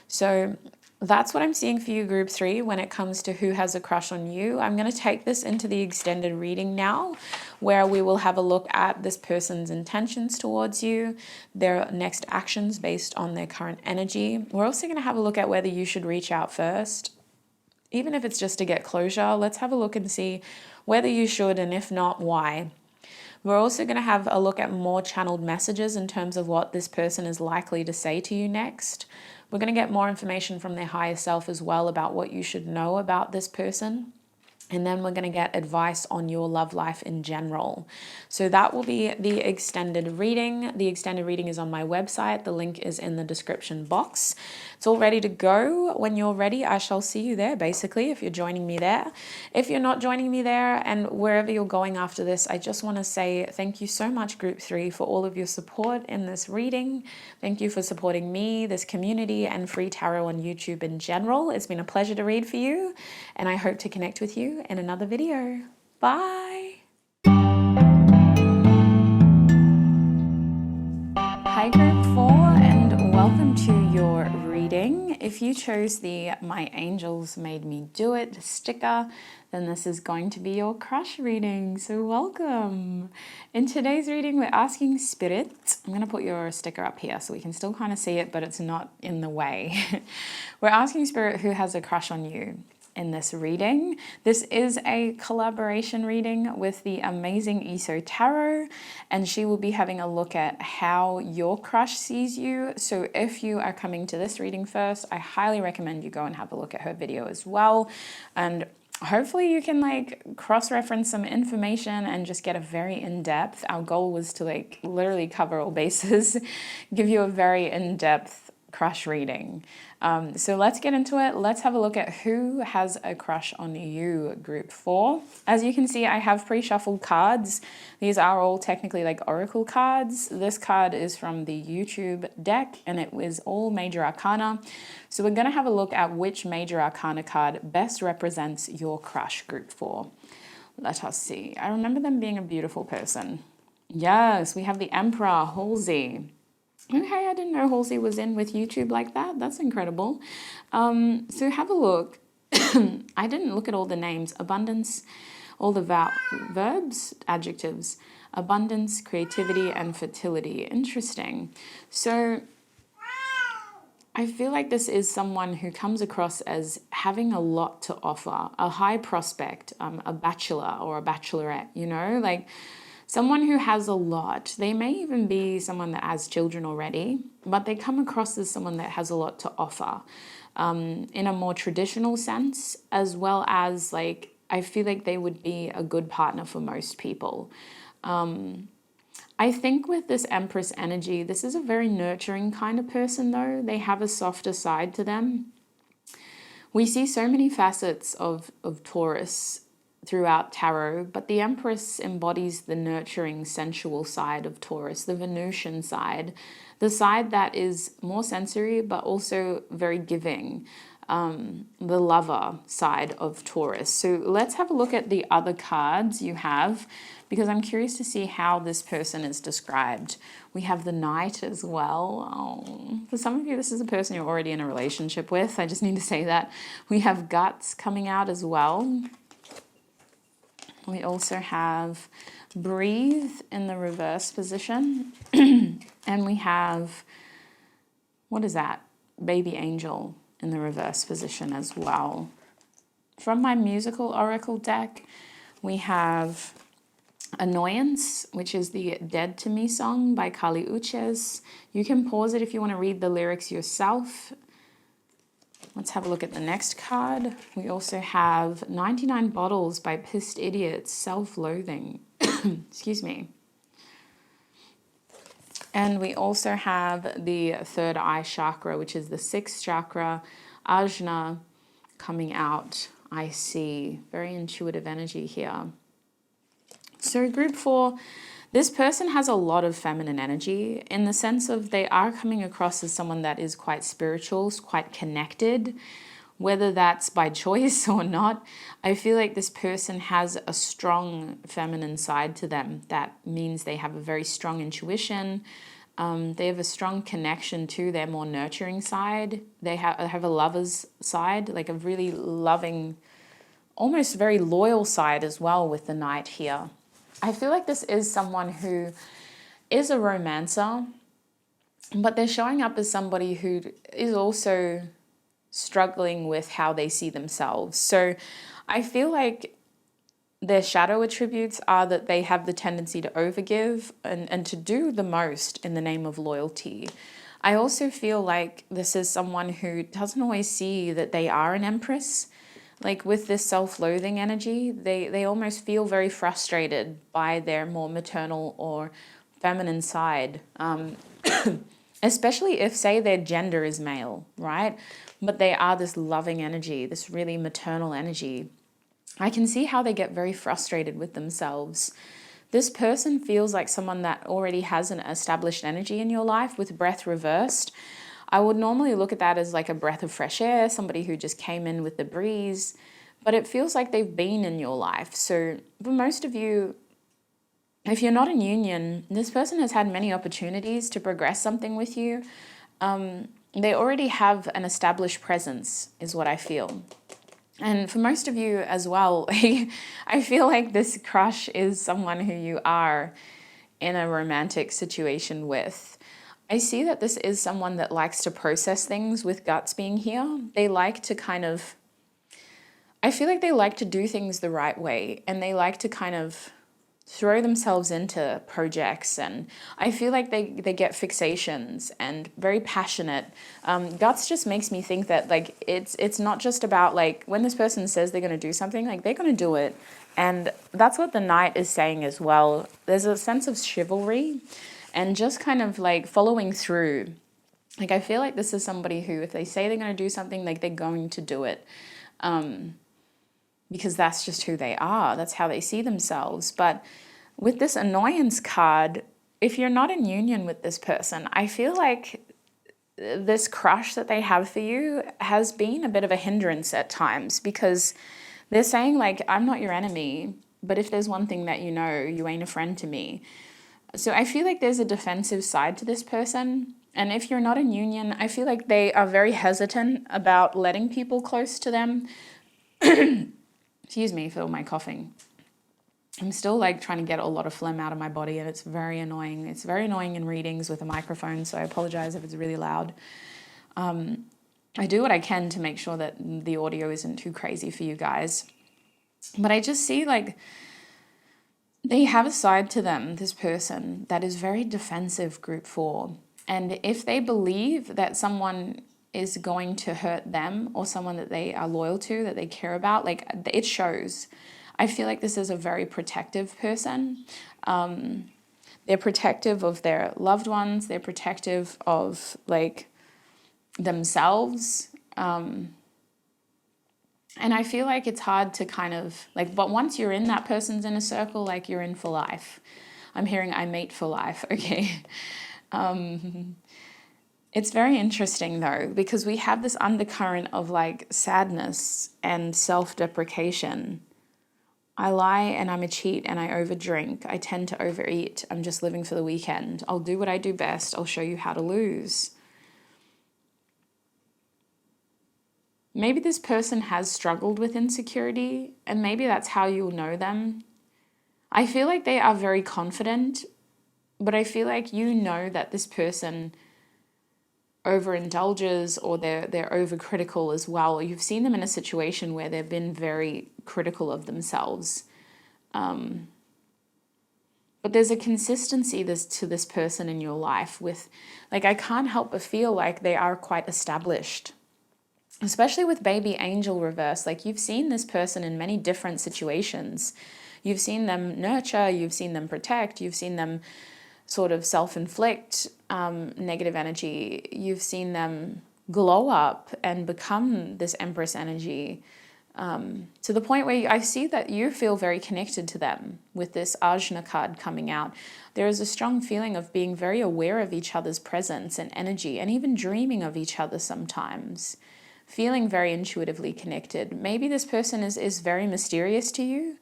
So that's what I'm seeing for you, group 3, when it comes to who has a crush on you. I'm going to take this into the extended reading now, where we will have a look at this person's intentions towards you, their next actions based on their current energy. We're also going to have a look at whether you should reach out first. Even if it's just to get closure, let's have a look and see whether you should, and if not, why. We're also going to have a look at more channeled messages in terms of what this person is likely to say to you next. We're going to get more information from their higher self as well about what you should know about this person. And then we're going to get advice on your love life in general. So that will be the extended reading. The extended reading is on my website. The link is in the description box. It's all ready to go. When you're ready, I shall see you there, basically, if you're joining me there. If you're not joining me there and wherever you're going after this, I just want to say thank you so much, Group 3, for all of your support in this reading. Thank you for supporting me, this community, and free tarot on YouTube in general. It's been a pleasure to read for you, and I hope to connect with you in another video. Bye. Hi Group 4 and welcome to your reading. If you chose the My Angels Made Me Do It sticker, then this is going to be your crush reading, so welcome. In today's reading, we're asking Spirit, I'm going to put your sticker up here so we can still kind of see it, but it's not in the way. We're asking Spirit who has a crush on you in this reading. This is a collaboration reading with the amazing Iso Tarot, and she will be having a look at how your crush sees you. So if you are coming to this reading first, I highly recommend you go and have a look at her video as well. And hopefully you can like cross-reference some information and just get a very in-depth. Our goal was to like literally cover all bases, give you a very in-depth crush reading. So let's get into it. Let's have a look at who has a crush on you, Group 4. As you can see, I have pre-shuffled cards. These are all technically like oracle cards. This card is from the YouTube deck and it was all major arcana. So we're going to have a look at which major arcana card best represents your crush, Group 4. Let us see. I remember them being a beautiful person. Yes, we have the Emperor, Halsey. Okay, I didn't know Halsey was in with YouTube like that. That's incredible. So have a look. I didn't look at all the names. Abundance, all the verbs, adjectives. Abundance, creativity, and fertility. Interesting. So I feel like this is someone who comes across as having a lot to offer. A high prospect, a bachelor or a bachelorette, you know, like someone who has a lot. They may even be someone that has children already, but they come across as someone that has a lot to offer in a more traditional sense, as well as like, I feel like they would be a good partner for most people. I think with this Empress energy, this is a very nurturing kind of person though. They have a softer side to them. We see so many facets of Taurus throughout tarot, but the Empress embodies the nurturing, sensual side of Taurus, the Venusian side, the side that is more sensory, but also very giving, the lover side of Taurus. So let's have a look at the other cards you have, because I'm curious to see how this person is described. We have the Knight as well. Oh, for some of you, this is a person you're already in a relationship with. I just need to say that. We have Guts coming out as well. We also have Breathe in the reverse position. And we have, what is that? Baby Angel in the reverse position as well. From my musical oracle deck, we have Annoyance, which is the Dead to Me song by Kali Uchis. You can pause it if you want to read the lyrics yourself. Let's have a look at the next card. We also have 99 Bottles by Pissed Idiots, Self-Loathing. Excuse me. And we also have the third eye chakra, which is the sixth chakra, Ajna, coming out. I see very intuitive energy here. So Group 4, this person has a lot of feminine energy in the sense of they are coming across as someone that is quite spiritual, quite connected, whether that's by choice or not. I feel like this person has a strong feminine side to them. That means they have a very strong intuition. They have a strong connection to their more nurturing side. They have a lover's side, like a really loving, almost very loyal side as well with the Knight here. I feel like this is someone who is a romancer, but they're showing up as somebody who is also struggling with how they see themselves. So I feel like their shadow attributes are that they have the tendency to overgive and to do the most in the name of loyalty. I also feel like this is someone who doesn't always see that they are an empress. Like with this self-loathing energy, they almost feel very frustrated by their more maternal or feminine side. Especially if, say, their gender is male, right? But they are this loving energy, this really maternal energy. I can see how they get very frustrated with themselves. This person feels like someone that already has an established energy in your life with breath reversed. I would normally look at that as like a breath of fresh air, somebody who just came in with the breeze, but it feels like they've been in your life. So for most of you, if you're not in union, this person has had many opportunities to progress something with you. They already have an established presence, is what I feel. And for most of you as well, I feel like this crush is someone who you are in a romantic situation with. I see that this is someone that likes to process things with guts being here. They like to I feel like they like to do things the right way, and they like to kind of throw themselves into projects, and I feel like they get fixations and very passionate. Guts just makes me think that like it's not just about like when this person says they're going to do something, like they're going to do it. And that's what the Knight is saying as well. There's a sense of chivalry and just kind of like following through. Like I feel like this is somebody who, if they say they're going to do something, like they're going to do it. Because that's just who they are. That's how they see themselves. But with this annoyance card, if you're not in union with this person, I feel like this crush that they have for you has been a bit of a hindrance at times, because they're saying like, I'm not your enemy, but if there's one thing that you know, you ain't a friend to me. So I feel like there's a defensive side to this person. And if you're not in union, I feel like they are very hesitant about letting people close to them. Excuse me for my coughing. I'm still like trying to get a lot of phlegm out of my body, and it's very annoying. It's very annoying in readings with a microphone, so I apologize if it's really loud. I do what I can to make sure that the audio isn't too crazy for you guys. But I just see like they have a side to them, this person, that is very defensive, group 4. And if they believe that someone is going to hurt them, or someone that they are loyal to, that they care about, like it shows. I feel like this is a very protective person. They're protective of their loved ones. They're protective of like themselves. And I feel like it's hard to kind of like, but once you're in that person's inner circle, like you're in for life. I'm hearing I mate for life. Okay. It's very interesting though, because we have this undercurrent of like sadness and self-deprecation. I lie and I'm a cheat and I overdrink. I tend to overeat. I'm just living for the weekend. I'll do what I do best. I'll show you how to lose. Maybe this person has struggled with insecurity, and maybe that's how you'll know them. I feel like they are very confident, but I feel like you know that this person overindulges, or they're overcritical as well. You've seen them in a situation where they've been very critical of themselves. But there's a consistency to this person in your life with, like, I can't help but feel like they are quite established. Especially with baby angel reverse, like you've seen this person in many different situations. You've seen them nurture, you've seen them protect, you've seen them sort of self-inflict negative energy. You've seen them glow up and become this Empress energy to the point where I see that you feel very connected to them with this Ajna card coming out. There is a strong feeling of being very aware of each other's presence and energy, and even dreaming of each other sometimes. Feeling very intuitively connected. Maybe this person is very mysterious to you,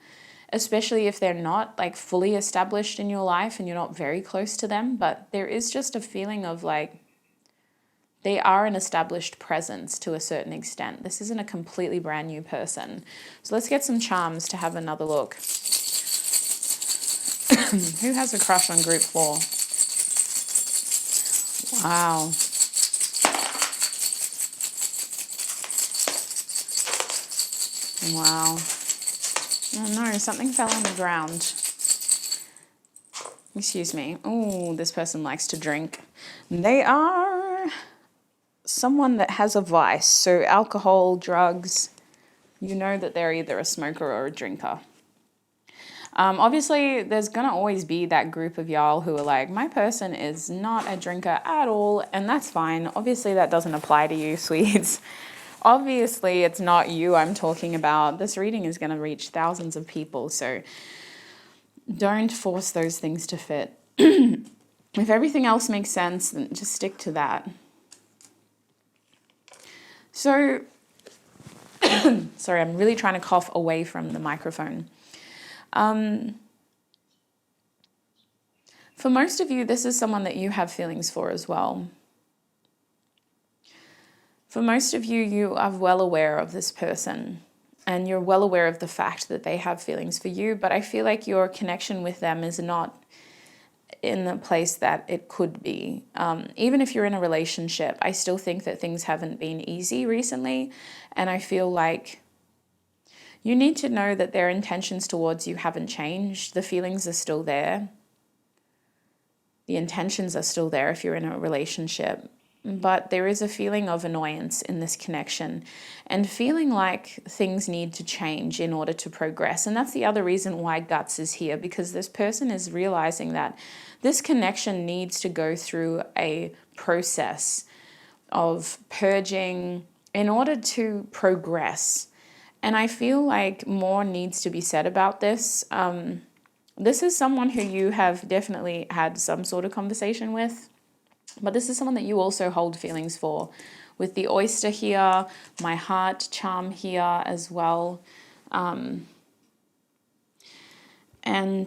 especially if they're not like fully established in your life and you're not very close to them, but there is just a feeling of like they are an established presence to a certain extent. This isn't a completely brand new person. So let's get some charms to have another look. Who has a crush on group 4? Wow. Wow. Oh no, something fell on the ground. Excuse me. Oh, this person likes to drink. They are someone that has a vice. So alcohol, drugs. you know that they're either a smoker or a drinker. Obviously, there's going to always be that group of y'all who are like, my person is not a drinker at all, and that's fine. Obviously, that doesn't apply to you, sweets. Obviously, it's not you I'm talking about. This reading is going to reach thousands of people, so don't force those things to fit. If everything else makes sense, then just stick to that. So, sorry, I'm really trying to cough away from the microphone. For most of you, this is someone that you have feelings for as well. For most of you, you are well aware of this person and you're well aware of the fact that they have feelings for you, but I feel like your connection with them is not in the place that it could be. Even if you're in a relationship, I still think that things haven't been easy recently, and I feel like you need to know that their intentions towards you haven't changed. The feelings are still there. The intentions are still there if you're in a relationship. But there is a feeling of annoyance in this connection and feeling like things need to change in order to progress. And that's the other reason why Guts is here, because this person is realizing that this connection needs to go through a process of purging in order to progress. And I feel like more needs to be said about this. This is someone who you have definitely had some sort of conversation with, but this is someone that you also hold feelings for. With the oyster here, my heart charm here as well. And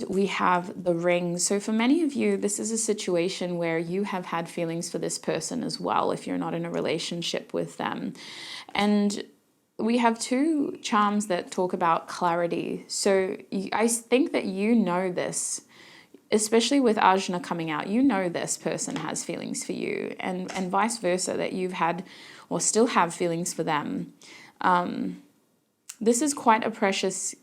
we have the ring. So for many of you, this is a situation where you have had feelings for this person as well, if you're not in a relationship with them. And we have two charms that talk about clarity. So I think that you know this, especially with Ajna coming out, you know this person has feelings for you, and vice versa, that you've had or still have feelings for them. This is quite a precious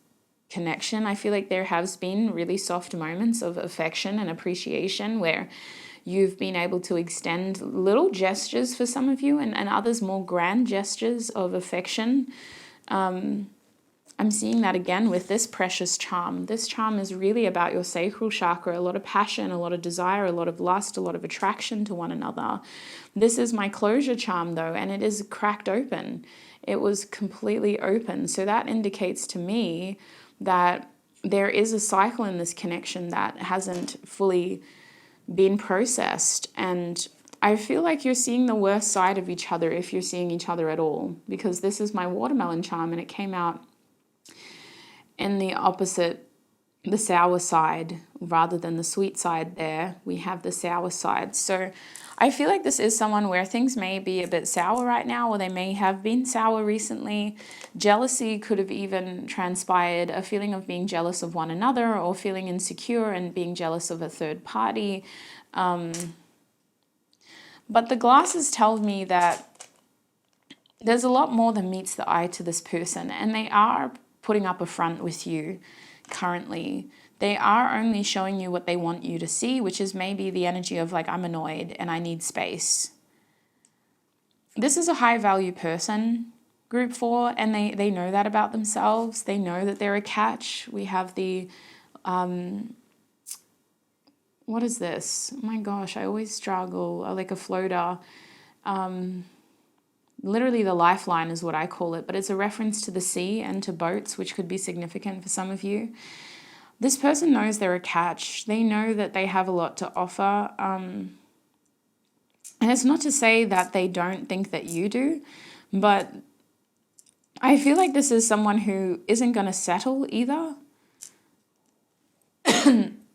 connection. I feel like there has been really soft moments of affection and appreciation where you've been able to extend little gestures for some of you, and others more grand gestures of affection. I'm seeing that again with this precious charm. This charm is really about your sacral chakra, a lot of passion, a lot of desire, a lot of lust, a lot of attraction to one another. This is my closure charm though, and it is cracked open. It was completely open. So that indicates to me that there is a cycle in this connection that hasn't fully been processed, and I feel like you're seeing the worst side of each other if you're seeing each other at all, because this is my watermelon charm and it came out in the opposite, the sour side rather than the sweet side. There we have the sour side. So I feel like this is someone where things may be a bit sour right now, or they may have been sour recently. Jealousy could have even transpired, a feeling of being jealous of one another or feeling insecure and being jealous of a third party. But the glasses tell me that there's a lot more than meets the eye to this person, and they are putting up a front with you currently. They are only showing you what they want you to see, which is maybe the energy of like, I'm annoyed and I need space. This is a high value person, group 4, and they know that about themselves. They know that they're a catch. We have the, what is this? Oh my gosh, I always struggle. Like a floater. Literally the lifeline is what I call it, but it's a reference to the sea and to boats, which could be significant for some of you. This person knows they're a catch. They know that they have a lot to offer. And it's not to say that they don't think that you do, but I feel like this is someone who isn't going to settle either.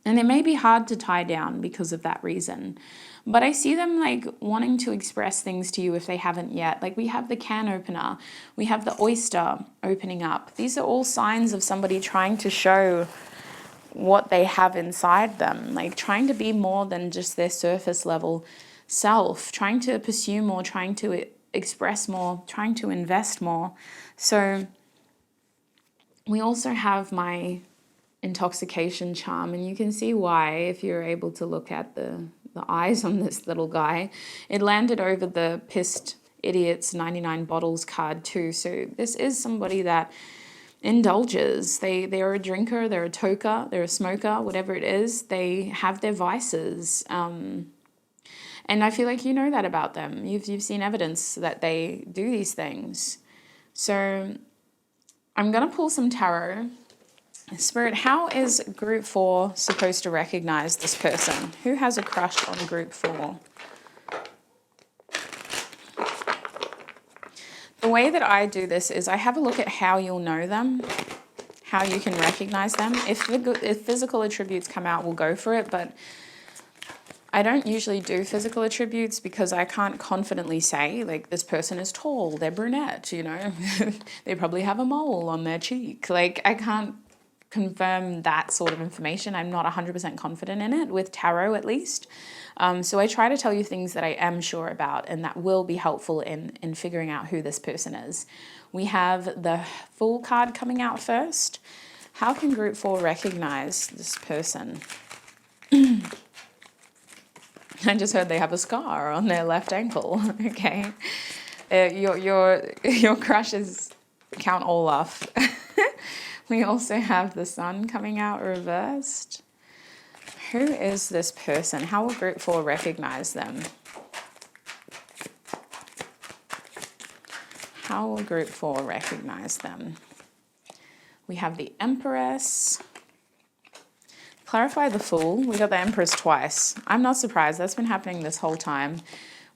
And it may be hard to tie down because of that reason. But I see them like wanting to express things to you if they haven't yet. Like we have the can opener, we have the oyster opening up. These are all signs of somebody trying to show what they have inside them, like trying to be more than just their surface level self, trying to pursue more, trying to express more, trying to invest more. So we also have my intoxication charm, and you can see why if you're able to look at the eyes on this little guy. It landed over the pissed Idiot's 99 Bottles card too. So this is somebody that indulges. They are a drinker, they're a toker, they're a smoker, whatever it is. They have their vices. And I feel like you know that about them. You've seen evidence that they do these things. So I'm going to pull some tarot. Spirit, how is group 4 supposed to recognize this person? Who has a crush on group 4? The way that I do this is I have a look at how you'll know them, how you can recognize them. If physical attributes come out, we'll go for it, but I don't usually do physical attributes because I can't confidently say, like, this person is tall, they're brunette, you know, they probably have a mole on their cheek. Like, I can't confirm that sort of information. I'm not 100% confident in it, with tarot at least. So I try to tell you things that I am sure about and that will be helpful in figuring out who this person is. We have the Fool card coming out first. How can group 4 recognize this person? I just heard they have a scar on their left ankle. Okay. Your crushes count all off. We also have the Sun coming out reversed. Who is this person? How will group 4 recognize them? How will group 4 recognize them? We have the Empress. Clarify the Fool. We got the Empress twice. I'm not surprised. That's been happening this whole time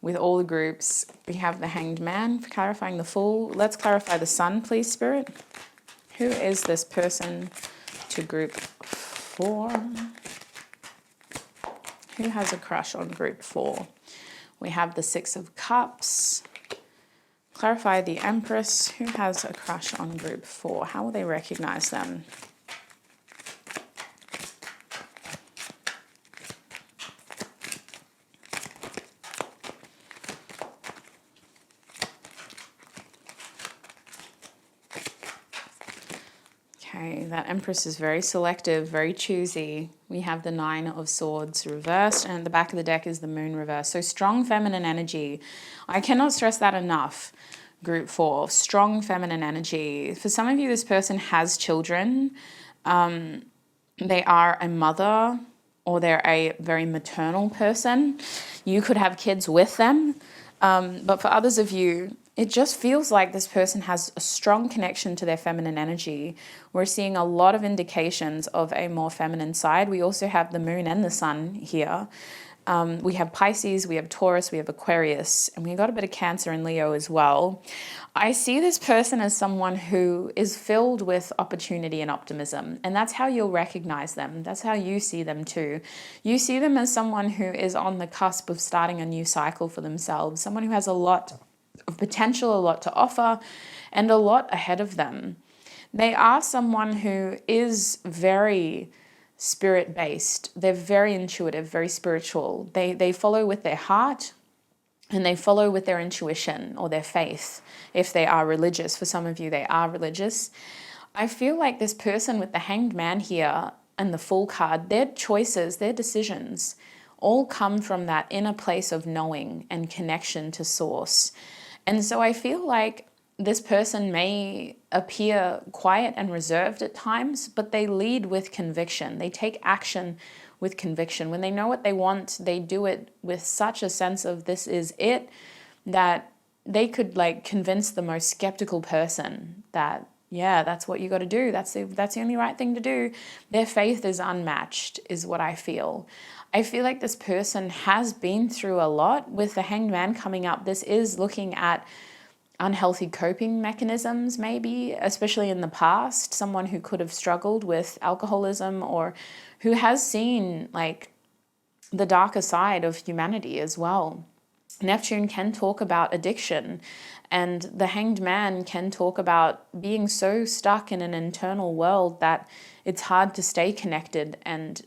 with all the groups. We have the Hanged Man for clarifying the Fool. Let's clarify the Sun, please, Spirit. Who is this person to group 4? Who has a crush on group 4? We have the Six of Cups. Clarify the Empress. Who has a crush on group 4? How will they recognize them? Okay, that Empress is very selective, very choosy. We have the Nine of Swords reversed, and at the back of the deck is the Moon reversed. So strong feminine energy. I cannot stress that enough, group 4. Strong feminine energy. For some of you, this person has children. They are a mother, or they're a very maternal person. You could have kids with them. But for others of you, it just feels like this person has a strong connection to their feminine energy. We're seeing a lot of indications of a more feminine side. We also have the Moon and the Sun here. We have Pisces, we have Taurus, we have Aquarius, and we got a bit of Cancer and Leo as well. I see this person as someone who is filled with opportunity and optimism, and that's how you'll recognize them. That's how you see them too. You see them as someone who is on the cusp of starting a new cycle for themselves, someone who has a lot of potential, a lot to offer, and a lot ahead of them. They are someone who is very spirit-based. They're very intuitive, very spiritual. They follow with their heart, and they follow with their intuition or their faith if they are religious. For some of you, they are religious. I feel like this person with the Hanged Man here and the Fool card, their choices, their decisions all come from that inner place of knowing and connection to source. And so I feel like this person may appear quiet and reserved at times, but they lead with conviction. They take action with conviction. When they know what they want, they do it with such a sense of this is it, that they could like convince the most skeptical person that, yeah, that's what you got to do. That's the only right thing to do. Their faith is unmatched, is what I feel. I feel like this person has been through a lot. With the Hanged Man coming up, this is looking at unhealthy coping mechanisms, maybe, especially in the past. Someone who could have struggled with alcoholism, or who has seen like the darker side of humanity as well. Neptune can talk about addiction, and the Hanged Man can talk about being so stuck in an internal world that it's hard to stay connected and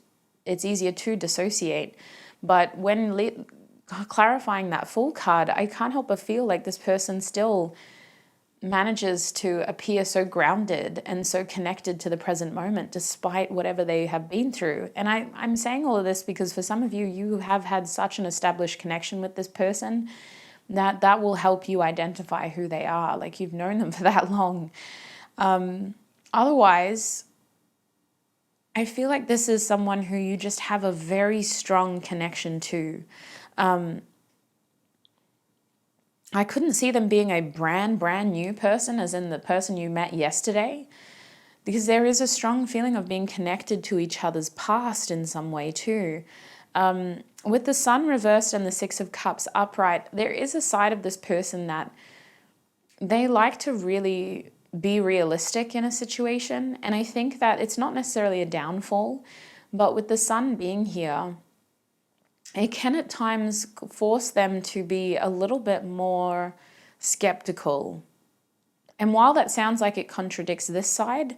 it's easier to dissociate. But when clarifying that Fool card, I can't help but feel like this person still manages to appear so grounded and so connected to the present moment despite whatever they have been through. And I'm saying all of this because for some of you, you have had such an established connection with this person that will help you identify who they are. Like, you've known them for that long. Otherwise, I feel like this is someone who you just have a very strong connection to. I couldn't see them being a brand new person, as in the person you met yesterday, because there is a strong feeling of being connected to each other's past in some way too. With the Sun reversed and the Six of Cups upright, there is a side of this person that they like to really be realistic in a situation. And I think that it's not necessarily a downfall, but with the Sun being here, it can at times force them to be a little bit more skeptical. And while that sounds like it contradicts this side,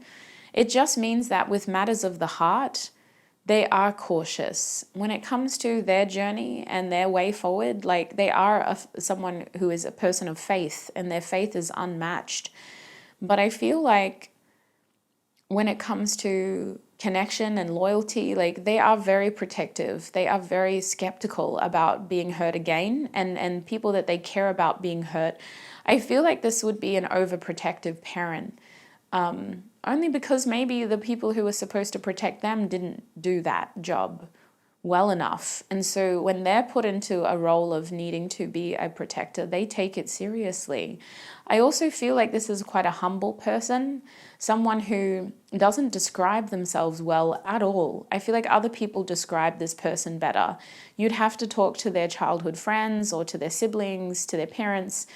it just means that with matters of the heart, they are cautious when it comes to their journey and their way forward. Like, they are someone who is a person of faith, and their faith is unmatched. But I feel like when it comes to connection and loyalty, like, they are very protective. They are very skeptical about being hurt again, and people that they care about being hurt. I feel like this would be an overprotective parent, only because maybe the people who were supposed to protect them didn't do that job well enough. And so when they're put into a role of needing to be a protector, they take it seriously. I also feel like this is quite a humble person, someone who doesn't describe themselves well at all. I feel like other people describe this person better. You'd have to talk to their childhood friends or to their siblings, to their parents.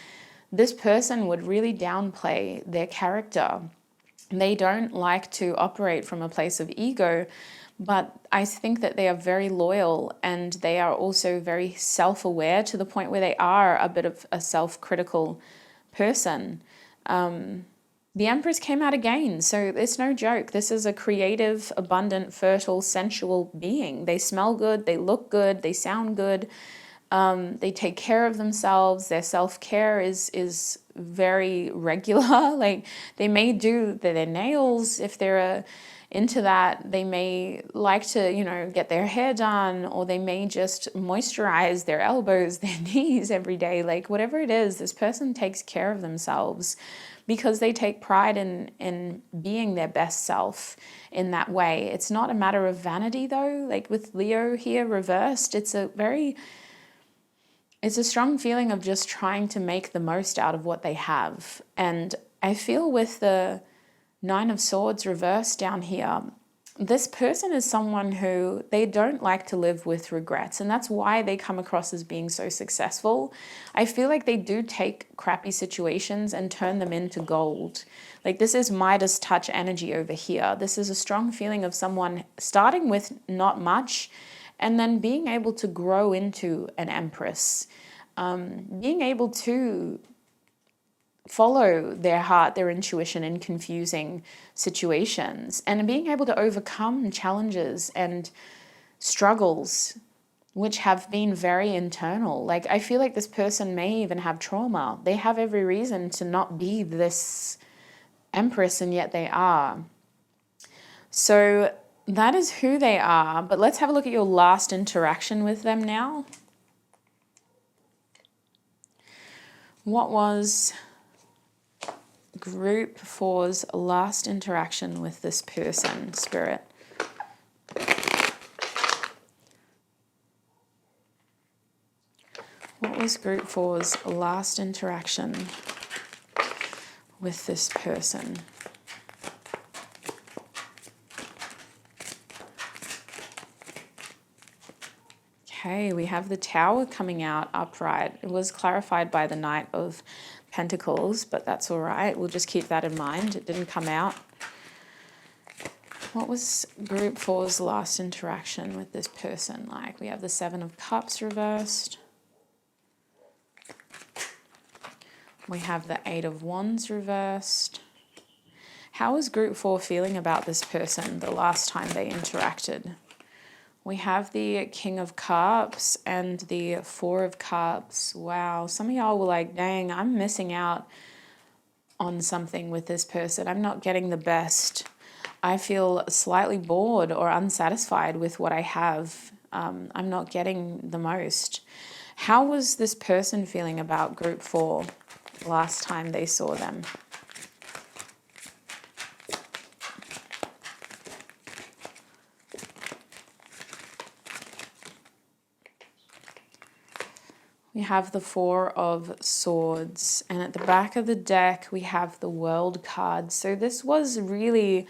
This person would really downplay their character. They don't like to operate from a place of ego, but I think that they are very loyal, and they are also very self-aware to the point where they are a bit of a self-critical person. The Empress came out again, so it's no joke. This is a creative, abundant, fertile, sensual being. They smell good, they look good, they sound good. They take care of themselves. Their self-care is very regular. Like, they may do their nails if they're into that. They may like to, get their hair done, or they may just moisturize their elbows, their knees every day. Like, whatever it is, this person takes care of themselves because they take pride in being their best self in that way. It's not a matter of vanity though. Like with Leo here reversed, it's a strong feeling of just trying to make the most out of what they have. And I feel with the Nine of Swords reversed down here, this person is someone who they don't like to live with regrets. And that's why they come across as being so successful. I feel like they do take crappy situations and turn them into gold. Like, this is Midas touch energy over here. This is a strong feeling of someone starting with not much and then being able to grow into an empress, being able to follow their heart, their intuition in confusing situations, and being able to overcome challenges and struggles which have been very internal. Like, I feel like this person may even have trauma. They have every reason to not be this empress, and yet they are. So that is who they are. But let's have a look at your last interaction with them now. What was Group 4's last interaction with this person, Spirit? What was Group 4's last interaction with this person? Okay, we have the Tower coming out upright. It was clarified by the Knight of Pentacles, but that's all right. We'll just keep that in mind. It didn't come out. What was Group 4's last interaction with this person like? We have the Seven of Cups reversed. We have the Eight of Wands reversed. How was Group 4 feeling about this person the last time they interacted? We have the King of Cups and the Four of Cups. Wow, some of y'all were like, dang, I'm missing out on something with this person. I'm not getting the best. I feel slightly bored or unsatisfied with what I have. I'm not getting the most. How was this person feeling about group 4 last time they saw them? We have the 4 of Swords, and at the back of the deck we have the World card. So this was really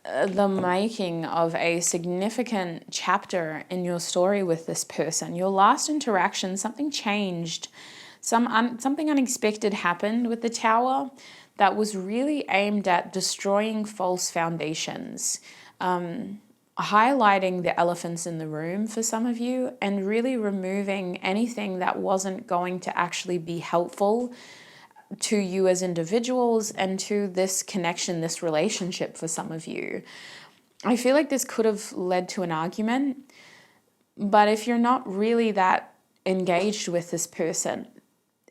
the making of a significant chapter in your story with this person. Your last interaction, something changed. Something unexpected happened with the Tower that was really aimed at destroying false foundations. Highlighting the elephants in the room for some of you, and really removing anything that wasn't going to actually be helpful to you as individuals and to this connection, this relationship for some of you. I feel like this could have led to an argument, but if you're not really that engaged with this person,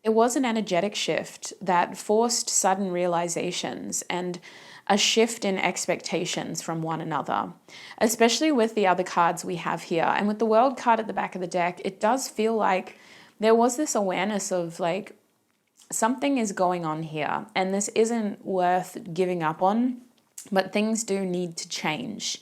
it was an energetic shift that forced sudden realizations and a shift in expectations from one another, especially with the other cards we have here. And with the World card at the back of the deck, it does feel like there was this awareness of like, something is going on here and this isn't worth giving up on, but things do need to change.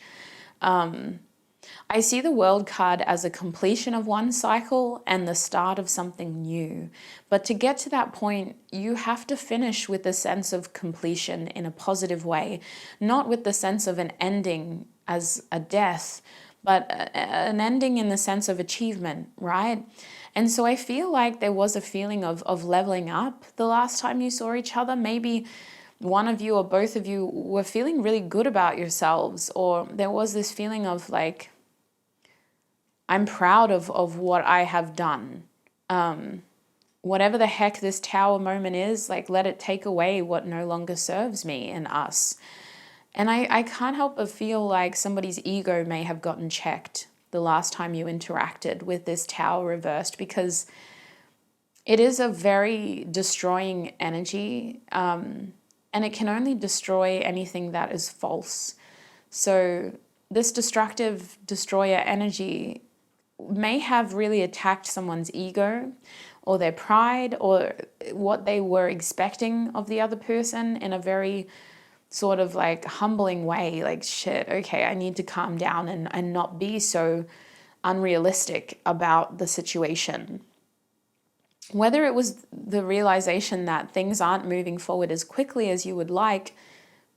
I see the World card as a completion of one cycle and the start of something new. But to get to that point, you have to finish with a sense of completion in a positive way, not with the sense of an ending as a death, but an ending in the sense of achievement, right? And so I feel like there was a feeling of leveling up the last time you saw each other. Maybe one of you or both of you were feeling really good about yourselves, or there was this feeling of like, I'm proud of what I have done. Whatever the heck this Tower moment is, like, let it take away what no longer serves me and us. And I can't help but feel like somebody's ego may have gotten checked the last time you interacted with this Tower reversed, because it is a very destroying energy, and it can only destroy anything that is false. So this destructive destroyer energy may have really attacked someone's ego or their pride or what they were expecting of the other person in a very sort of like humbling way, like, shit, okay, I need to calm down and not be so unrealistic about the situation. Whether it was the realization that things aren't moving forward as quickly as you would like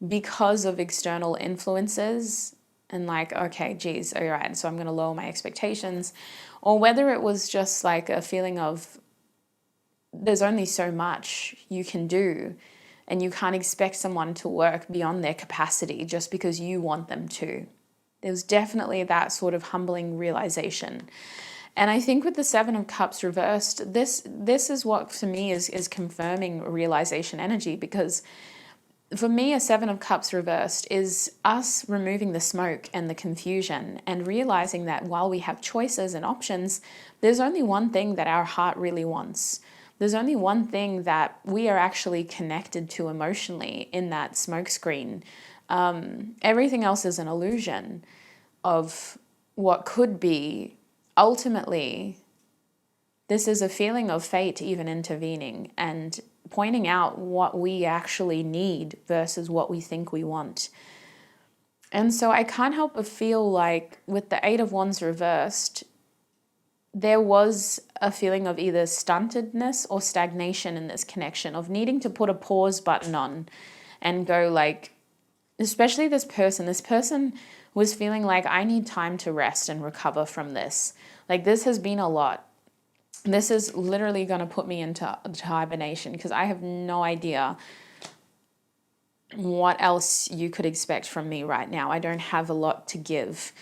because of external influences, and like, okay, geez, all right, so I'm going to lower my expectations, or whether it was just like a feeling of there's only so much you can do and you can't expect someone to work beyond their capacity just because you want them to. There was definitely that sort of humbling realization. And I think with the Seven of Cups reversed, this is what for me is confirming realization energy, because for me, a Seven of Cups reversed is us removing the smoke and the confusion and realizing that while we have choices and options, there's only one thing that our heart really wants. There's only one thing that we are actually connected to emotionally in that smoke screen. Everything else is an illusion of what could be. Ultimately, this is a feeling of fate even intervening and pointing out what we actually need versus what we think we want. And so I can't help but feel like with the Eight of Wands reversed, there was a feeling of either stuntedness or stagnation in this connection, of needing to put a pause button on and go like, especially this person was feeling like, I need time to rest and recover from this. Like, this has been a lot. This is literally going to put me into hibernation, because I have no idea what else you could expect from me right now. I don't have a lot to give.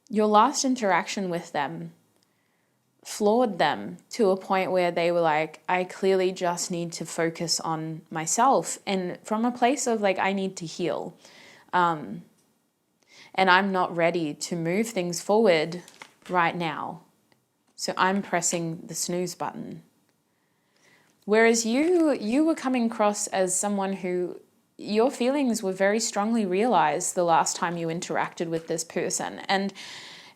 Your last interaction with them floored them to a point where they were like, I clearly just need to focus on myself. And from a place of like, I need to heal. And I'm not ready to move things forward right now. So I'm pressing the snooze button. Whereas you were coming across as someone who your feelings were very strongly realized the last time you interacted with this person. And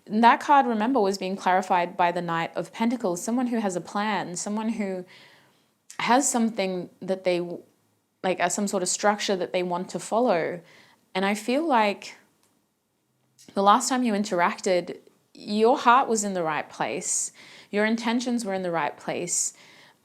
that card, remember, was being clarified by the Knight of Pentacles, someone who has a plan, someone who has something that they, like some sort of structure that they want to follow. And I feel like the last time you interacted, your heart was in the right place. Your intentions were in the right place.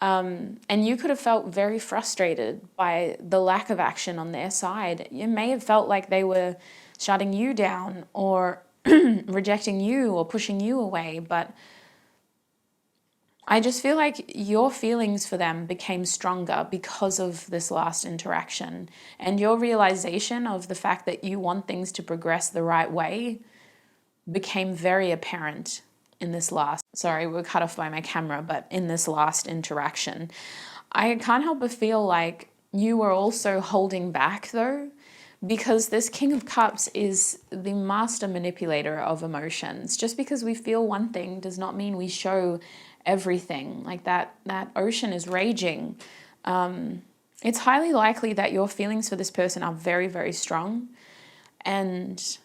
And you could have felt very frustrated by the lack of action on their side. You may have felt like they were shutting you down or rejecting you or pushing you away. But I just feel like your feelings for them became stronger because of this last interaction. And your realization of the fact that you want things to progress the right way became very apparent in this last, sorry, we're cut off by my camera, but in this last interaction. I can't help but feel like you were also holding back though, because this King of Cups is the master manipulator of emotions. Just because we feel one thing does not mean we show everything. Like that ocean is raging. It's highly likely that your feelings for this person are very, very strong, and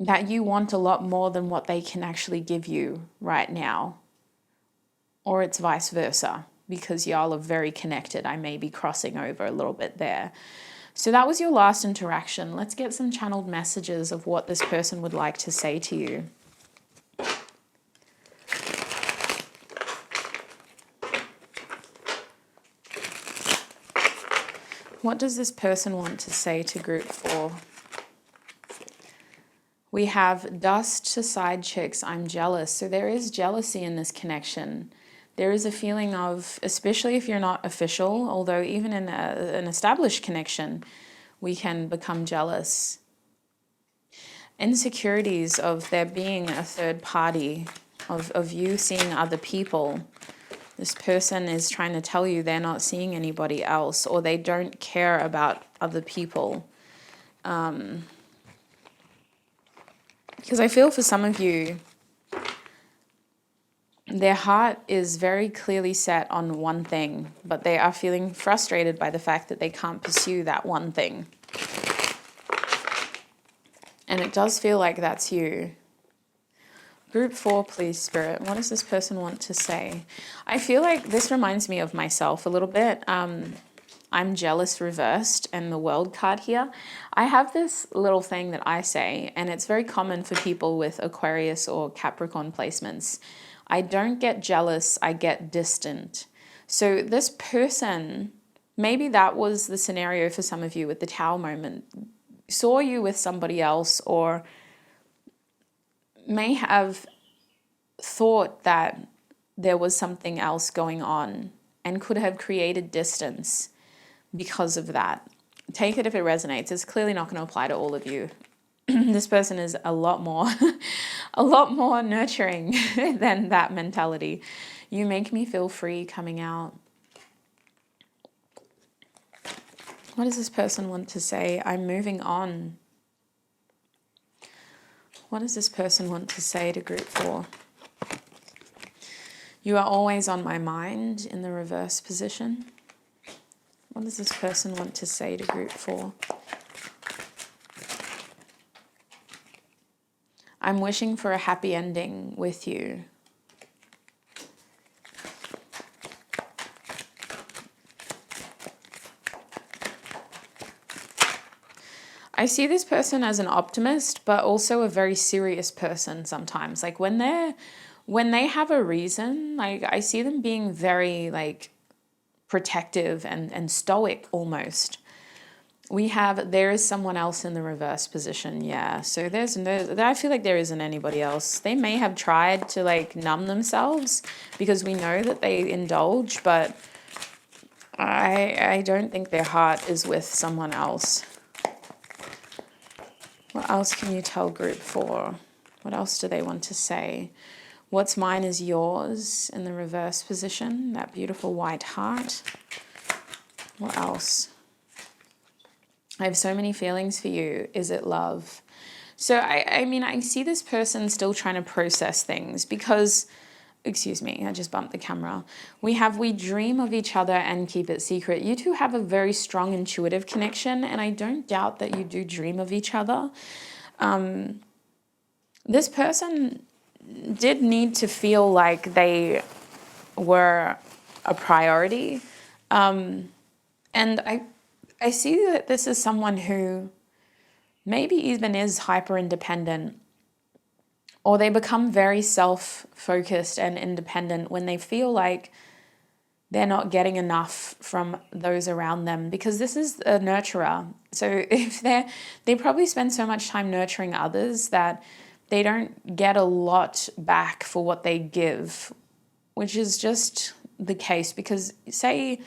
that you want a lot more than what they can actually give you right now. Or it's vice versa, because y'all are very connected. I may be crossing over a little bit there. So that was your last interaction. Let's get some channeled messages of what this person would like to say to you. What does this person want to say to group 4? We have dust to side chicks, I'm jealous. So there is jealousy in this connection. There is a feeling of, especially if you're not official, although even in an established connection, we can become jealous. Insecurities of there being a third party, of you seeing other people. This person is trying to tell you they're not seeing anybody else, or they don't care about other people. Because I feel for some of you, their heart is very clearly set on one thing, but they are feeling frustrated by the fact that they can't pursue that one thing. And it does feel like that's you. Group 4, please, Spirit. What does this person want to say? I feel like this reminds me of myself a little bit. I'm jealous reversed, and the World card here. I have this little thing that I say, and it's very common for people with Aquarius or Capricorn placements. I don't get jealous, I get distant. So this person, maybe that was the scenario for some of you with the Tower moment, saw you with somebody else, or may have thought that there was something else going on and could have created distance because of that. Take it if it resonates. It's clearly not going to apply to all of you. This person is a lot more nurturing than that mentality. You make me feel free coming out. What does this person want to say? I'm moving on. What does this person want to say to group 4? You are always on my mind in the reverse position. What does this person want to say to group 4? I'm wishing for a happy ending with you. I see this person as an optimist, but also a very serious person sometimes. Like when they have a reason, like I see them being very like protective and stoic almost. There is someone else in the reverse position, yeah. So I feel like there isn't anybody else. They may have tried to like numb themselves because we know that they indulge, but I don't think their heart is with someone else. What else can you tell group 4? What else do they want to say? What's mine is yours in the reverse position, that beautiful white heart. What else? I have so many feelings for you. Is it love? So I mean, I see this person still trying to process things because, excuse me, I just bumped the camera. We dream of each other and keep it secret. You two have a very strong intuitive connection, and I don't doubt that you do dream of each other. This person did need to feel like they were a priority. And I see that this is someone who maybe even is hyper independent, or they become very self-focused and independent when they feel like they're not getting enough from those around them, because this is a nurturer. So if they probably spend so much time nurturing others that they don't get a lot back for what they give, which is just the case. Because say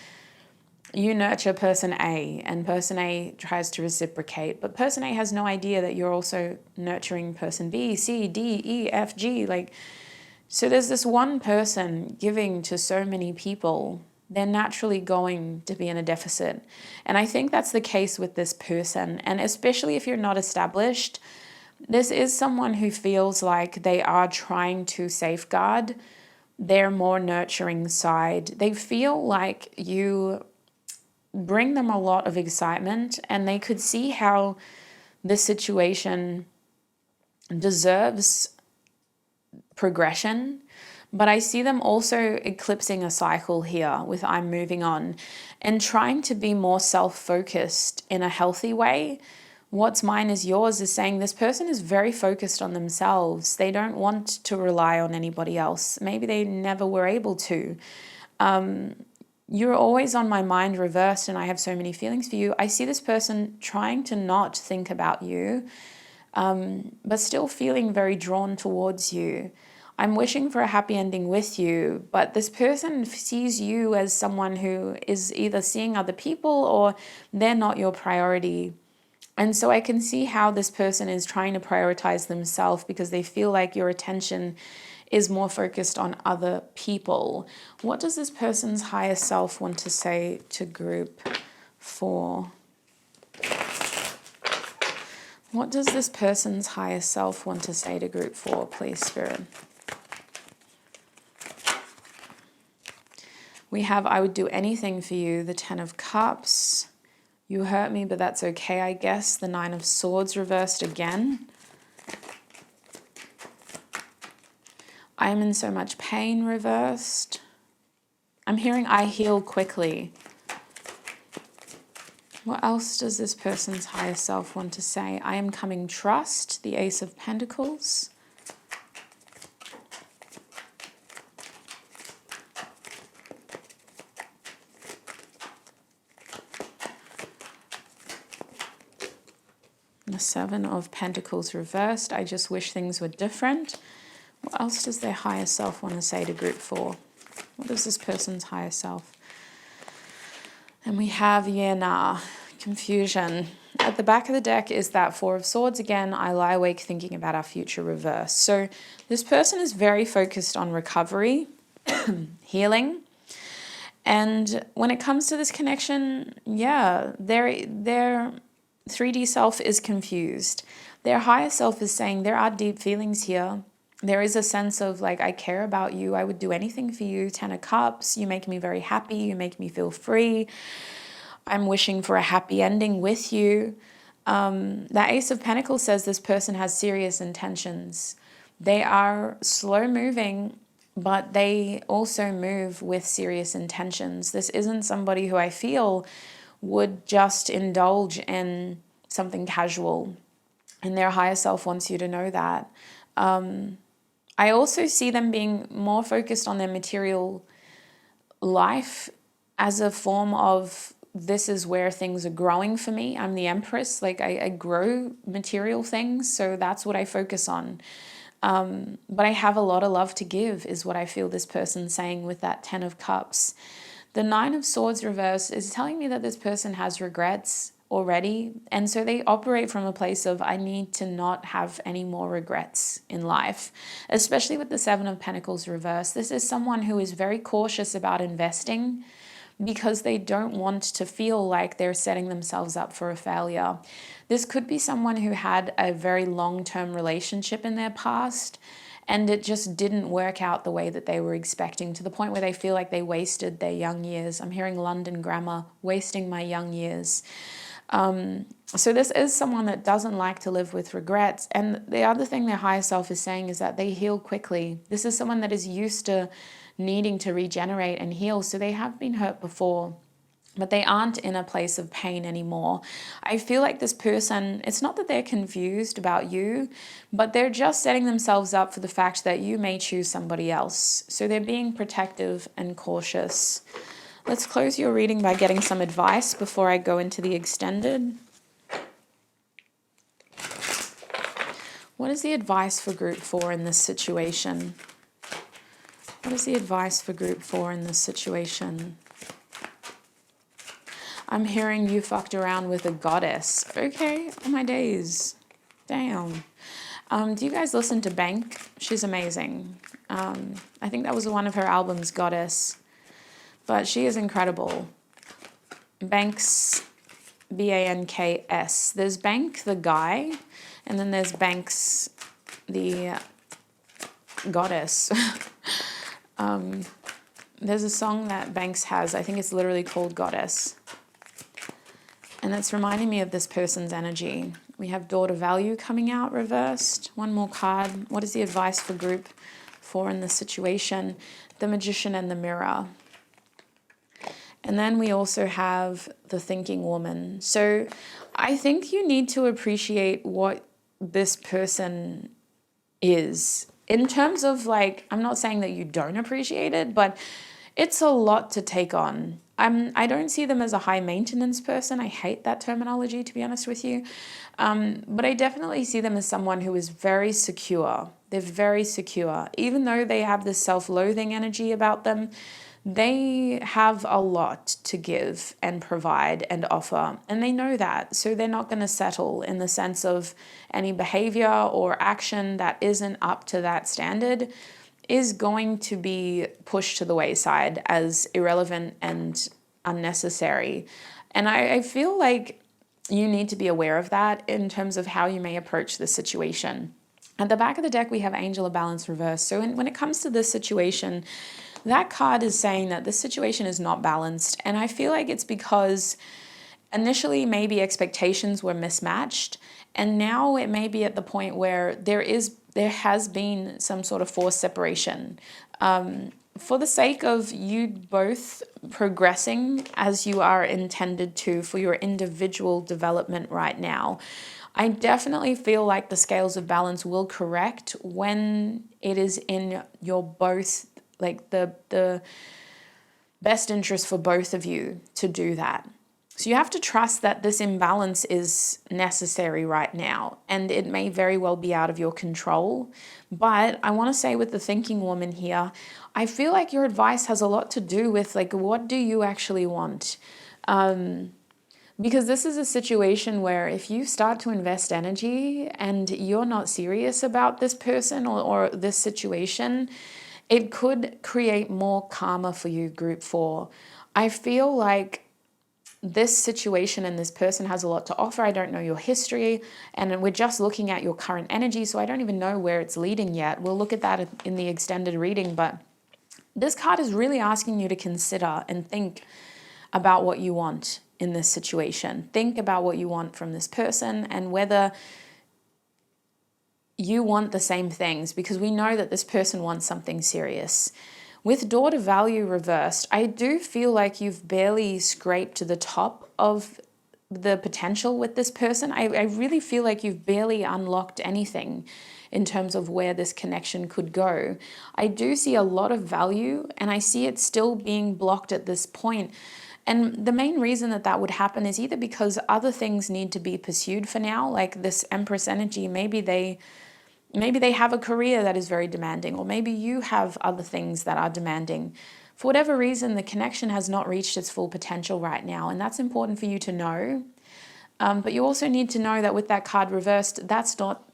you nurture person A and person A tries to reciprocate, but person A has no idea that you're also nurturing person B, C, D, E, F, G. So there's this one person giving to so many people, they're naturally going to be in a deficit. And I think that's the case with this person. And especially if you're not established, this is someone who feels like they are trying to safeguard their more nurturing side. They feel like you bring them a lot of excitement, and they could see how this situation deserves progression. But I see them also eclipsing a cycle here with I'm moving on and trying to be more self-focused in a healthy way. What's mine is yours is saying this person is very focused on themselves. They don't want to rely on anybody else. Maybe they never were able to. You're always on my mind reversed, and I have so many feelings for you. I see this person trying to not think about you, but still feeling very drawn towards you. I'm wishing for a happy ending with you, but this person sees you as someone who is either seeing other people or they're not your priority. And so I can see how this person is trying to prioritize themselves because they feel like your attention is more focused on other people. What does this person's higher self want to say to group 4? What does this person's higher self want to say to group 4, please, Spirit? We have I would do anything for you, the 10 of Cups. You hurt me, but that's okay, I guess. The 9 of Swords reversed again. I am in so much pain reversed. I'm hearing I heal quickly. What else does this person's higher self want to say? I am coming trust, the Ace of Pentacles. The 7 of Pentacles reversed. I just wish things were different. What else does their higher self want to say to group 4? What is this person's higher self? And we have, yeah, nah, confusion. At the back of the deck is that 4 of Swords again. I lie awake thinking about our future reverse. So this person is very focused on recovery, healing. And when it comes to this connection, yeah, their 3D self is confused. Their higher self is saying there are deep feelings here. There is a sense of like, I care about you. I would do anything for you. 10 of Cups. You make me very happy. You make me feel free. I'm wishing for a happy ending with you. That Ace of Pentacles says this person has serious intentions. They are slow moving, but they also move with serious intentions. This isn't somebody who I feel would just indulge in something casual. And their higher self wants you to know that. I also see them being more focused on their material life as a form of this is where things are growing for me. I'm the Empress. Like I grow material things, so that's what I focus on. But I have a lot of love to give is what I feel this person's saying with that 10 of Cups. The 9 of Swords reverse is telling me that this person has regrets already. And so they operate from a place of, I need to not have any more regrets in life, especially with the 7 of Pentacles reverse. This is someone who is very cautious about investing because they don't want to feel like they're setting themselves up for a failure. This could be someone who had a very long-term relationship in their past and it just didn't work out the way that they were expecting, to the point where they feel like they wasted their young years. I'm hearing London grammar, wasting my young years. So this is someone that doesn't like to live with regrets. And the other thing their higher self is saying is that they heal quickly. This is someone that is used to needing to regenerate and heal. So they have been hurt before, but they aren't in a place of pain anymore. I feel like this person, it's not that they're confused about you, but they're just setting themselves up for the fact that you may choose somebody else. So they're being protective and cautious. Let's close your reading by getting some advice before I go into the extended. What is the advice for group 4 in this situation? What is the advice for group 4 in this situation? I'm hearing you fucked around with a goddess. Okay, oh my days. Damn. Do you guys listen to Bank? She's amazing. I think that was one of her albums, Goddess. But she is incredible. Banks, Banks. There's Bank, the guy, and then there's Banks, the goddess. There's a song that Banks has, I think it's literally called Goddess. And it's reminding me of this person's energy. We have Daughter Value coming out reversed. One more card. What is the advice for group 4 in this situation? The Magician and the Mirror. And then we also have the Thinking Woman. So I think you need to appreciate what this person is. In terms of like, I'm not saying that you don't appreciate it, but it's a lot to take on. I don't see them as a high maintenance person. I hate that terminology, to be honest with you. But I definitely see them as someone who is very secure. They're very secure. Even though they have this self-loathing energy about them, they have a lot to give and provide and offer. And they know that. So they're not going to settle in the sense of any behavior or action that isn't up to that standard is going to be pushed to the wayside as irrelevant and unnecessary. And I feel like you need to be aware of that in terms of how you may approach this situation. At the back of the deck, we have Angel of Balance reversed. So when it comes to this situation, that card is saying that this situation is not balanced. And I feel like it's because initially maybe expectations were mismatched. And now it may be at the point where there has been some sort of forced separation. For the sake of you both progressing as you are intended to for your individual development right now, I definitely feel like the scales of balance will correct when it is in your both, like the best interest for both of you to do that. So you have to trust that this imbalance is necessary right now, and it may very well be out of your control. But I want to say with the Thinking Woman here, I feel like your advice has a lot to do with like, what do you actually want? Because this is a situation where if you start to invest energy and you're not serious about this person or this situation, it could create more karma for you, group 4. I feel like this situation and this person has a lot to offer. I don't know your history, and we're just looking at your current energy, so I don't even know where it's leading yet. We'll look at that in the extended reading, but this card is really asking you to consider and think about what you want in this situation. Think about what you want from this person and whether you want the same things, because we know that this person wants something serious. With Daughter Value reversed, I do feel like you've barely scraped to the top of the potential with this person. I really feel like you've barely unlocked anything in terms of where this connection could go. I do see a lot of value, and I see it still being blocked at this point. And the main reason that that would happen is either because other things need to be pursued for now, like this Empress energy, maybe they have a career that is very demanding, or maybe you have other things that are demanding. For whatever reason, the connection has not reached its full potential right now, and that's important for you to know. But you also need to know that with that card reversed, that's not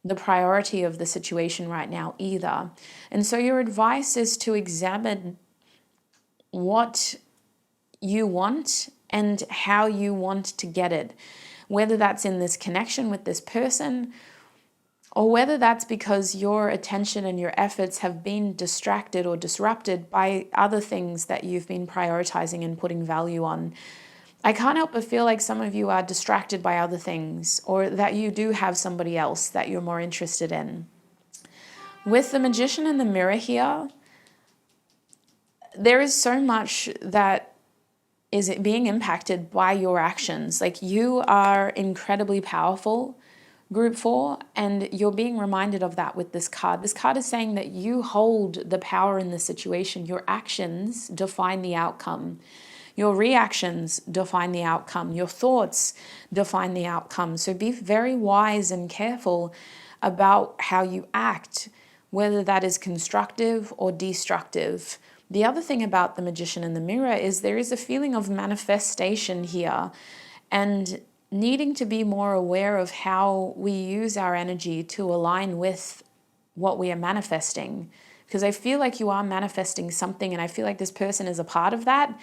the priority of the situation right now either. And so your advice is to examine what you want and how you want to get it, whether that's in this connection with this person, or whether that's because your attention and your efforts have been distracted or disrupted by other things that you've been prioritizing and putting value on. I can't help but feel like some of you are distracted by other things, or that you do have somebody else that you're more interested in. With the Magician and the Mirror here, there is so much that is being impacted by your actions. Like, you are incredibly powerful, group 4, and you're being reminded of that with this card. This card is saying that you hold the power in the situation. Your actions define the outcome. Your reactions define the outcome. Your thoughts define the outcome. So be very wise and careful about how you act, whether that is constructive or destructive. The other thing about the Magician and the Mirror is there is a feeling of manifestation here, and needing to be more aware of how we use our energy to align with what we are manifesting. Because I feel like you are manifesting something, and I feel like this person is a part of that.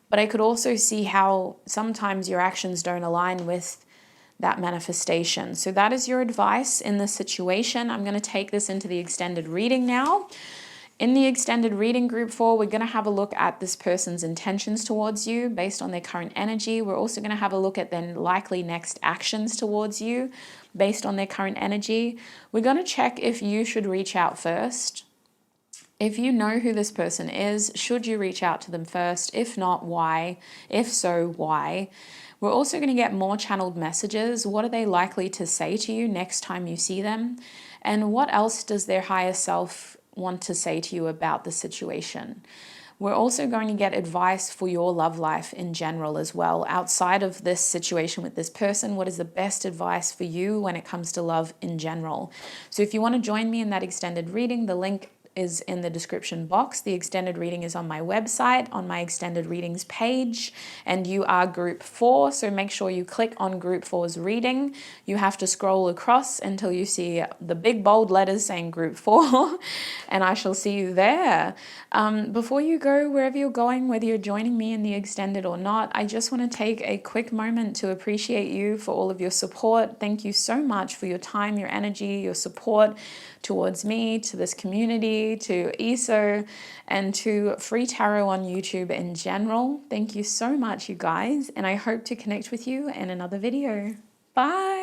But I could also see how sometimes your actions don't align with that manifestation. So that is your advice in this situation. I'm going to take this into the extended reading now. In the extended reading, group 4, we're going to have a look at this person's intentions towards you based on their current energy. We're also going to have a look at their likely next actions towards you based on their current energy. We're going to check if you should reach out first. If you know who this person is, should you reach out to them first? If not, why? If so, why? We're also going to get more channeled messages. What are they likely to say to you next time you see them? And what else does their higher self want to say to you about the situation? We're also going to get advice for your love life in general as well. Outside of this situation with this person, what is the best advice for you when it comes to love in general? So if you want to join me in that extended reading, the link is in the description box. The extended reading is on my website, on my extended readings page, and you are group 4, so make sure you click on group 4's reading. You have to scroll across until you see the big bold letters saying group 4, and I shall see you there. Before you go wherever you're going, whether you're joining me in the extended or not, I just want to take a quick moment to appreciate you for all of your support. Thank you so much for your time, your energy, your support towards me, to this community, to ESO, and to Free Tarot on YouTube in general. Thank you so much, you guys, and I hope to connect with you in another video. Bye!